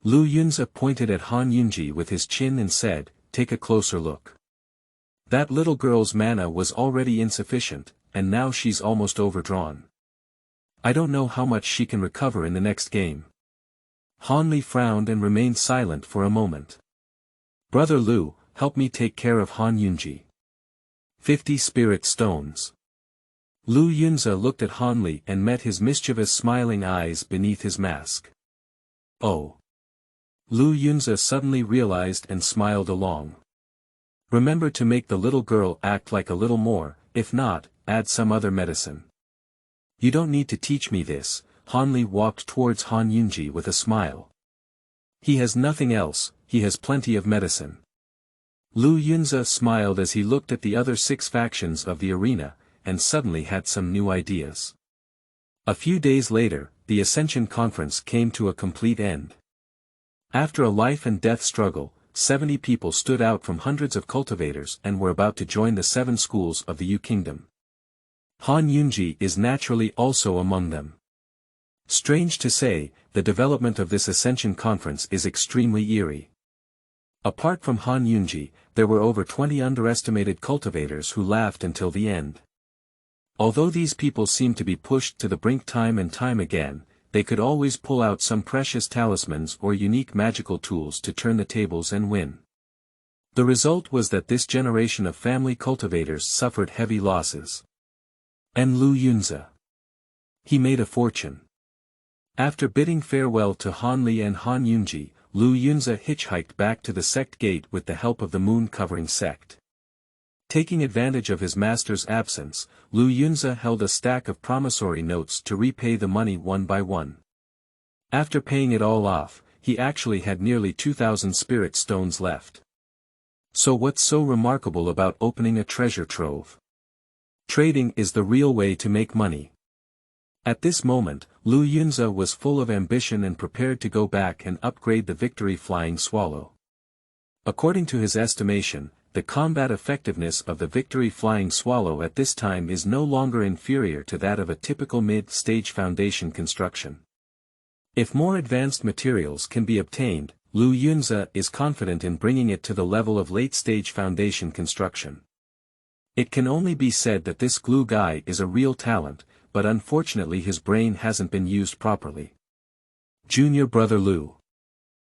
Lu Yunze pointed at Han Yunji with his chin and said, "Take a closer look. That little girl's mana was already insufficient, and now she's almost overdrawn. I don't know how much she can recover in the next game." Han Li frowned and remained silent for a moment. "Brother Lu, help me take care of Han Yunji." 50 spirit stones. Lu Yunze looked at Han Li and met his mischievous smiling eyes beneath his mask. "Oh." Lu Yunze suddenly realized and smiled along. "Remember to make the little girl act like a little more, if not, add some other medicine." "You don't need to teach me this." Han Li walked towards Han Yunji with a smile. "He has nothing else, he has plenty of medicine." Lu Yunze smiled as he looked at the other 6 factions of the arena, and suddenly had some new ideas. A few days later, the Ascension conference came to a complete end. After a life-and-death struggle, 70 people stood out from hundreds of cultivators and were about to join the 7 schools of the Yu Kingdom. Han Yunji is naturally also among them. Strange to say, the development of this Ascension conference is extremely eerie. Apart from Han Yunji, there were over 20 underestimated cultivators who laughed until the end. Although these people seemed to be pushed to the brink time and time again, they could always pull out some precious talismans or unique magical tools to turn the tables and win. The result was that this generation of family cultivators suffered heavy losses. And Lu Yunze. He made a fortune. After bidding farewell to Han Li and Han Yunji, Lu Yunze hitchhiked back to the sect gate with the help of the moon-covering sect. Taking advantage of his master's absence, Lu Yunze held a stack of promissory notes to repay the money one by one. After paying it all off, he actually had nearly 2,000 spirit stones left. So what's so remarkable about opening a treasure trove? Trading is the real way to make money. At this moment, Lu Yunze was full of ambition and prepared to go back and upgrade the Victory Flying Swallow. According to his estimation, the combat effectiveness of the Victory Flying Swallow at this time is no longer inferior to that of a typical mid-stage foundation construction. If more advanced materials can be obtained, Lu Yunze is confident in bringing it to the level of late-stage foundation construction. It can only be said that this glue guy is a real talent, but unfortunately his brain hasn't been used properly. Junior Brother Lu.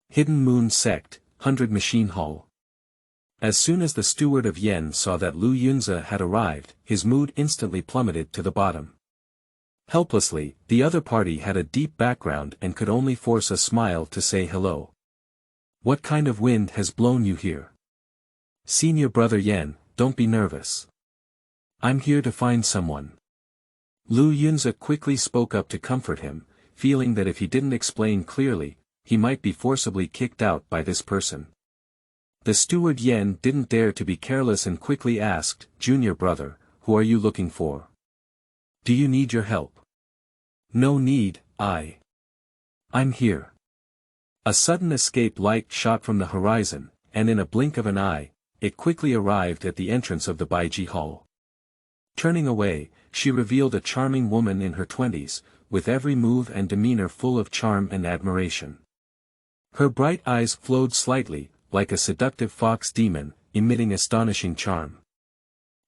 Hidden Moon Sect, 100 Machine Hall. As soon as the steward of Yen saw that Lu Yunze had arrived, his mood instantly plummeted to the bottom. Helplessly, the other party had a deep background and could only force a smile to say hello. "What kind of wind has blown you here?" "Senior Brother Yen, don't be nervous. I'm here to find someone." Lu Yunze quickly spoke up to comfort him, feeling that if he didn't explain clearly, he might be forcibly kicked out by this person. The steward Yen didn't dare to be careless and quickly asked, "Junior brother, who are you looking for? Do you need your help?" "No need, I'm here." A sudden escape light shot from the horizon, and in a blink of an eye, it quickly arrived at the entrance of the Baiji Hall. Turning away, she revealed a charming woman in her 20s, with every move and demeanor full of charm and admiration. Her bright eyes flowed slightly, like a seductive fox demon, emitting astonishing charm.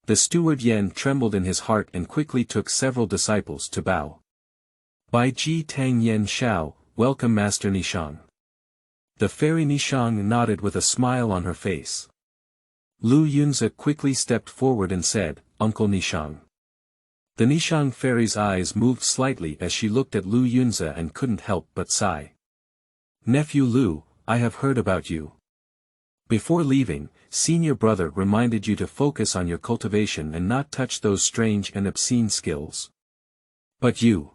The steward Yen trembled in his heart and quickly took several disciples to bow. "Bai Ji Tang Yen Shao, welcome Master Nishang." The fairy Nishang nodded with a smile on her face. Lu Yunze quickly stepped forward and said, "Uncle Nishang." The Nishang fairy's eyes moved slightly as she looked at Lu Yunze and couldn't help but sigh. "Nephew Lu, I have heard about you. Before leaving, senior brother reminded you to focus on your cultivation and not touch those strange and obscene skills. But you."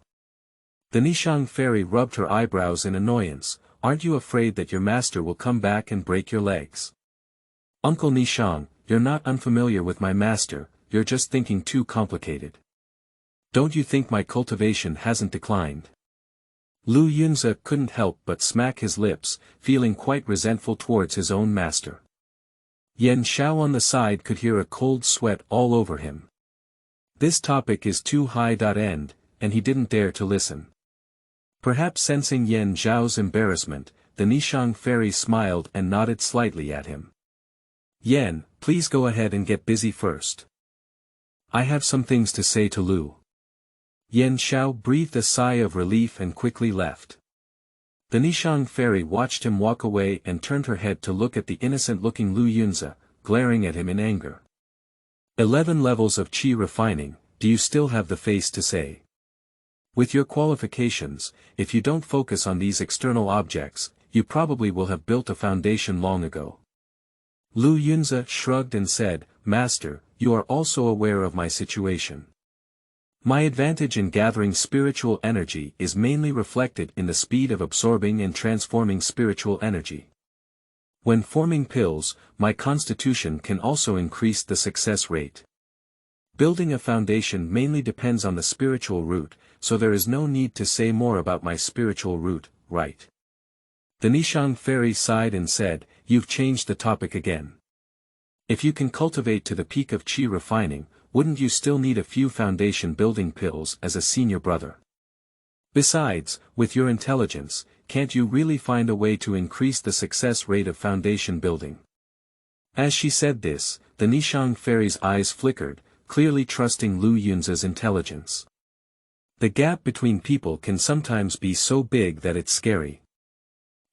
The Nishang fairy rubbed her eyebrows in annoyance. "Aren't you afraid that your master will come back and break your legs?" "Uncle Nishang, you're not unfamiliar with my master, you're just thinking too complicated. Don't you think my cultivation hasn't declined?" Lu Yunze couldn't help but smack his lips, feeling quite resentful towards his own master. Yan Xiao on the side could hear a cold sweat all over him. This topic is too high-end, and he didn't dare to listen. Perhaps sensing Yan Zhao's embarrassment, the Nishang fairy smiled and nodded slightly at him. Yan, please go ahead and get busy first. I have some things to say to Lu. Yan Xiao breathed a sigh of relief and quickly left. The Nishang fairy watched him walk away and turned her head to look at the innocent-looking Lu Yunzi, glaring at him in anger. 11 levels of qi refining, do you still have the face to say? With your qualifications, if you don't focus on these external objects, you probably will have built a foundation long ago. Lu Yunzi shrugged and said, Master, you are also aware of my situation. My advantage in gathering spiritual energy is mainly reflected in the speed of absorbing and transforming spiritual energy. When forming pills, my constitution can also increase the success rate. Building a foundation mainly depends on the spiritual root, so there is no need to say more about my spiritual root, right? The Nishang fairy sighed and said, You've changed the topic again. If you can cultivate to the peak of qi refining, wouldn't you still need a few foundation building pills as a senior brother? Besides, with your intelligence, can't you really find a way to increase the success rate of foundation building? As she said this, the Nishang fairy's eyes flickered, clearly trusting Lu Yunzi's intelligence. The gap between people can sometimes be so big that it's scary.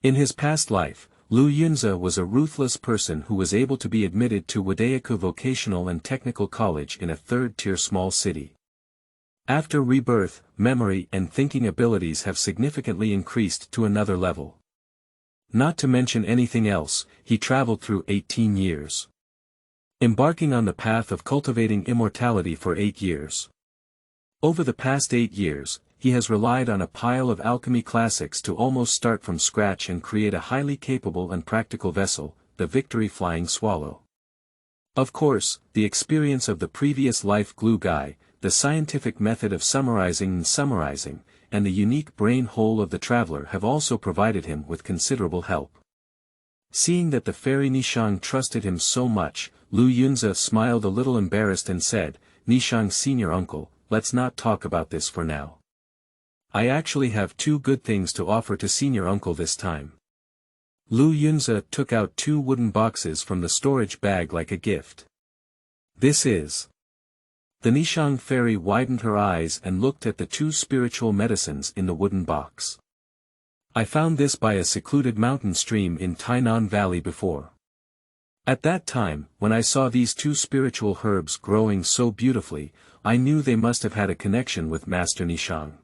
In his past life, Lu Yunzi was a ruthless person who was able to be admitted to Wadaiku Vocational and Technical College in a third-tier small city. After rebirth, memory and thinking abilities have significantly increased to another level. Not to mention anything else, he traveled through 18 years. Embarking on the path of cultivating immortality for 8 years. Over the past 8 years, he has relied on a pile of alchemy classics to almost start from scratch and create a highly capable and practical vessel, the Victory Flying Swallow. Of course, the experience of the previous life glue guy, the scientific method of summarizing, and the unique brain hole of the traveler have also provided him with considerable help. Seeing that the fairy Nishang trusted him so much, Lu Yunzi smiled a little embarrassed and said, Nishang's senior uncle, let's not talk about this for now. I actually have 2 good things to offer to senior uncle this time. Lu Yunzi took out 2 wooden boxes from the storage bag like a gift. This is. The Nishang fairy widened her eyes and looked at the 2 spiritual medicines in the wooden box. I found this by a secluded mountain stream in Tainan Valley before. At that time, when I saw these 2 spiritual herbs growing so beautifully, I knew they must have had a connection with Master Nishang.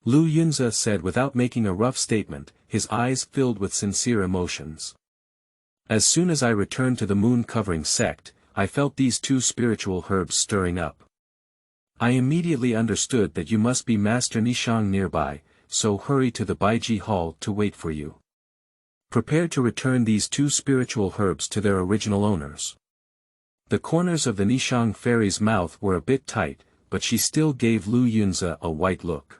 Lu Yunzi said without making a rough statement, his eyes filled with sincere emotions. As soon as I returned to the moon-covering sect, I felt these 2 spiritual herbs stirring up. I immediately understood that you must be Master Nishang nearby, so hurry to the Baiji Hall to wait for you. Prepare to return these 2 spiritual herbs to their original owners. The corners of the Nishang fairy's mouth were a bit tight, but she still gave Lu Yunzi a white look.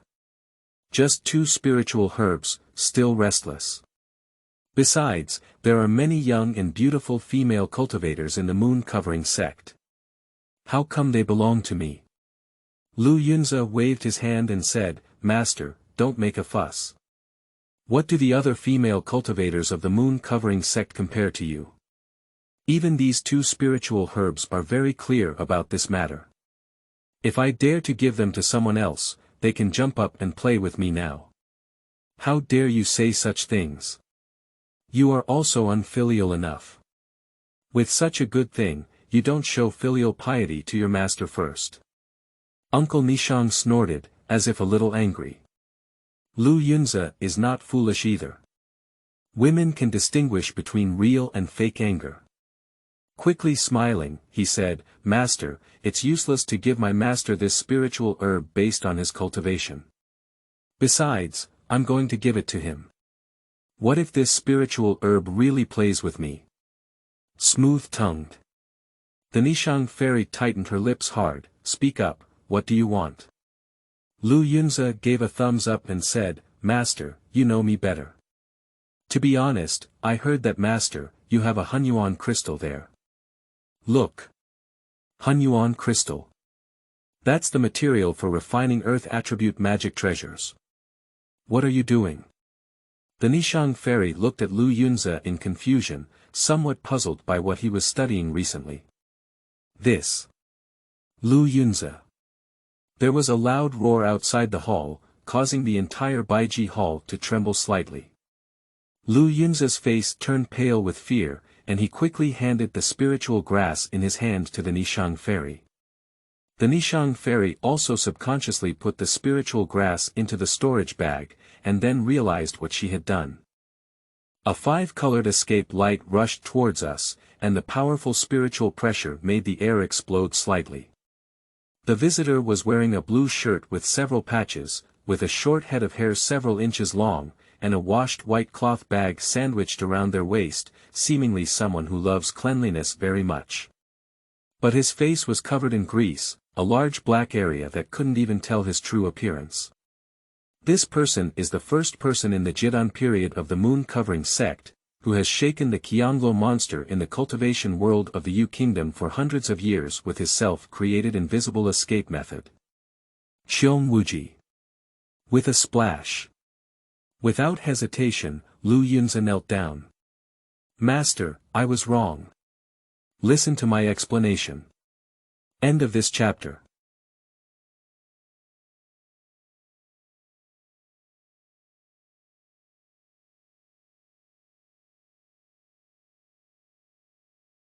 Just 2 spiritual herbs, still restless. Besides, there are many young and beautiful female cultivators in the moon-covering sect. How come they belong to me? Lu Yunzi waved his hand and said, Master, don't make a fuss. What do the other female cultivators of the moon-covering sect compare to you? Even these 2 spiritual herbs are very clear about this matter. If I dare to give them to someone else, they can jump up and play with me now. How dare you say such things? You are also unfilial enough. With such a good thing, you don't show filial piety to your master first. Uncle Nishang snorted, as if a little angry. Lu Yunzi is not foolish either. Women can distinguish between real and fake anger. Quickly smiling, he said, Master, it's useless to give my master this spiritual herb based on his cultivation. Besides, I'm going to give it to him. What if this spiritual herb really plays with me? Smooth-tongued. The Nishang fairy tightened her lips hard, Speak up, what do you want? Lu Yunzi gave a thumbs up and said, Master, you know me better. To be honest, I heard that Master, you have a Hunyuan crystal there. Look. Hunyuan crystal. That's the material for refining earth attribute magic treasures. What are you doing? The Nishang fairy looked at Lu Yunze in confusion, somewhat puzzled by what he was studying recently. This. Lu Yunze. There was a loud roar outside the hall, causing the entire Baiji hall to tremble slightly. Lu Yunze's face turned pale with fear, and he quickly handed the spiritual grass in his hand to the Nishang fairy. The Nishang fairy also subconsciously put the spiritual grass into the storage bag, and then realized what she had done. A 5-colored escape light rushed towards us, and the powerful spiritual pressure made the air explode slightly. The visitor was wearing a blue shirt with several patches, with a short head of hair several inches long, and a washed white cloth bag sandwiched around their waist, seemingly someone who loves cleanliness very much. But his face was covered in grease, a large black area that couldn't even tell his true appearance. This person is the first person in the Jidan period of the moon-covering sect, who has shaken the Qiongwuji monster in the cultivation world of the Yu Kingdom for hundreds of years with his self-created invisible escape method. Qiongwuji. With a splash. Without hesitation, Lu Yunze knelt down. Master, I was wrong. Listen to my explanation. End of this chapter.